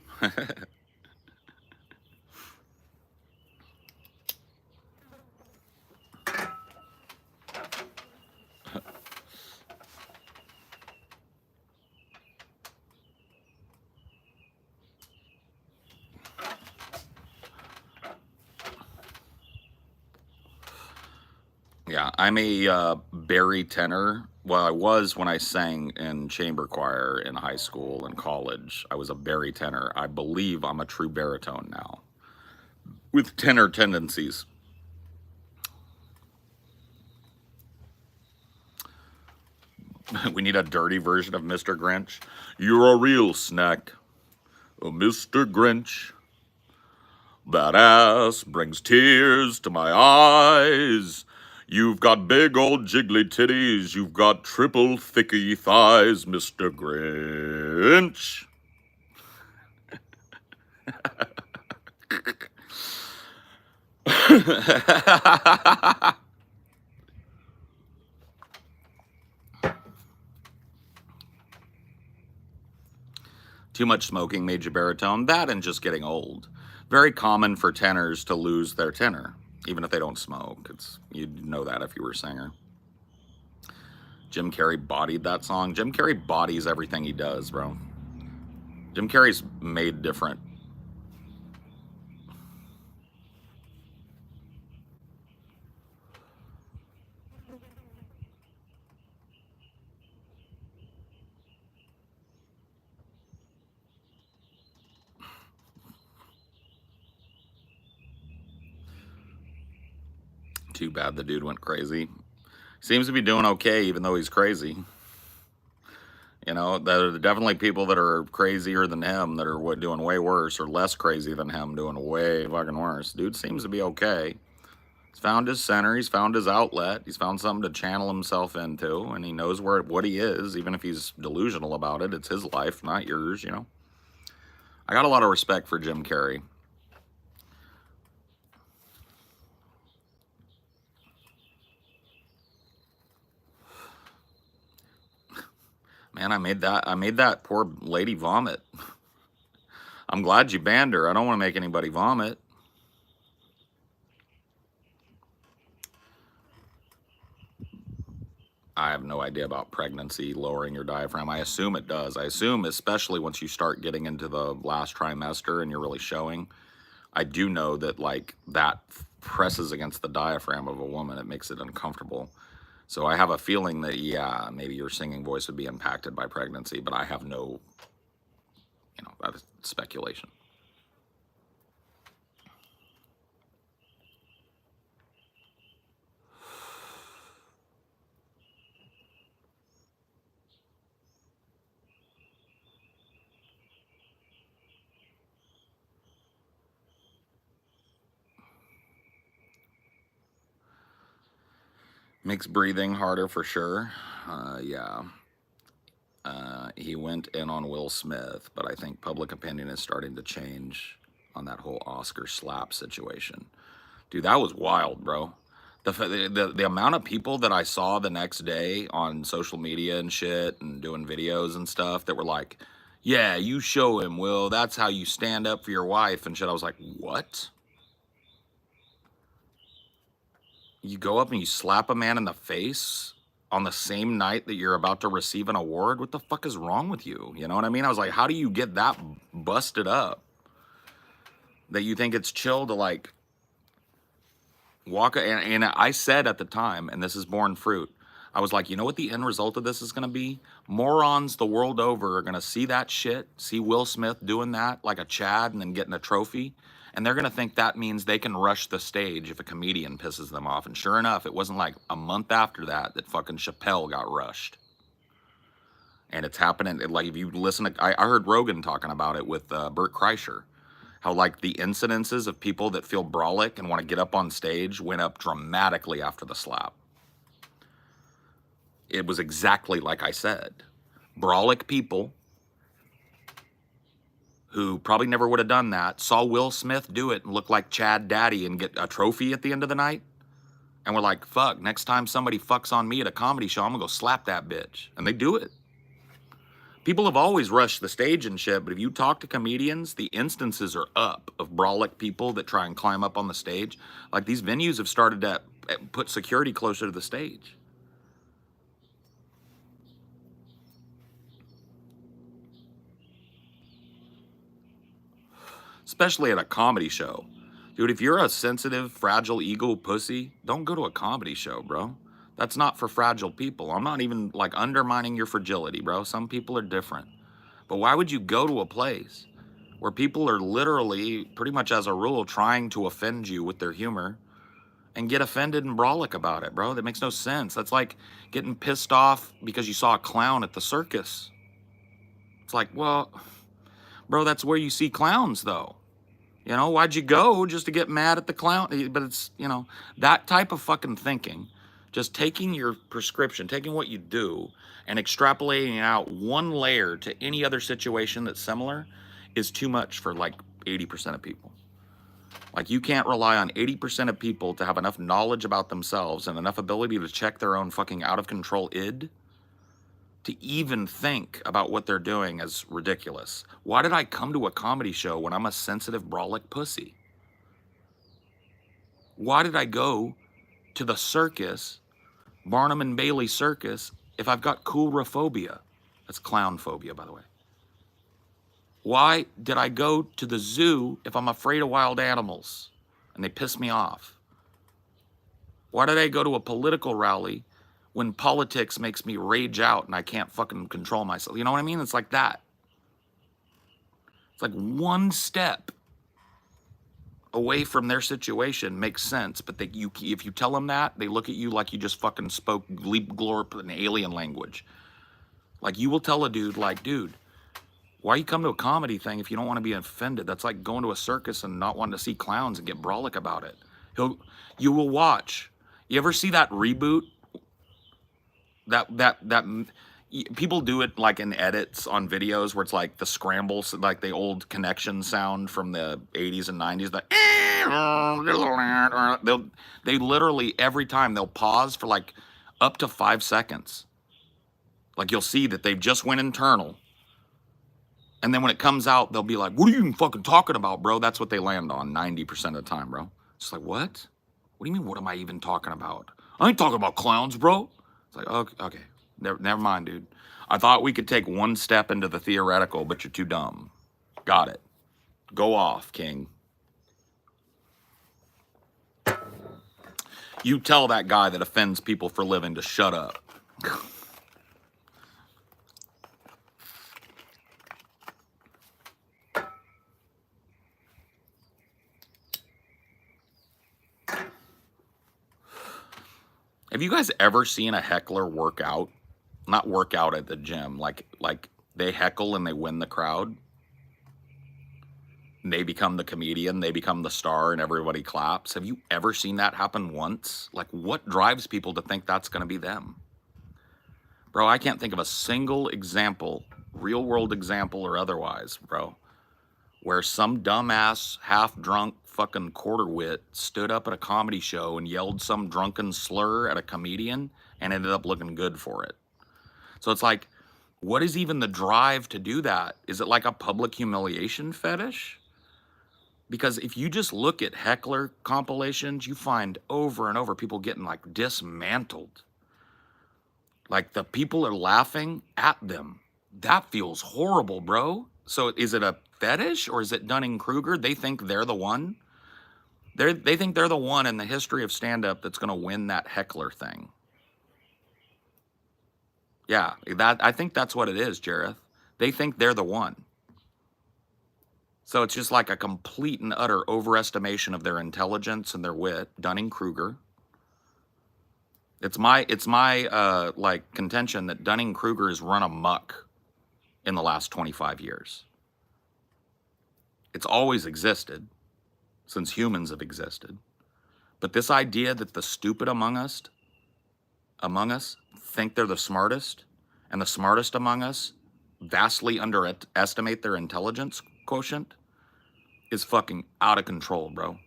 Yeah, I'm a bari tenor. Well, I was when I sang in chamber choir in high school and college. I was a bari tenor. I believe I'm a true baritone now, with tenor tendencies. We need a dirty version of Mr. Grinch. You're a real snack, Mr. Grinch. That ass brings tears to my eyes. You've got big old jiggly titties. You've got triple thicky thighs, Mr. Grinch. Too much smoking made you baritone. That and just getting old. Very common for tenors to lose their tenor, even if they don't smoke. You'd know that if you were a singer. Jim Carrey bodied that song. Jim Carrey bodies everything he does, bro. Jim Carrey's made different. Too bad the dude went crazy. Seems to be doing okay, even though he's crazy. You know, there are definitely people that are crazier than him that are doing way worse, or less crazy than him doing way fucking worse. Dude seems to be okay. He's found his center. He's found his outlet. He's found something to channel himself into, and he knows what he is, even if he's delusional about it. It's his life, not yours, you know. I got a lot of respect for Jim Carrey. Man, I made that poor lady vomit. I'm glad you banned her. I don't want to make anybody vomit. I have no idea about pregnancy lowering your diaphragm. I assume it does. I assume, especially once you start getting into the last trimester and you're really showing, I do know that like that presses against the diaphragm of a woman. It makes it uncomfortable. So I have a feeling that, yeah, maybe your singing voice would be impacted by pregnancy, but I have no, that's speculation. Makes breathing harder for sure. Yeah. He went in on Will Smith, but I think public opinion is starting to change on that whole Oscar slap situation. Dude, that was wild, bro. The amount of people that I saw the next day on social media and shit and doing videos and stuff that were like, yeah, you show him, Will. That's how you stand up for your wife and shit. I was like, what? You go up and you slap a man in the face on the same night that you're about to receive an award? What the fuck is wrong with you? You know what I mean? I was like, how do you get that busted up that you think it's chill to like walk? And I said at the time, and this is borne fruit, I was like, you know what the end result of this is going to be? Morons the world over are going to see that shit, see Will Smith doing that like a Chad and then getting a trophy. And they're going to think that means they can rush the stage if a comedian pisses them off. And sure enough, it wasn't like a month after that fucking Chappelle got rushed. And it's happening. Like, if you listen to, I heard Rogan talking about it with Bert Kreischer. How, like, the incidences of people that feel brolic and want to get up on stage went up dramatically after the slap. It was exactly like I said. Brolic people who probably never would have done that, saw Will Smith do it and look like Chad Daddy and get a trophy at the end of the night. And we're like, fuck, next time somebody fucks on me at a comedy show, I'm gonna go slap that bitch. And they do it. People have always rushed the stage and shit, but if you talk to comedians, the instances are up of brolic people that try and climb up on the stage. Like, these venues have started to put security closer to the stage. Especially at a comedy show. Dude, if you're a sensitive, fragile ego pussy, don't go to a comedy show, bro. That's not for fragile people. I'm not even, like, undermining your fragility, bro. Some people are different. But why would you go to a place where people are literally, pretty much as a rule, trying to offend you with their humor and get offended and brolic about it, bro? That makes no sense. That's like getting pissed off because you saw a clown at the circus. It's like, well, bro, that's where you see clowns, though. You know, why'd you go just to get mad at the clown? But it's, that type of fucking thinking, just taking your prescription, taking what you do and extrapolating out one layer to any other situation that's similar is too much for like 80% of people. Like, you can't rely on 80% of people to have enough knowledge about themselves and enough ability to check their own fucking out of control id to even think about what they're doing as ridiculous. Why did I come to a comedy show when I'm a sensitive brolic pussy? Why did I go to the circus, Barnum and Bailey Circus, if I've got coulrophobia? That's clown phobia, by the way. Why did I go to the zoo if I'm afraid of wild animals and they piss me off? Why did I go to a political rally when politics makes me rage out and I can't fucking control myself? You know what I mean? It's like that. It's like one step away from their situation makes sense, but if you tell them that, they look at you like you just fucking spoke glorp in alien language. Like, you will tell a dude, like, dude, why you come to a comedy thing if you don't want to be offended? That's like going to a circus and not wanting to see clowns and get brolic about it. You will watch. You ever see that reboot? People do it like in edits on videos where it's like the scrambles, like the old connection sound from the 80s and 90s. They literally, every time they'll pause for like up to 5 seconds. Like, you'll see that they've just went internal. And then when it comes out, they'll be like, what are you even fucking talking about, bro? That's what they land on 90% of the time, bro. It's like, what? What do you mean, what am I even talking about? I ain't talking about clowns, bro. It's like, okay. Never mind, dude. I thought we could take one step into the theoretical, but you're too dumb. Got it. Go off, King. You tell that guy that offends people for a living to shut up. Have you guys ever seen a heckler work out? Not work out at the gym, like they heckle and they win the crowd. They become the comedian, they become the star, and everybody claps. Have you ever seen that happen once? Like, what drives people to think that's going to be them? Bro, I can't think of a single example, real world example or otherwise, bro, where some dumbass, half-drunk fucking quarter-wit stood up at a comedy show and yelled some drunken slur at a comedian and ended up looking good for it. So it's like, what is even the drive to do that? Is it like a public humiliation fetish? Because if you just look at heckler compilations, you find over and over people getting like dismantled. Like, the people are laughing at them. That feels horrible, bro. So is it a fetish or is it Dunning-Kruger? They think they're the one. They think they're the one in the history of stand-up that's going to win that heckler thing. Yeah, I think that's what it is, Jareth. They think they're the one. So it's just like a complete and utter overestimation of their intelligence and their wit. Dunning-Kruger. It's my like contention that Dunning-Kruger has run amok in the last 25 years. It's always existed since humans have existed. But this idea that the stupid among us think they're the smartest, and the smartest among us vastly underestimate their intelligence quotient is fucking out of control, bro.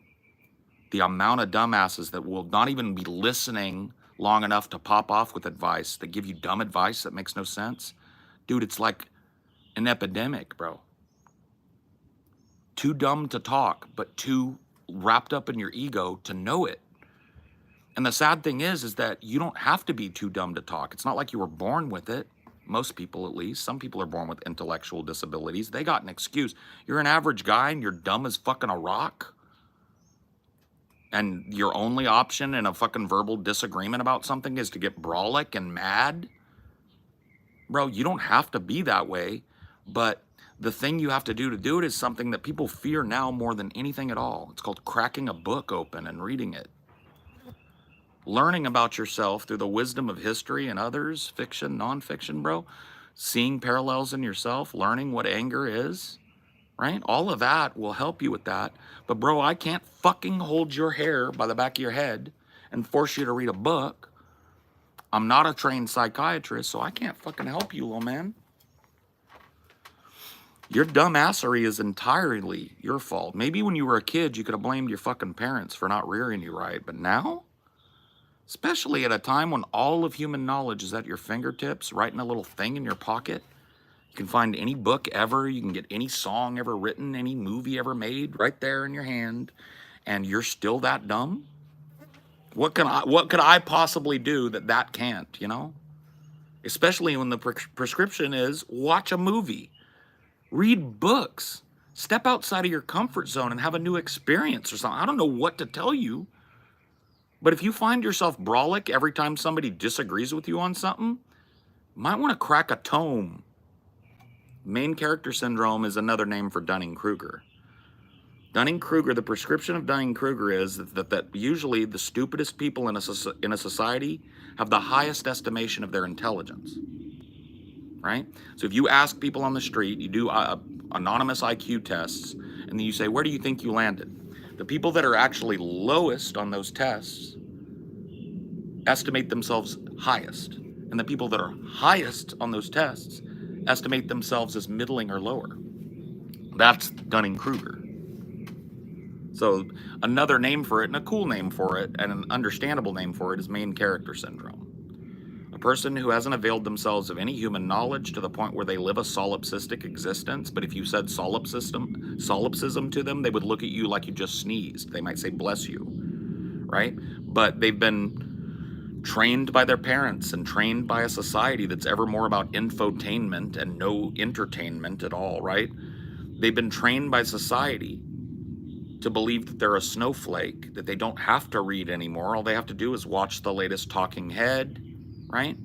The amount of dumbasses that will not even be listening long enough to pop off with advice, that give you dumb advice that makes no sense. Dude, it's like an epidemic, bro. Too dumb to talk, but too wrapped up in your ego to know it. And the sad thing is that you don't have to be too dumb to talk. It's not like you were born with it. Most people, at least. Some people are born with intellectual disabilities. They got an excuse. You're an average guy and you're dumb as fucking a rock. And your only option in a fucking verbal disagreement about something is to get brolic and mad. Bro, you don't have to be that way. But the thing you have to do it is something that people fear now more than anything at all. It's called cracking a book open and reading it. Learning about yourself through the wisdom of history and others, fiction, nonfiction, bro. Seeing parallels in yourself, learning what anger is, right? All of that will help you with that. But bro, I can't fucking hold your hair by the back of your head and force you to read a book. I'm not a trained psychiatrist, so I can't fucking help you, little man. Your dumbassery is entirely your fault. Maybe when you were a kid, you could have blamed your fucking parents for not rearing you right. But now, especially at a time when all of human knowledge is at your fingertips, right in a little thing in your pocket, you can find any book ever, you can get any song ever written, any movie ever made right there in your hand, and you're still that dumb? What could I possibly do that can't, you know? especially when the prescription is watch a movie, read books, step outside of your comfort zone and have a new experience or something. I don't know what to tell you, but if you find yourself brolic every time somebody disagrees with you on something, you might want to crack a tome. Main character syndrome is another name for Dunning-Kruger. Dunning-Kruger, the prescription of Dunning-Kruger is that usually the stupidest people in a society have the highest estimation of their intelligence, right? So if you ask people on the street, you do anonymous IQ tests, and then you say, where do you think you landed? The people that are actually lowest on those tests estimate themselves highest, and the people that are highest on those tests estimate themselves as middling or lower. That's Dunning-Kruger. So another name for it, and a cool name for it, and an understandable name for it, is main character syndrome. A person who hasn't availed themselves of any human knowledge to the point where they live a solipsistic existence, but if you said solipsism to them, they would look at you like you just sneezed. They might say, bless you, right? But they've been trained by their parents and trained by a society that's ever more about infotainment and no entertainment at all, right? They've been trained by society to believe that they're a snowflake, that they don't have to read anymore. All they have to do is watch the latest talking head, right?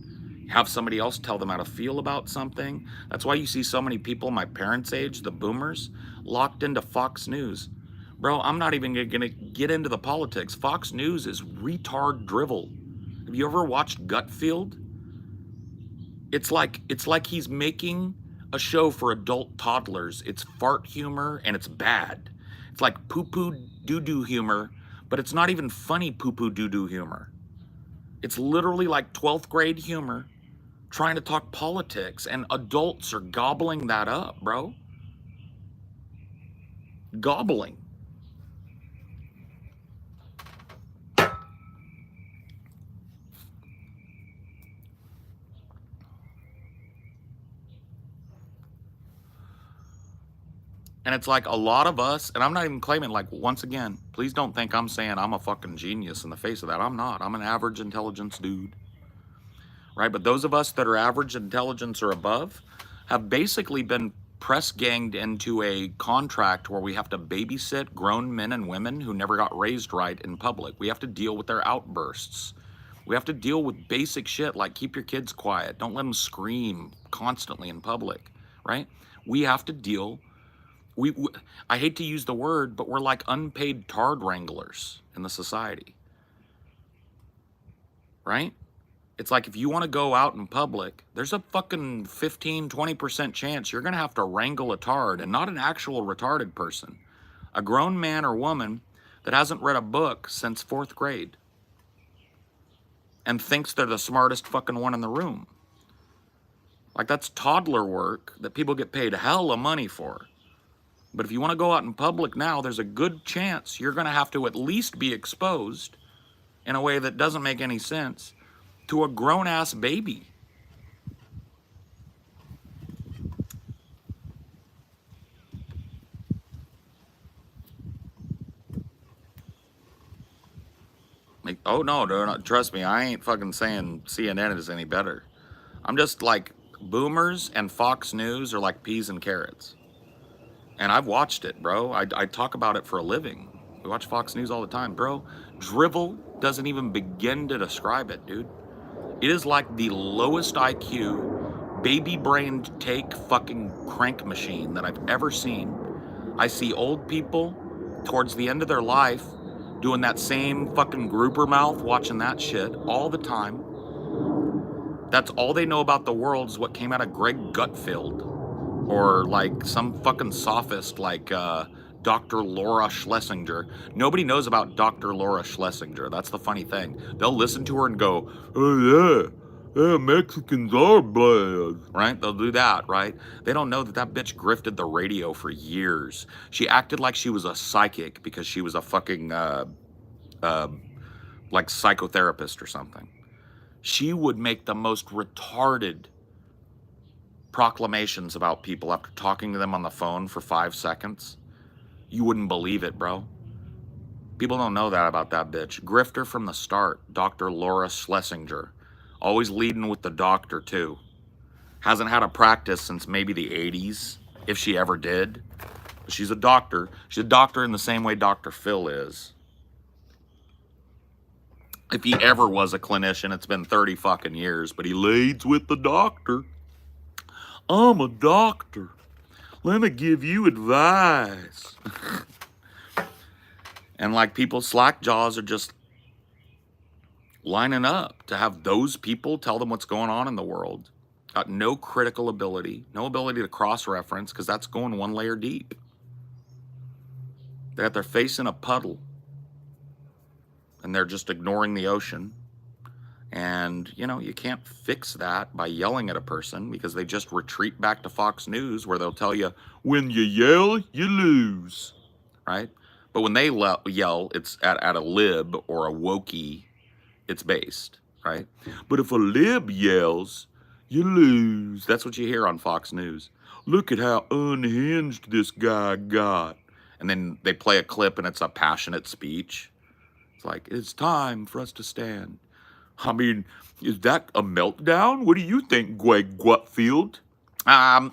Have somebody else tell them how to feel about something. That's why you see so many people my parents' age, the boomers, locked into Fox News. Bro, I'm not even gonna get into the politics. Fox News is retard drivel. Have you ever watched Gutfield? It's like he's making a show for adult toddlers. It's fart humor and it's bad. It's like poo-poo doo-doo humor, but it's not even funny poo-poo doo-doo humor. It's literally like 12th grade humor trying to talk politics, and adults are gobbling that up, bro. Gobbling. And it's like a lot of us, and I'm not even claiming, like, once again, please don't think I'm saying I'm a fucking genius in the face of that. I'm not. I'm an average intelligence dude, right? But those of us that are average intelligence or above have basically been press ganged into a contract where we have to babysit grown men and women who never got raised right in public. We have to deal with their outbursts. We have to deal with basic shit like keep your kids quiet. Don't let them scream constantly in public, right? We have to deal. I hate to use the word, but we're like unpaid tard wranglers in the society, right? It's like if you want to go out in public, there's a fucking 15, 20% chance you're going to have to wrangle a tard, and not an actual retarded person. A grown man or woman that hasn't read a book since 4th grade and thinks they're the smartest fucking one in the room. Like, that's toddler work that people get paid hella money for. But if you want to go out in public now, there's a good chance you're going to have to at least be exposed in a way that doesn't make any sense to a grown-ass baby. Like, oh no, trust me, I ain't fucking saying CNN is any better. I'm just like, boomers and Fox News are like peas and carrots. And I've watched it, bro. I talk about it for a living. We watch Fox News all the time, bro. Drivel doesn't even begin to describe it, dude. It is like the lowest IQ, baby-brained take fucking crank machine that I've ever seen. I see old people towards the end of their life doing that same fucking grouper mouth, watching that shit all the time. That's all they know about the world is what came out of Greg Gutfeld. Or like some fucking sophist like Dr. Laura Schlesinger. Nobody knows about Dr. Laura Schlesinger. That's the funny thing. They'll listen to her and go, oh yeah, Mexicans are bad, right? They'll do that, right? They don't know that bitch grifted the radio for years. She acted like she was a psychic because she was a fucking like psychotherapist or something. She would make the most retarded proclamations about people after talking to them on the phone for 5 seconds. You wouldn't believe it, bro. People don't know that about that bitch. Grifter from the start, Dr. Laura Schlesinger. Always leading with the doctor, too. Hasn't had a practice since maybe the 80s, if she ever did. But she's a doctor. She's a doctor in the same way Dr. Phil is. If he ever was a clinician, it's been 30 fucking years, but he leads with the doctor. I'm a doctor. Let me give you advice. And like people's slack jaws are just lining up to have those people tell them what's going on in the world. Got no critical ability, no ability to cross-reference, because that's going one layer deep. They got their face in a puddle, and they're just ignoring the ocean. And, you know, you can't fix that by yelling at a person, because they just retreat back to Fox News, where they'll tell you, when you yell, you lose, right? But when they yell, it's at a lib or a wokey, it's based, right? But if a lib yells, you lose. That's what you hear on Fox News. Look at how unhinged this guy got. And then they play a clip and it's a passionate speech. It's like, it's time for us to stand. I mean, is that a meltdown? What do you think, Greg Gutfield? I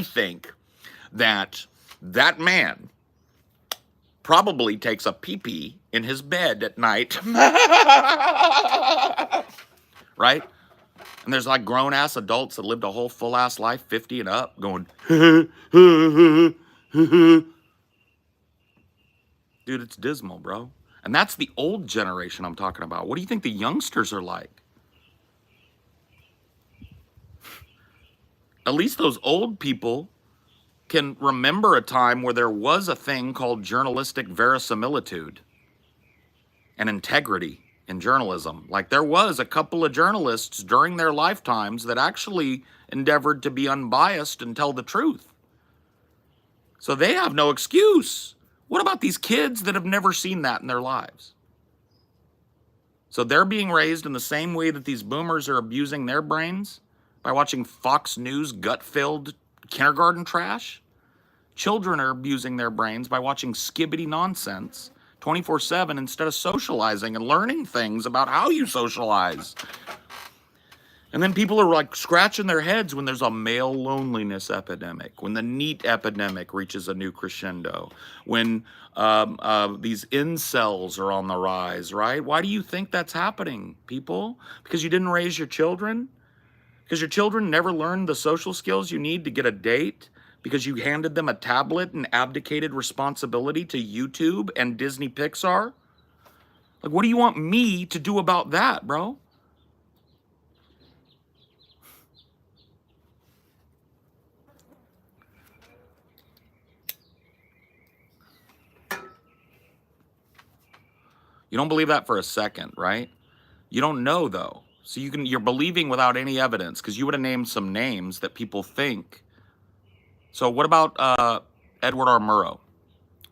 think that man probably takes a pee-pee in his bed at night. Right? And there's like grown-ass adults that lived a whole full-ass life, 50 and up, going, dude, it's dismal, bro. And that's the old generation I'm talking about. What do you think the youngsters are like? At least those old people can remember a time where there was a thing called journalistic verisimilitude and integrity in journalism. Like there was a couple of journalists during their lifetimes that actually endeavored to be unbiased and tell the truth. So they have no excuse. What about these kids that have never seen that in their lives? So they're being raised in the same way that these boomers are abusing their brains by watching Fox News gut-filled kindergarten trash. Children are abusing their brains by watching skibbity nonsense 24/7 instead of socializing and learning things about how you socialize. And then people are like scratching their heads when there's a male loneliness epidemic, when the NEET epidemic reaches a new crescendo, when these incels are on the rise, right? Why do you think that's happening, people? Because you didn't raise your children? Because your children never learned the social skills you need to get a date? Because you handed them a tablet and abdicated responsibility to YouTube and Disney Pixar? Like, what do you want me to do about that, bro? You don't believe that for a second, right? You don't know, though. So you're believing without any evidence, because you would have named some names that people think. So what about Edward R. Murrow?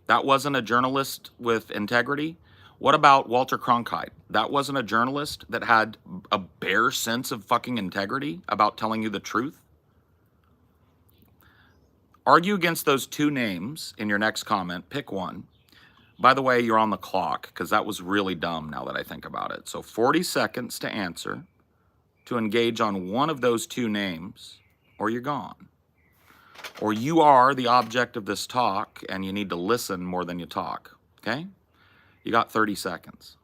That wasn't a journalist with integrity. What about Walter Cronkite? That wasn't a journalist that had a bare sense of fucking integrity about telling you the truth. Argue against those two names in your next comment. Pick one. By the way, you're on the clock, because that was really dumb now that I think about it. So 40 seconds to answer, to engage on one of those two names, or you're gone. Or you are the object of this talk, and you need to listen more than you talk, okay? You got 30 seconds.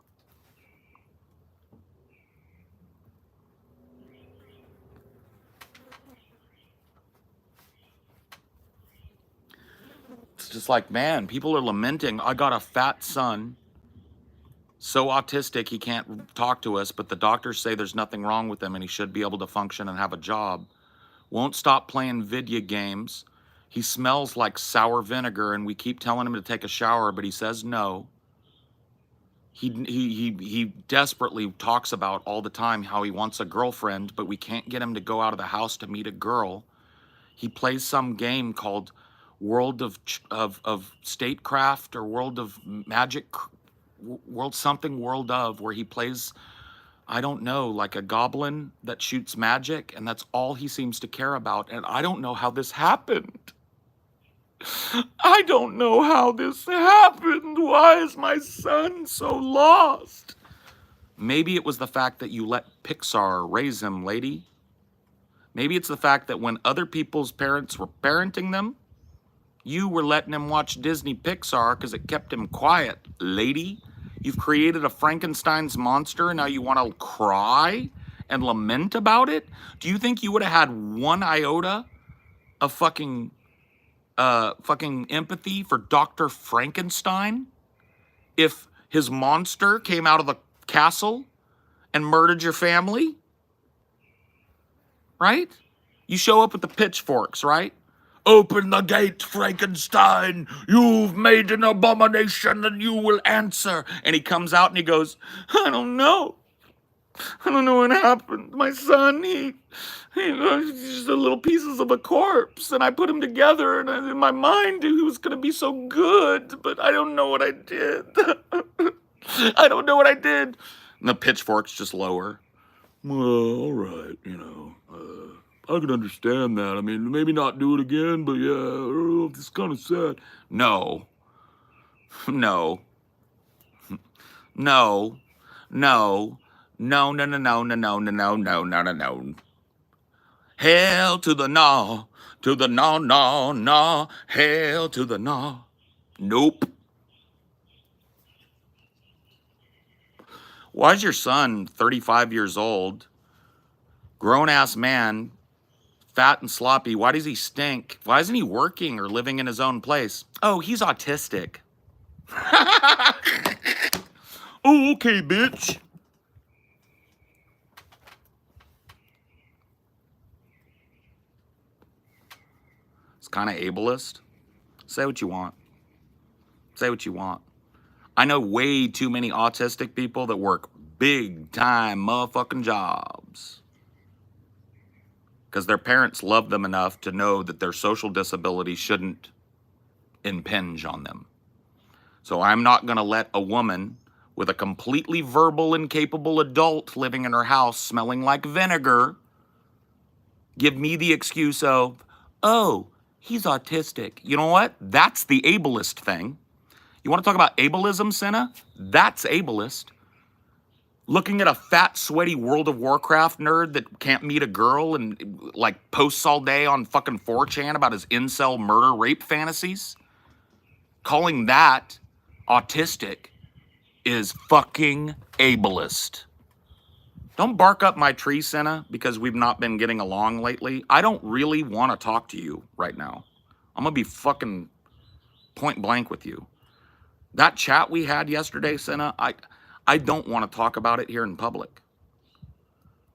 It's just like, man, people are lamenting, I got a fat son, so autistic he can't talk to us, but the doctors say there's nothing wrong with him and he should be able to function and have a job. Won't stop playing video games. He smells like sour vinegar and we keep telling him to take a shower, but he says no. He desperately talks about all the time how he wants a girlfriend, but we can't get him to go out of the house to meet a girl. He plays some game called World of Statecraft or World of Magic, World something World of, where he plays, I don't know, like a goblin that shoots magic, and that's all he seems to care about. And I don't know how this happened. I don't know how this happened. Why is my son so lost? Maybe it was the fact that you let Pixar raise him, lady. Maybe it's the fact that when other people's parents were parenting them, you were letting him watch Disney Pixar because it kept him quiet, lady. You've created a Frankenstein's monster and now you want to cry and lament about it? Do you think you would have had one iota of fucking empathy for Dr. Frankenstein if his monster came out of the castle and murdered your family? Right? You show up with the pitchforks, right? Open the gate, Frankenstein. You've made an abomination and you will answer. And he comes out and he goes, I don't know. I don't know what happened. My son, he's just a little pieces of a corpse. And I put him together and in my mind he was going to be so good. But I don't know what I did. I don't know what I did. And the pitchfork's just lower. Well, all right, I can understand that. I mean, maybe not do it again, but yeah, it's kind of sad. No. No. No. No. No, no, no, no, no, no, no, no, no, no, no, no. Hail to the no. To the no, no, no. Hail to the no. Nope. Why is your son 35 years old, grown-ass man, fat and sloppy? Why does he stink? Why isn't he working or living in his own place? Oh, he's autistic. Oh, okay, bitch. It's kind of ableist. Say what you want. Say what you want. I know way too many autistic people that work big time motherfucking jobs because their parents love them enough to know that their social disability shouldn't impinge on them. So I'm not going to let a woman with a completely verbal, incapable adult living in her house smelling like vinegar give me the excuse of, oh, he's autistic. You know what? That's the ableist thing. You want to talk about ableism, Senna? That's ableist. Looking at a fat, sweaty World of Warcraft nerd that can't meet a girl and like posts all day on fucking 4chan about his incel murder rape fantasies. Calling that autistic is fucking ableist. Don't bark up my tree, Senna, because we've not been getting along lately. I don't really want to talk to you right now. I'm going to be fucking point blank with you. That chat we had yesterday, Senna, I don't want to talk about it here in public.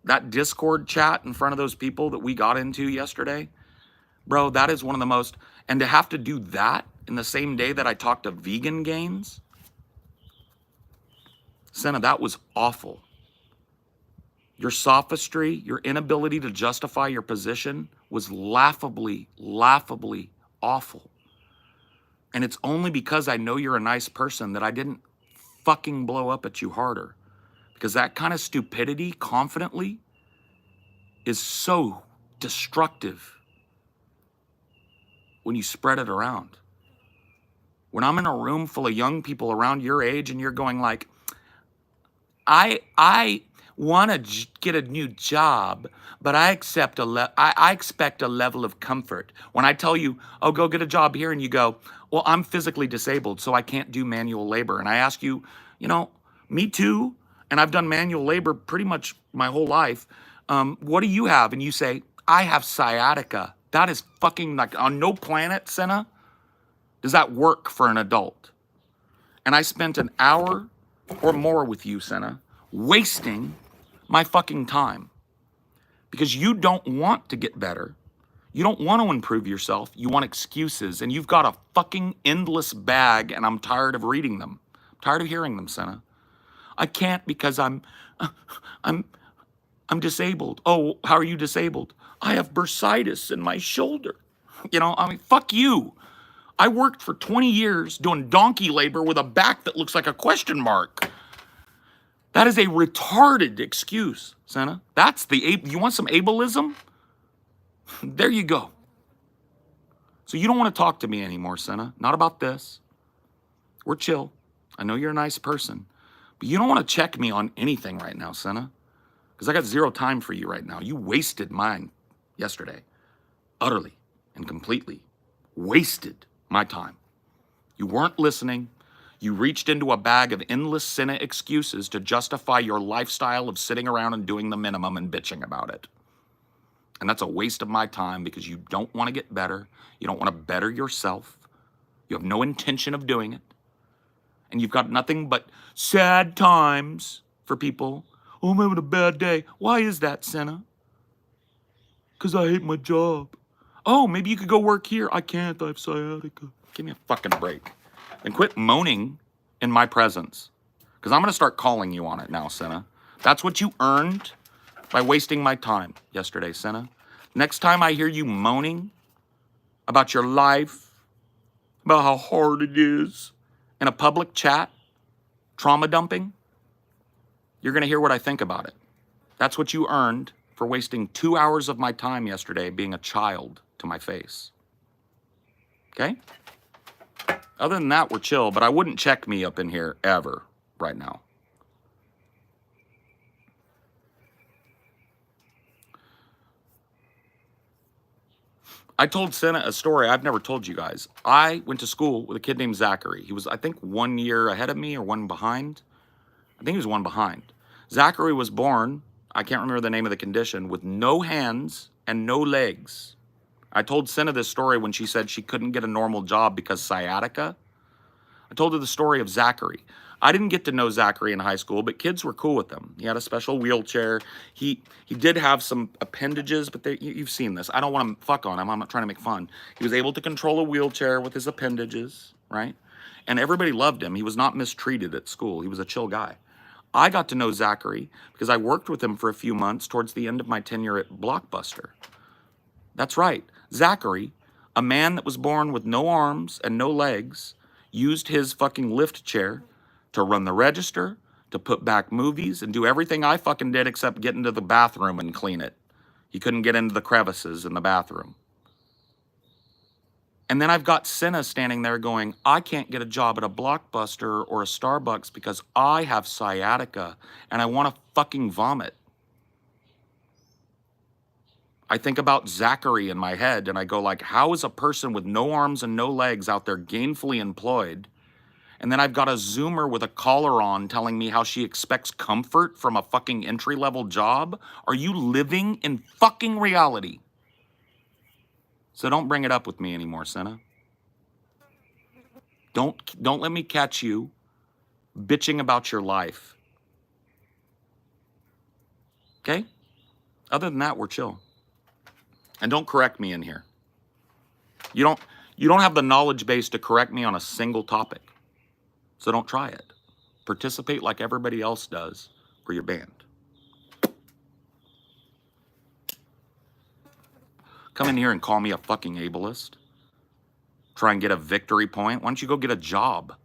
That Discord chat in front of those people that we got into yesterday, bro, that is one of the most, and to have to do that in the same day that I talked to Vegan Gains, Senna, that was awful. Your sophistry, your inability to justify your position was laughably, laughably awful. And it's only because I know you're a nice person that I didn't fucking blow up at you harder. Because that kind of stupidity, confidently, is so destructive when you spread it around. When I'm in a room full of young people around your age and you're going like, I want to get a new job, but I expect a level of comfort. When I tell you, oh, go get a job here, and you go, well, I'm physically disabled, so I can't do manual labor. And I ask you, me too, and I've done manual labor pretty much my whole life. What do you have? And you say, I have sciatica. That is fucking like, on no planet, Senna, does that work for an adult. And I spent an hour or more with you, Senna, wasting my fucking time because you don't want to get better. You don't want to improve yourself. You want excuses, and you've got a fucking endless bag, and I'm tired of reading them. I'm tired of hearing them, Senna. I can't because I'm disabled. Oh, how are you disabled? I have bursitis in my shoulder. Fuck you. I worked for 20 years doing donkey labor with a back that looks like a question mark. That is a retarded excuse, Senna. You want some ableism? There you go. So you don't want to talk to me anymore, Senna. Not about this. We're chill. I know you're a nice person. But you don't want to check me on anything right now, Senna, because I got zero time for you right now. You wasted mine yesterday, utterly and completely. Wasted my time. You weren't listening. You reached into a bag of endless Senna excuses to justify your lifestyle of sitting around and doing the minimum and bitching about it. And that's a waste of my time because you don't want to get better. You don't want to better yourself. You have no intention of doing it. And you've got nothing but sad times for people. Oh, I'm having a bad day. Why is that, Senna? Because I hate my job. Oh, maybe you could go work here. I can't. I have sciatica. Give me a fucking break. And quit moaning in my presence. Because I'm going to start calling you on it now, Senna. That's what you earned by wasting my time yesterday, Senna. Next time I hear you moaning about your life, about how hard it is, in a public chat, trauma dumping, you're going to hear what I think about it. That's what you earned for wasting 2 hours of my time yesterday being a child to my face. Okay? Other than that, we're chill, but I wouldn't check me up in here ever right now. I told Senna a story I've never told you guys. I went to school with a kid named Zachary. He was, I think, 1 year ahead of me or one behind. I think he was one behind. Zachary was born, I can't remember the name of the condition, with no hands and no legs. I told Senna this story when she said she couldn't get a normal job because sciatica. I told her the story of Zachary. I didn't get to know Zachary in high school, but kids were cool with him. He had a special wheelchair. He did have some appendages, but you've seen this. I don't want to fuck on him. I'm not trying to make fun. He was able to control a wheelchair with his appendages, right? And everybody loved him. He was not mistreated at school. He was a chill guy. I got to know Zachary because I worked with him for a few months towards the end of my tenure at Blockbuster. That's right. Zachary, a man that was born with no arms and no legs, used his fucking lift chair to run the register, to put back movies, and do everything I fucking did except get into the bathroom and clean it. He couldn't get into the crevices in the bathroom. And then I've got Senna standing there going, I can't get a job at a Blockbuster or a Starbucks because I have sciatica and I want to fucking vomit. I think about Zachary in my head and I go like, how is a person with no arms and no legs out there gainfully employed? And then I've got a Zoomer with a collar on telling me how she expects comfort from a fucking entry-level job. Are you living in fucking reality? So don't bring it up with me anymore, Senna. Don't let me catch you bitching about your life. Okay? Other than that, we're chill. And don't correct me in here. You don't have the knowledge base to correct me on a single topic. So don't try it. Participate like everybody else does, or you're banned. Come in here and call me a fucking ableist. Try and get a victory point. Why don't you go get a job? Why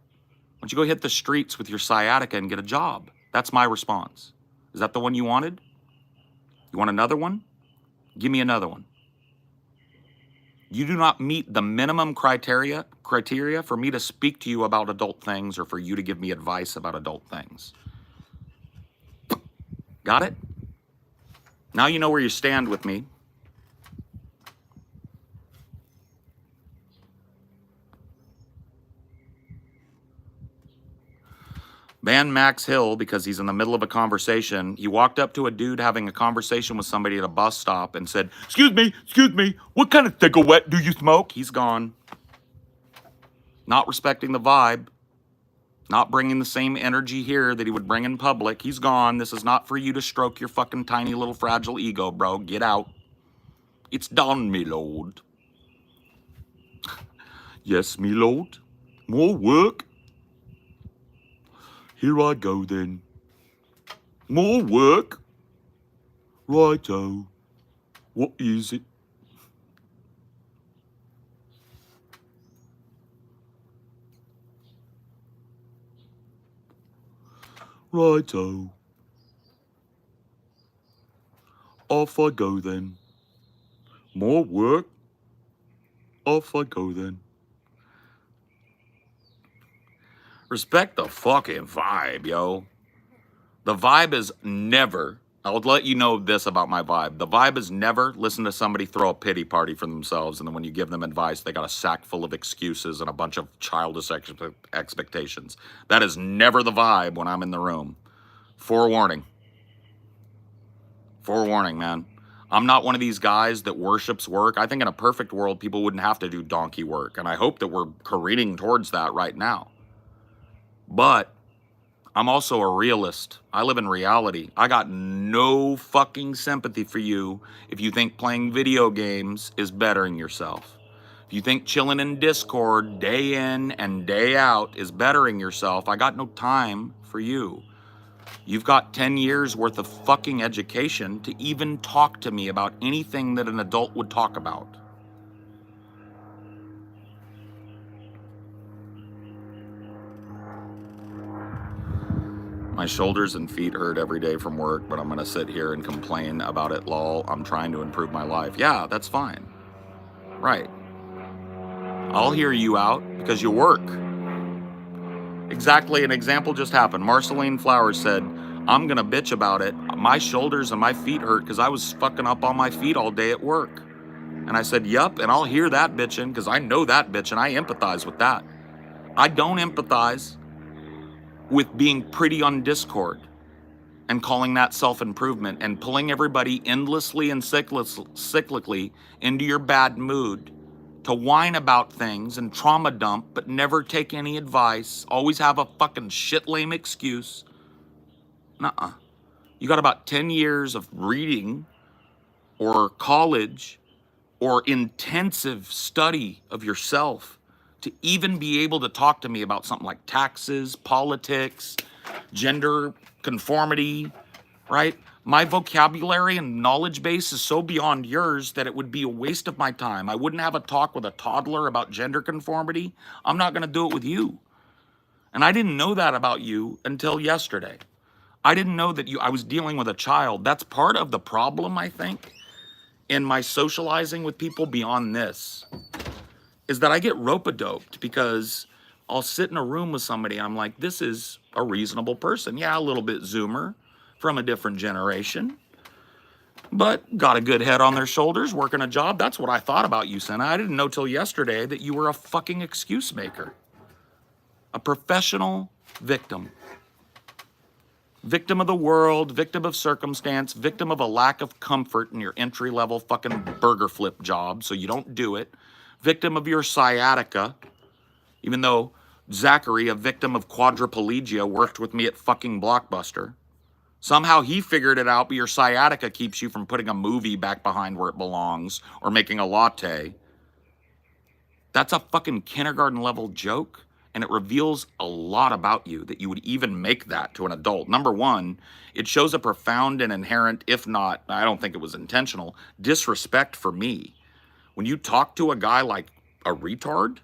don't you go hit the streets with your sciatica and get a job? That's my response. Is that the one you wanted? You want another one? Give me another one. You do not meet the minimum criteria for me to speak to you about adult things or for you to give me advice about adult things. Got it? Now you know where you stand with me. Ban Max Hill because he's in the middle of a conversation. He walked up to a dude having a conversation with somebody at a bus stop and said, excuse me, what kind of cigarette do you smoke? He's gone. Not respecting the vibe. Not bringing the same energy here that he would bring in public. He's gone. This is not for you to stroke your fucking tiny little fragile ego, bro. Get out. It's done, me lord. Yes, me lord. More work? Here I go then. More work? Righto. What is it? Righto. Off I go then. More work? Off I go then. Respect the fucking vibe, yo. The vibe is never, I'll let you know this about my vibe. The vibe is never listen to somebody throw a pity party for themselves, and then when you give them advice, they got a sack full of excuses and a bunch of childish expectations. That is never the vibe when I'm in the room. Forewarning. Forewarning, man. I'm not one of these guys that worships work. I think in a perfect world, people wouldn't have to do donkey work, and I hope that we're careening towards that right now. But I'm also a realist. I live in reality. I got no fucking sympathy for you if you think playing video games is bettering yourself. If you think chilling in Discord day in and day out is bettering yourself, I got no time for you. You've got 10 years worth of fucking education to even talk to me about anything that an adult would talk about. My shoulders and feet hurt every day from work, but I'm gonna sit here and complain about it, lol. I'm trying to improve my life. Yeah, that's fine. Right. I'll hear you out because you work. Exactly, an example just happened. Marceline Flowers said, I'm gonna bitch about it. My shoulders and my feet hurt because I was fucking up on my feet all day at work. And I said, yup, and I'll hear that bitching because I know that bitching. I empathize with that. I don't empathize with being pretty on Discord and calling that self-improvement and pulling everybody endlessly and cyclically into your bad mood to whine about things and trauma dump, but never take any advice, always have a fucking shit lame excuse. Nuh-uh. You got about 10 years of reading or college or intensive study of yourself to even be able to talk to me about something like taxes, politics, gender conformity, right? My vocabulary and knowledge base is so beyond yours that it would be a waste of my time. I wouldn't have a talk with a toddler about gender conformity. I'm not going to do it with you. And I didn't know that about you until yesterday. I didn't know that I was dealing with a child. That's part of the problem, I think, in my socializing with people beyond this, is that I get rope-a-doped because I'll sit in a room with somebody and I'm like, this is a reasonable person. Yeah, a little bit Zoomer from a different generation, but got a good head on their shoulders, working a job. That's what I thought about you, Senna. I didn't know till yesterday that you were a fucking excuse maker. A professional victim. Victim of the world, victim of circumstance, victim of a lack of comfort in your entry-level fucking burger flip job, so you don't do it. Victim of your sciatica, even though Zachary, a victim of quadriplegia, worked with me at fucking Blockbuster. Somehow he figured it out, but your sciatica keeps you from putting a movie back behind where it belongs or making a latte. That's a fucking kindergarten level joke, and it reveals a lot about you that you would even make that to an adult. Number one, it shows a profound and inherent, if not, I don't think it was intentional, disrespect for me. When you talk to a guy like a retard,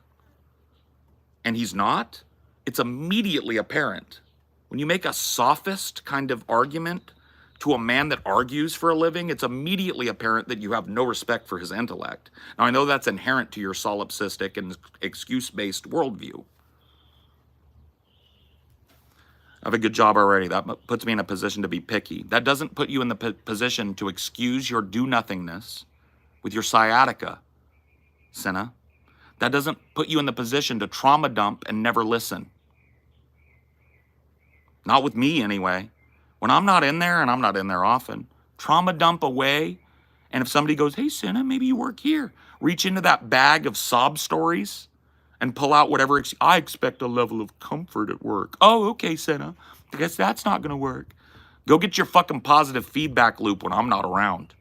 and he's not, it's immediately apparent. When you make a sophist kind of argument to a man that argues for a living, it's immediately apparent that you have no respect for his intellect. Now, I know that's inherent to your solipsistic and excuse-based worldview. I have a good job already. That puts me in a position to be picky. That doesn't put you in the position to excuse your do-nothingness with your sciatica, Senna. That doesn't put you in the position to trauma dump and never listen. Not with me, anyway. When I'm not in there, and I'm not in there often, trauma dump away, and if somebody goes, hey, Senna, maybe you work here, reach into that bag of sob stories and pull out whatever, I expect a level of comfort at work. Oh, okay, Senna, I guess that's not going to work. Go get your fucking positive feedback loop when I'm not around.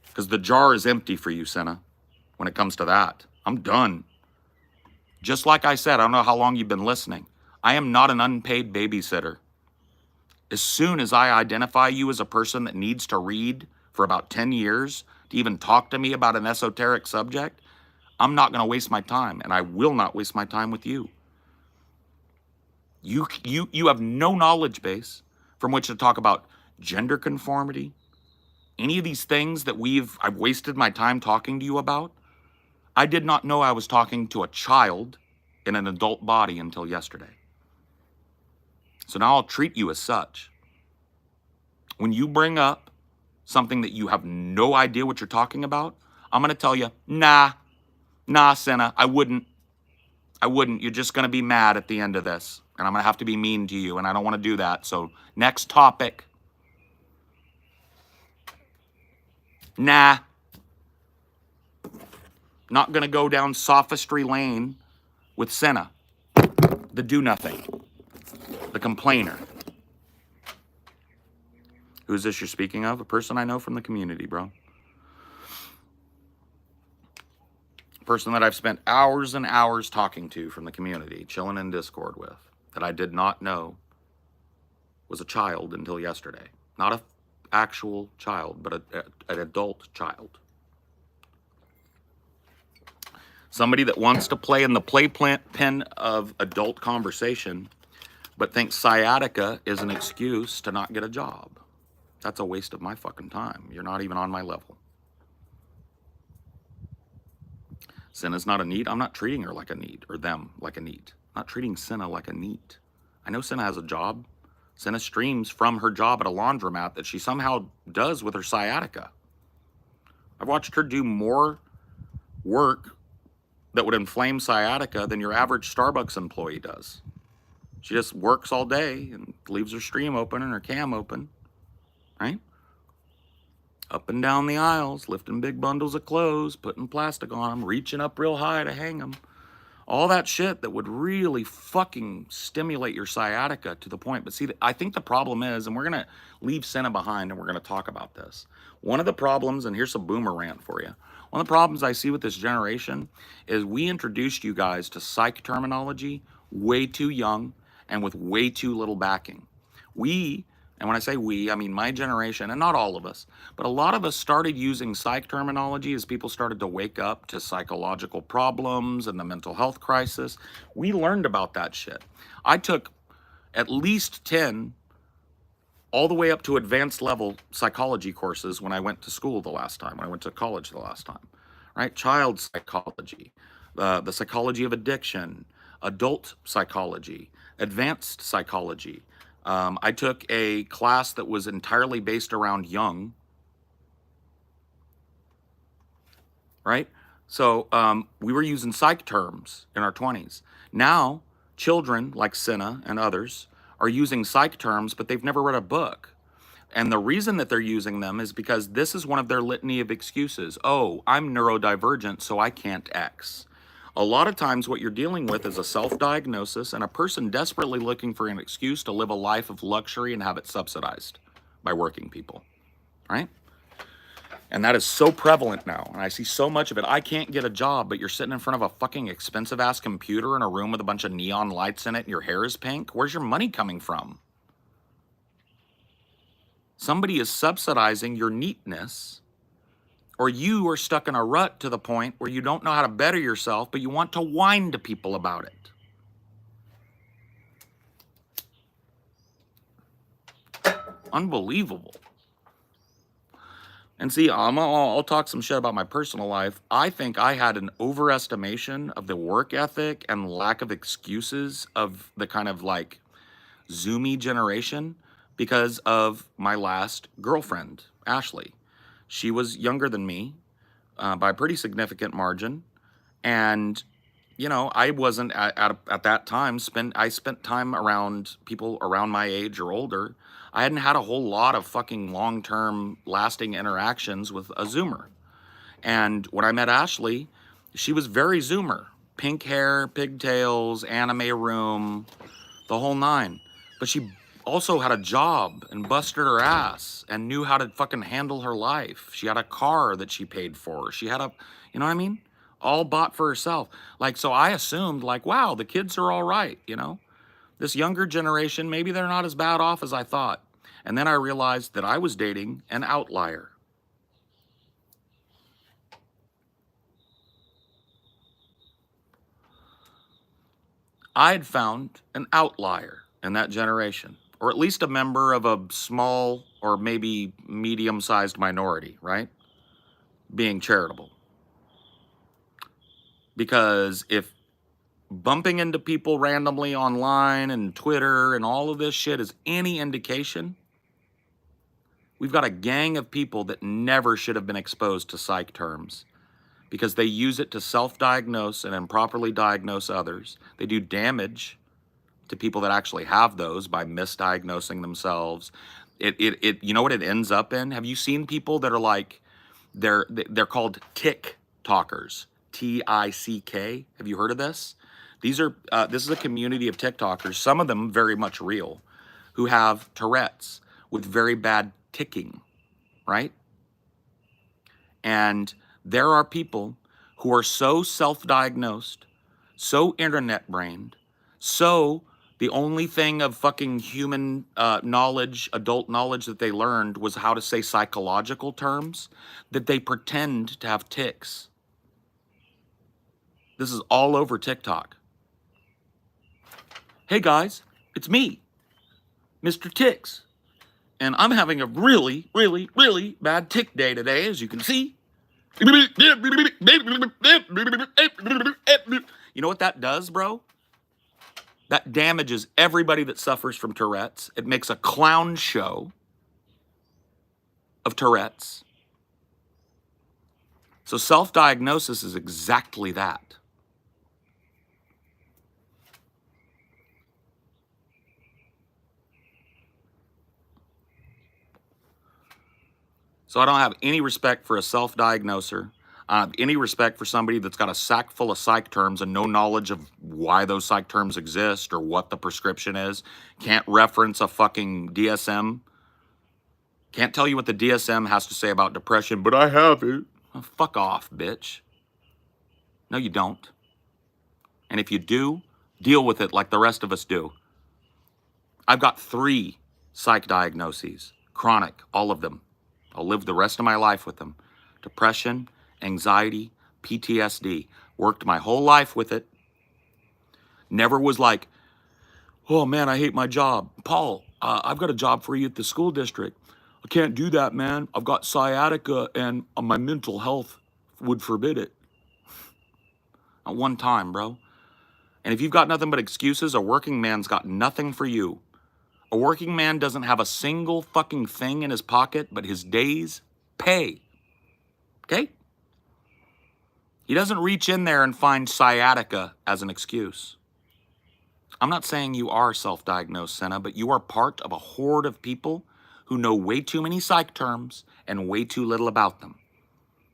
Because the jar is empty for you, Senna, when it comes to that. I'm done. Just like I said, I don't know how long you've been listening. I am not an unpaid babysitter. As soon as I identify you as a person that needs to read for about 10 years to even talk to me about an esoteric subject, I'm not going to waste my time, and I will not waste my time with you. You have no knowledge base from which to talk about gender conformity, any of these things that I've wasted my time talking to you about. I did not know I was talking to a child in an adult body until yesterday. So now I'll treat you as such. When you bring up something that you have no idea what you're talking about, I'm going to tell you, nah, Senna, I wouldn't. You're just going to be mad at the end of this. And I'm going to have to be mean to you. And I don't want to do that. So next topic. Nah. Not going to go down sophistry lane with Senna, the do-nothing, the complainer. Who's this you're speaking of? A person I know from the community, bro. A person that I've spent hours and hours talking to from the community, chilling in Discord with, that I did not know was a child until yesterday. Not an actual child, but an adult child. Somebody that wants to play in the playpen of adult conversation, but thinks sciatica is an excuse to not get a job. That's a waste of my fucking time. You're not even on my level. Senna's not a need. I'm not treating her like a need, or them like a need. I'm not treating Senna like a need. I know Senna has a job. Senna streams from her job at a laundromat that she somehow does with her sciatica. I've watched her do more work that would inflame sciatica than your average Starbucks employee does. She just works all day and leaves her stream open and her cam open, right? Up and down the aisles, lifting big bundles of clothes, putting plastic on them, reaching up real high to hang them. All that shit that would really fucking stimulate your sciatica to the point. But see, I think the problem is, and we're going to leave Senna behind and we're going to talk about this. One of the problems, and here's a boomer rant for you. One of the problems I see with this generation is we introduced you guys to psych terminology way too young and with way too little backing. And when I say we, I mean my generation, and not all of us, but a lot of us started using psych terminology as people started to wake up to psychological problems and the mental health crisis. We learned about that shit. I took at least 10 all the way up to advanced level psychology courses when I went to school the last time, when I went to college the last time, right? Child psychology, the psychology of addiction, adult psychology, advanced psychology. I took a class that was entirely based around Jung, right? So we were using psych terms in our 20s. Now, children like Senna and others are using psych terms, but they've never read a book. And the reason that they're using them is because this is one of their litany of excuses. Oh, I'm neurodivergent, so I can't X. A lot of times what you're dealing with is a self-diagnosis and a person desperately looking for an excuse to live a life of luxury and have it subsidized by working people, right? And that is so prevalent now. And I see so much of it. I can't get a job, but you're sitting in front of a fucking expensive ass computer in a room with a bunch of neon lights in it and your hair is pink. Where's your money coming from? Somebody is subsidizing your neatness, or you are stuck in a rut to the point where you don't know how to better yourself, but you want to whine to people about it. Unbelievable. And see, I'll talk some shit about my personal life. I think I had an overestimation of the work ethic and lack of excuses of the kind of like Zoomy generation because of my last girlfriend, Ashley. She was younger than me by a pretty significant margin. And, you know, I wasn't at that time, I spent time around people around my age or older. I hadn't had a whole lot of fucking long-term lasting interactions with a Zoomer. And when I met Ashley, she was very Zoomer. Pink hair, pigtails, anime room, the whole nine. But she also had a job and busted her ass and knew how to fucking handle her life. She had a car that she paid for. She had you know what I mean? All bought for herself. Like, so I assumed like, wow, the kids are all right, you know? This younger generation, maybe they're not as bad off as I thought. And then I realized that I was dating an outlier. I had found an outlier in that generation, or at least a member of a small or maybe medium-sized minority, right? Being charitable. Because if bumping into people randomly online and Twitter and all of this shit is any indication, we've got a gang of people that never should have been exposed to psych terms because they use it to self-diagnose and improperly diagnose others. They do damage to people that actually have those by misdiagnosing themselves. You know what it ends up in? Have you seen people that are like, they're called tick talkers, T-I-C-K? Have you heard of this? These are, this is a community of TikTokers, some of them very much real, who have Tourette's with very bad ticking, right? And there are people who are so self-diagnosed, so internet-brained, so the only thing of fucking human knowledge, adult knowledge that they learned was how to say psychological terms, that they pretend to have tics. This is all over TikTok. Hey guys, it's me, Mr. Ticks. And I'm having a really, really, really bad tick day today, as you can see. You know what that does, bro? That damages everybody that suffers from Tourette's. It makes a clown show of Tourette's. So self-diagnosis is exactly that. So I don't have any respect for a self-diagnoser. I don't have any respect for somebody that's got a sack full of psych terms and no knowledge of why those psych terms exist or what the prescription is. Can't reference a fucking DSM. Can't tell you what the DSM has to say about depression, but I have it. Oh, fuck off, bitch. No, you don't. And if you do, deal with it like the rest of us do. I've got 3 psych diagnoses, chronic, all of them. I'll live the rest of my life with them. Depression, anxiety, PTSD. Worked my whole life with it. Never was like, oh man, I hate my job. Paul, I've got a job for you at the school district. I can't do that, man. I've got sciatica and my mental health would forbid it. Not one time, bro. And if you've got nothing but excuses, a working man's got nothing for you. A working man doesn't have a single fucking thing in his pocket but his day's pay. Okay? He doesn't reach in there and find sciatica as an excuse. I'm not saying you are self-diagnosed, Senna, but you are part of a horde of people who know way too many psych terms and way too little about them.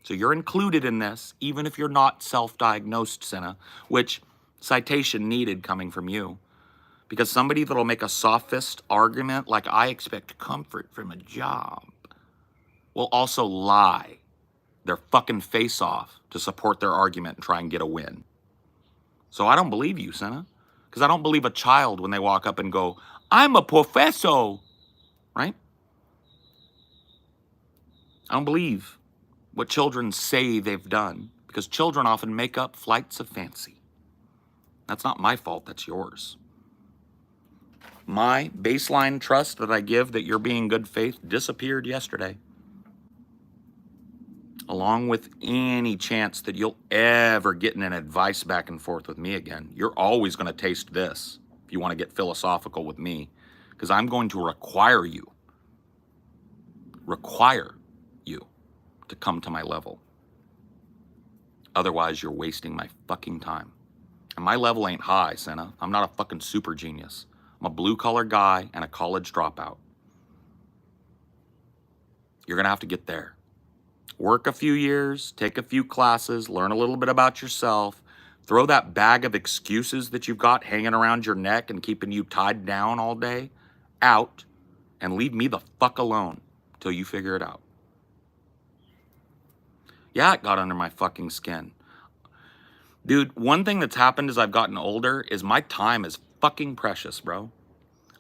So you're included in this, even if you're not self-diagnosed, Senna, which citation needed coming from you. Because somebody that'll make a sophist argument like I expect comfort from a job will also lie their fucking face off to support their argument and try and get a win. So I don't believe you, Senna. Because I don't believe a child when they walk up and go, I'm a professor, right? I don't believe what children say they've done because children often make up flights of fancy. That's not my fault, that's yours. My baseline trust that I give that you're being good faith disappeared yesterday. Along with any chance that you'll ever get in an advice back and forth with me again. You're always going to taste this if you want to get philosophical with me. Because I'm going to require you to come to my level. Otherwise, you're wasting my fucking time. And my level ain't high, Senna. I'm not a fucking super genius. I'm a blue-collar guy and a college dropout. You're going to have to get there. Work a few years, take a few classes, learn a little bit about yourself, throw that bag of excuses that you've got hanging around your neck and keeping you tied down all day out, and leave me the fuck alone till you figure it out. Yeah, it got under my fucking skin. Dude, one thing that's happened as I've gotten older is my time is fucking precious, bro.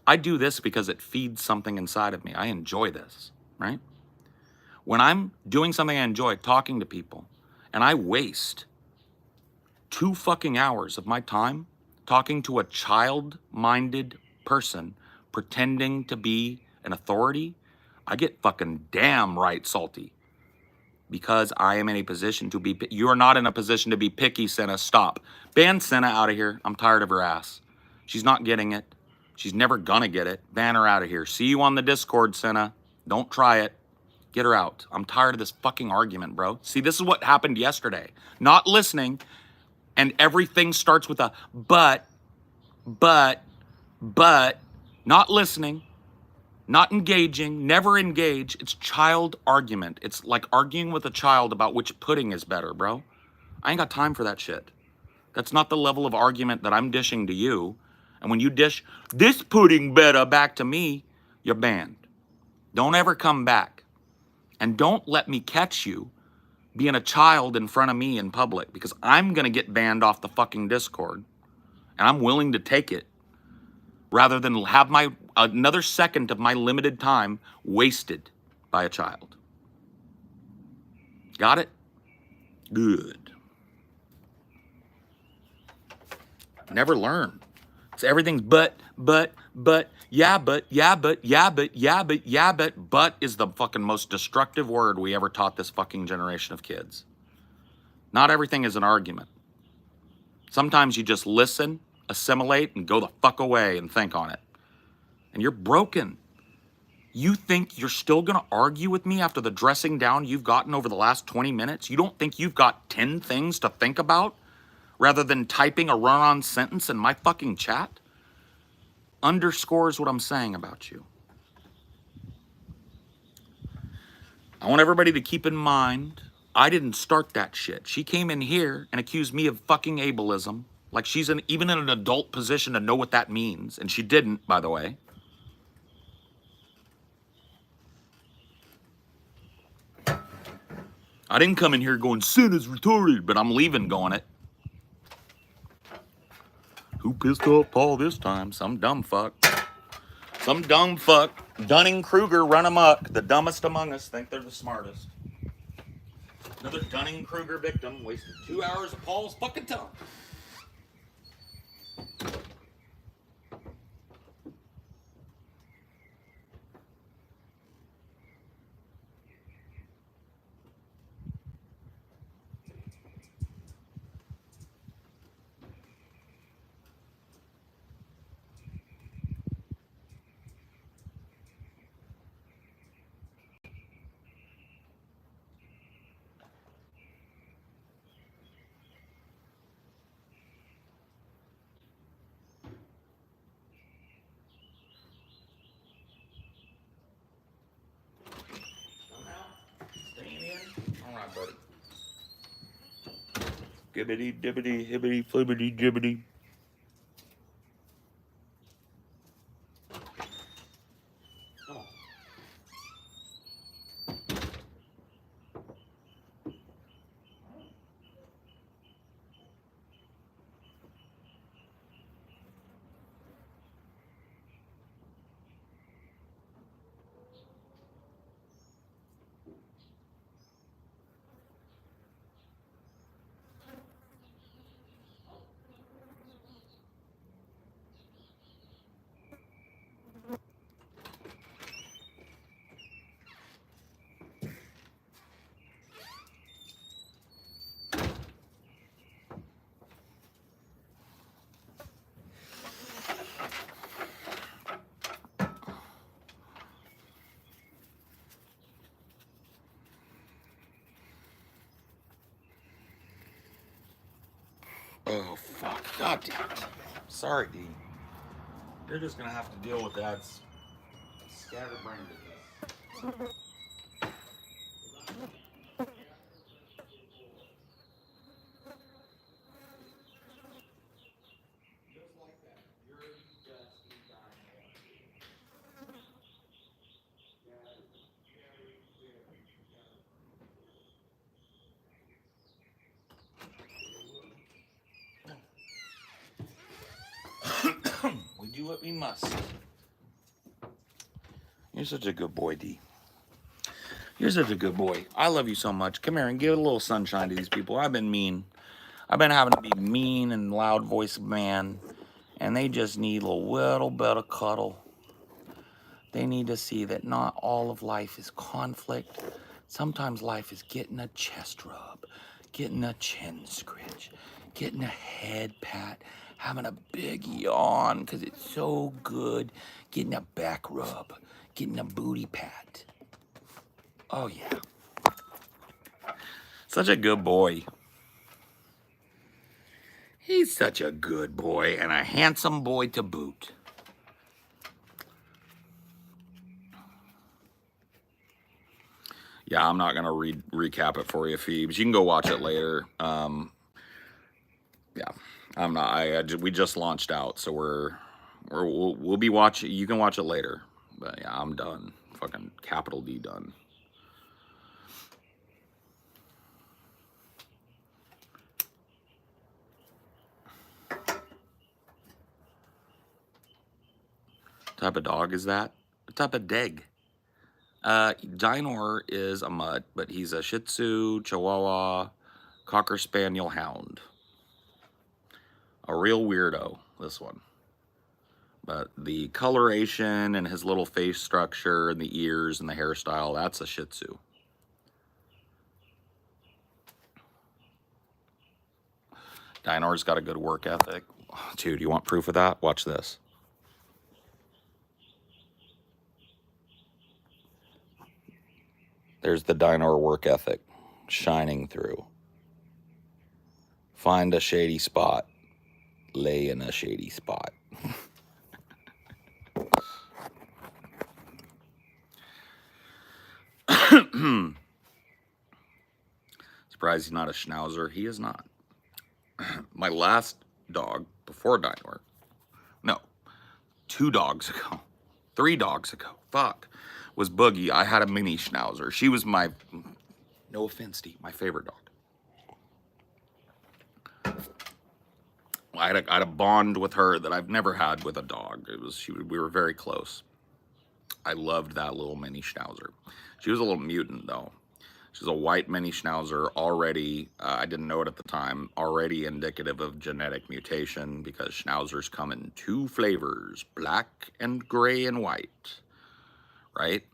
I do this because it feeds something inside of me. I enjoy this, right? When I'm doing something I enjoy, talking to people, and I waste 2 fucking hours of my time talking to a child-minded person pretending to be an authority, I get fucking damn right salty. because I am in a position to be. You are not in a position to be picky, Senna. Stop. Ban Senna out of here. I'm tired of her ass. She's not getting it. She's never gonna get it. Ban her out of here. See you on the Discord, Senna. Don't try it. Get her out. I'm tired of this fucking argument, bro. See, this is what happened yesterday. Not listening, and everything starts with a but, not listening, not engaging, never engage. It's child argument. It's like arguing with a child about which pudding is better, bro. I ain't got time for that shit. That's not the level of argument that I'm dishing to you. And when you dish this pudding better back to me, you're banned. Don't ever come back. And don't let me catch you being a child in front of me in public, because I'm going to get banned off the fucking Discord. And I'm willing to take it rather than have another second of my limited time wasted by a child. Got it? Good. Never learn. It's everything's but, yeah, but is the fucking most destructive word we ever taught this fucking generation of kids. Not everything is an argument. Sometimes you just listen, assimilate, and go the fuck away and think on it. And you're broken. You think you're still gonna argue with me after the dressing down you've gotten over the last 20 minutes? You don't think you've got 10 things to think about rather than typing a run-on sentence in my fucking chat? Underscores what I'm saying about you. I want everybody to keep in mind, I didn't start that shit. She came in here and accused me of fucking ableism, like she's even in an adult position to know what that means. And she didn't, by the way. I didn't come in here going, sin is retarded, but I'm leaving going it. Who pissed off Paul this time? Some dumb fuck. Some dumb fuck. Dunning-Kruger run amok. The dumbest among us think they're the smartest. Another Dunning-Kruger victim wasted 2 hours of Paul's fucking time. Buddy. Gibbity, dibbity, hibbity, flibbity, jibbity. Come on. Oh, fuck. God damn it. Sorry, D. You're just gonna have to deal with that scatterbrainedness. We do what we must. You're such a good boy, D. You're such a good boy. I love you so much. Come here and give a little sunshine to these people. I've been mean. I've been having to be mean and loud voice man, and they just need a little bit of cuddle. They need to see that not all of life is conflict. Sometimes life is getting a chest rub, getting a chin scratch, getting a head pat, having a big yawn because it's so good, getting a back rub, getting a booty pat. Oh, yeah. Such a good boy. He's such a good boy and a handsome boy to boot. Yeah, I'm not going to recap it for you, Phoebes. You can go watch it later. Yeah, I'm not. We just launched out, so we'll be watching. You can watch it later. But yeah, I'm done. Fucking capital D done. What type of dog is that? What type of deg? Dinor is a mutt, but he's a Shih Tzu, Chihuahua, Cocker Spaniel Hound. A real weirdo, this one. But the coloration and his little face structure and the ears and the hairstyle, that's a Shih Tzu. Dinor's got a good work ethic. Dude, you want proof of that? Watch this. There's the Dinor work ethic shining through. Find a shady spot. Lay in a shady spot. Surprised he's not a Schnauzer. He is not. My last dog before Dinor, no, 2 dogs ago, 3 dogs ago, fuck, was Boogie. I had a mini Schnauzer. She was my, no offense, Steve, my favorite dog. I had a bond with her that I've never had with a dog. We were very close. I loved that little mini Schnauzer. She was a little mutant though. She's a white mini Schnauzer already, I didn't know it at the time, already indicative of genetic mutation because Schnauzers come in 2 flavors, black and gray and white, right?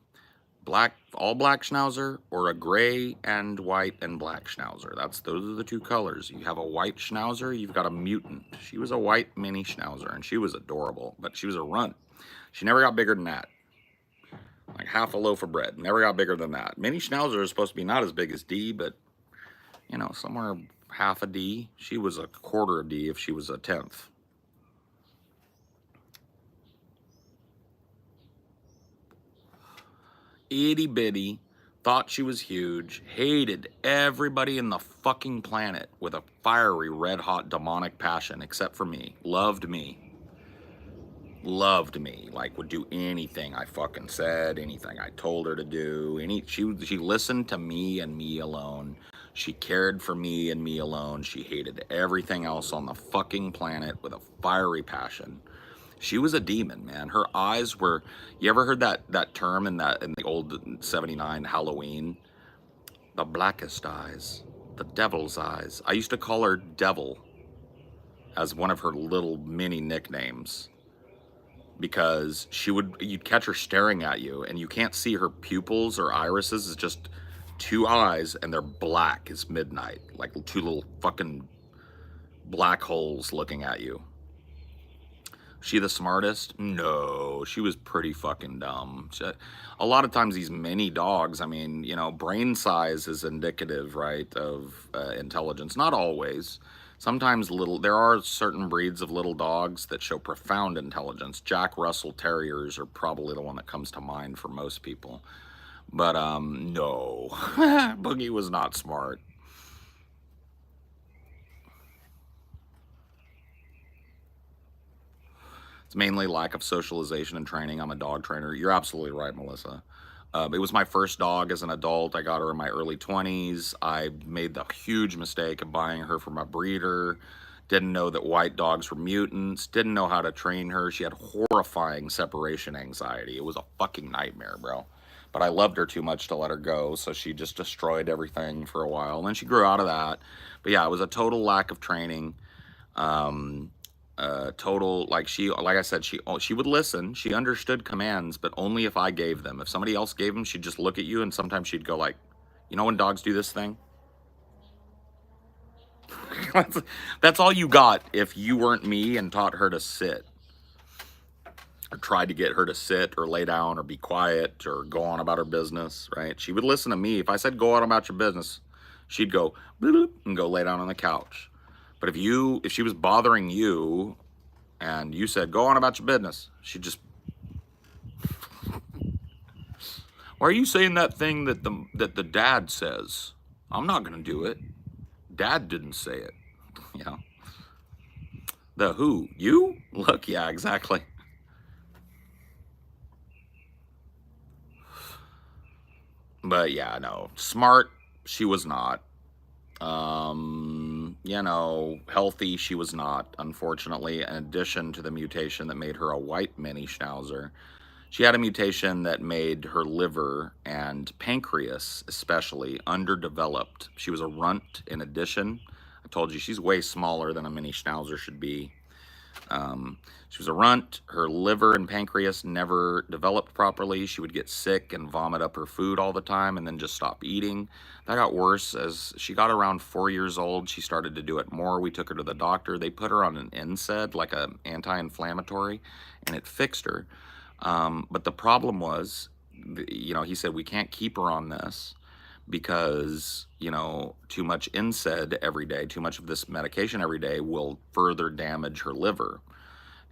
All black Schnauzer or a gray and white and black Schnauzer. Those are the 2 colors. You have a white Schnauzer, you've got a mutant. She was a white mini Schnauzer and she was adorable, but she was a runt. She never got bigger than that. Like half a loaf of bread. Never got bigger than that. Mini Schnauzer is supposed to be not as big as D, but, you know, somewhere half a D. She was a quarter of D if she was a 10th. Itty bitty, thought she was huge, hated everybody in the fucking planet with a fiery, red hot, demonic passion except for me. Loved me. Loved me, like would do anything I fucking said, anything I told her to do. She listened to me and me alone. She cared for me and me alone. She hated everything else on the fucking planet with a fiery passion. She was a demon, man. Her eyes were. You ever heard that term in the old '79 Halloween? The blackest eyes, the devil's eyes. I used to call her Devil as one of her little mini nicknames. Because you'd catch her staring at you and you can't see her pupils or irises. It's just 2 eyes and they're black as midnight. Like 2 little fucking black holes looking at you. She the smartest? No, she was pretty fucking dumb. A lot of times these mini dogs, I mean, you know, brain size is indicative, right, of intelligence. Not always. Sometimes there are certain breeds of little dogs that show profound intelligence. Jack Russell Terriers are probably the one that comes to mind for most people. But, no. Boogie was not smart. It's mainly lack of socialization and training. I'm a dog trainer. You're absolutely right, Melissa. It was my first dog as an adult. I got her in my early 20s. I made the huge mistake of buying her from a breeder. Didn't know that white dogs were mutants. Didn't know how to train her. She had horrifying separation anxiety. It was a fucking nightmare, bro. But I loved her too much to let her go, so she just destroyed everything for a while. And then she grew out of that. But yeah, it was a total lack of training. Like I said, she would listen. She understood commands, but only if I gave them. If somebody else gave them, she'd just look at you, and sometimes she'd go like, You know when dogs do this thing? That's all you got if you weren't me and taught her to sit, or tried to get her to sit or lay down or be quiet or go on about her business, right? She would listen to me. If I said go on about your business, she'd go bloop and go lay down on the couch. But if she was bothering you and you said go on about your business, she'd just, why are you saying that thing that the dad says? I'm not gonna do it. Dad didn't say it. You know. The who? You? Look, yeah, exactly. But yeah, no. Smart, she was not. You know, healthy, she was not, unfortunately, in addition to the mutation that made her a white mini schnauzer. She had a mutation that made her liver and pancreas, especially, underdeveloped. She was a runt in addition. I told you she's way smaller than a mini schnauzer should be. She was a runt. Her liver and pancreas never developed properly. She would get sick and vomit up her food all the time and then just stop eating. That got worse as she got around 4 years old. She started to do it more. We took her to the doctor. They put her on an NSAID, like an anti-inflammatory, and it fixed her. But the problem was, you know, he said, we can't keep her on this because, you know, too much NSAID every day, too much of this medication every day will further damage her liver.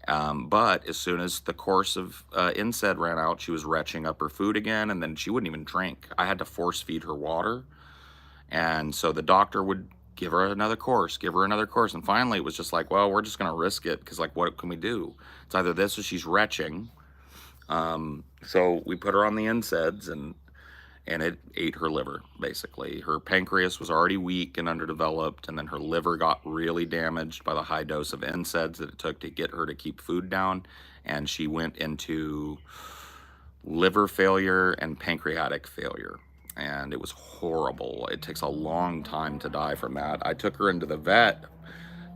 But as soon as the course of NSAID ran out, she was retching up her food again, and then she wouldn't even drink. I had to force feed her water. And so the doctor would give her another course, give her another course. And finally, it was just like, well, we're just going to risk it because, like, what can we do? It's either this or she's retching. So we put her on the NSAIDs, and it ate her liver, basically. Her pancreas was already weak and underdeveloped, and then her liver got really damaged by the high dose of NSAIDs that it took to get her to keep food down, and she went into liver failure and pancreatic failure, and it was horrible. It takes a long time to die from that. I took her into the vet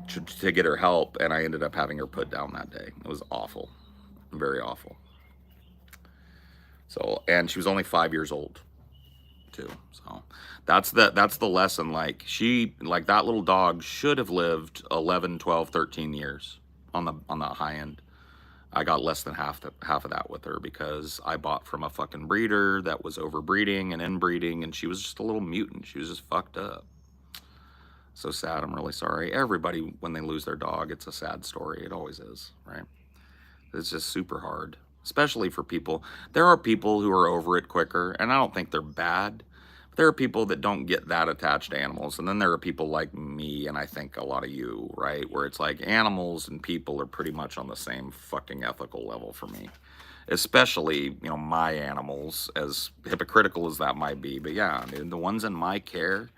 to get her help, and I ended up having her put down that day. It was awful, very awful. So, and she was only 5 years old too. So that's the lesson. Like that little dog should have lived 11, 12, 13 years on the high end. I got less than half of that with her because I bought from a fucking breeder that was overbreeding and inbreeding, and she was just a little mutant. She was just fucked up. So sad. I'm really sorry. Everybody, when they lose their dog, it's a sad story. It always is, right? It's just super hard, especially for people. There are people who are over it quicker, and I don't think they're bad. But there are people that don't get that attached to animals. And then there are people like me, and I think a lot of you, right? Where it's like animals and people are pretty much on the same fucking ethical level for me. Especially, you know, my animals, as hypocritical as that might be. But yeah, dude, the ones in my care,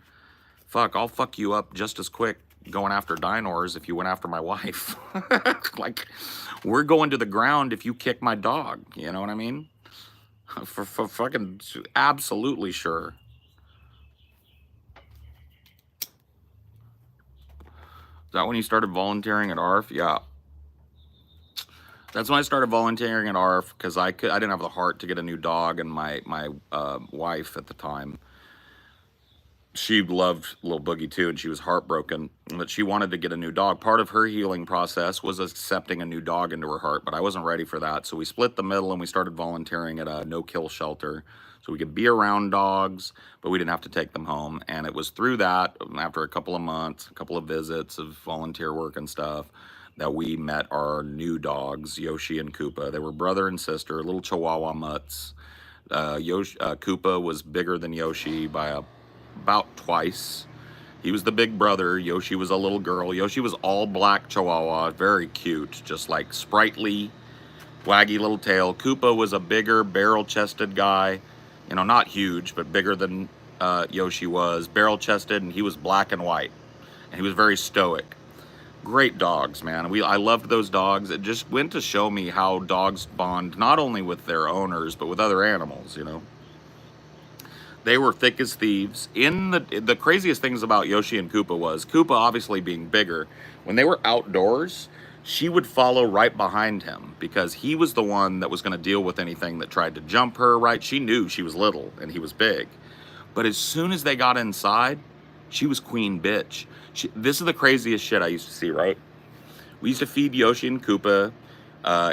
fuck, I'll fuck you up just as quick going after dinosaurs if you went after my wife. Like, we're going to the ground if you kick my dog. You know what I mean? For fucking absolutely sure. Is that when you started volunteering at ARF? Yeah. That's when I started volunteering at ARF because I didn't have the heart to get a new dog, and my wife at the time, she loved Little Boogie too, and she was heartbroken that she wanted to get a new dog. Part of her healing process was accepting a new dog into her heart, but I wasn't ready for that. So we split the middle and we started volunteering at a no-kill shelter so we could be around dogs, but we didn't have to take them home. And it was through that, after a couple of months, a couple of visits of volunteer work and stuff, that we met our new dogs, Yoshi and Koopa. They were brother and sister, little Chihuahua mutts. Koopa was bigger than Yoshi by about twice. He was the big brother. Yoshi was a little girl. Yoshi was all black Chihuahua, very cute, just like sprightly, waggy little tail. Koopa was a bigger, barrel-chested guy, you know, not huge, but bigger than Yoshi was, barrel-chested, and he was black and white, and he was very stoic. Great dogs, man. I loved those dogs. It just went to show me how dogs bond not only with their owners, but with other animals, you know. They were thick as thieves. The craziest things about Yoshi and Koopa was, Koopa obviously being bigger, when they were outdoors, she would follow right behind him because he was the one that was going to deal with anything that tried to jump her, right? She knew she was little and he was big. But as soon as they got inside, she was queen bitch. This is the craziest shit I used to see, right? We used to feed Yoshi and Koopa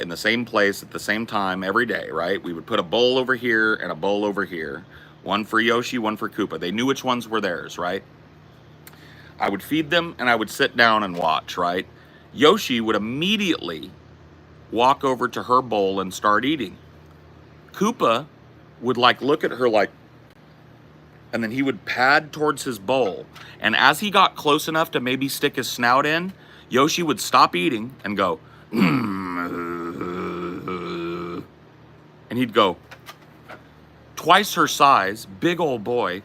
in the same place at the same time every day, right? We would put a bowl over here and a bowl over here. One for Yoshi, one for Koopa. They knew which ones were theirs, right? I would feed them and I would sit down and watch, right? Yoshi would immediately walk over to her bowl and start eating. Koopa would like look at her like, and then he would pad towards his bowl. And as he got close enough to maybe stick his snout in, Yoshi would stop eating and go, and he'd go, twice her size, big old boy.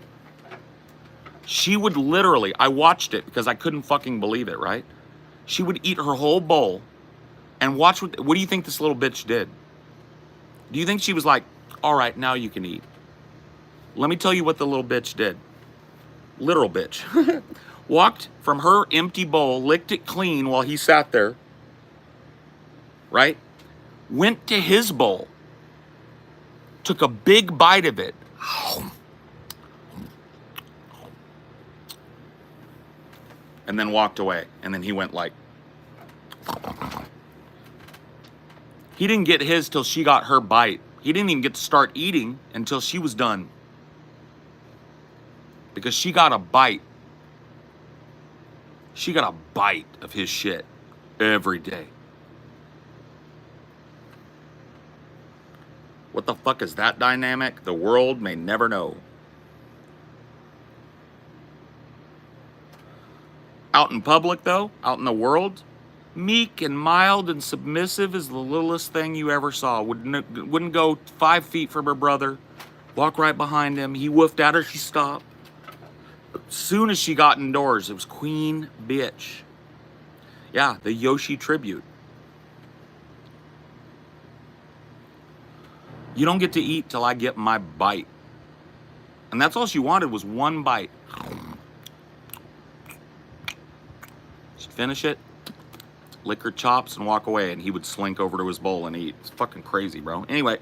She would literally, I watched it because I couldn't fucking believe it, right? She would eat her whole bowl and watch what do you think this little bitch did? Do you think she was like, all right, now you can eat? Let me tell you what the little bitch did. Literal bitch. Walked from her empty bowl, licked it clean while he sat there, right? Went to his bowl, took a big bite of it, and then walked away. And then he went like, he didn't get his till she got her bite. He didn't even get to start eating until she was done. Because she got a bite. She got a bite of his shit every day. What the fuck is that dynamic? The world may never know. Out in public though, out in the world, meek and mild and submissive is the littlest thing you ever saw. Wouldn't go 5 feet from her brother, walk right behind him. He woofed at her, she stopped. Soon as she got indoors, it was queen bitch. Yeah, the Yoshi tribute. You don't get to eat till I get my bite. And that's all she wanted was one bite. She'd finish it, lick her chops, and walk away, and he would slink over to his bowl and eat. It's fucking crazy, bro. Anyway,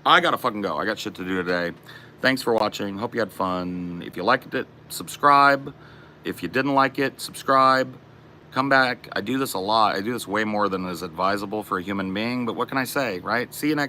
I gotta fucking go. I got shit to do today. Thanks for watching. Hope you had fun. If you liked it, subscribe. If you didn't like it, subscribe. Come back. I do this a lot. I do this way more than is advisable for a human being, but what can I say, right? See you next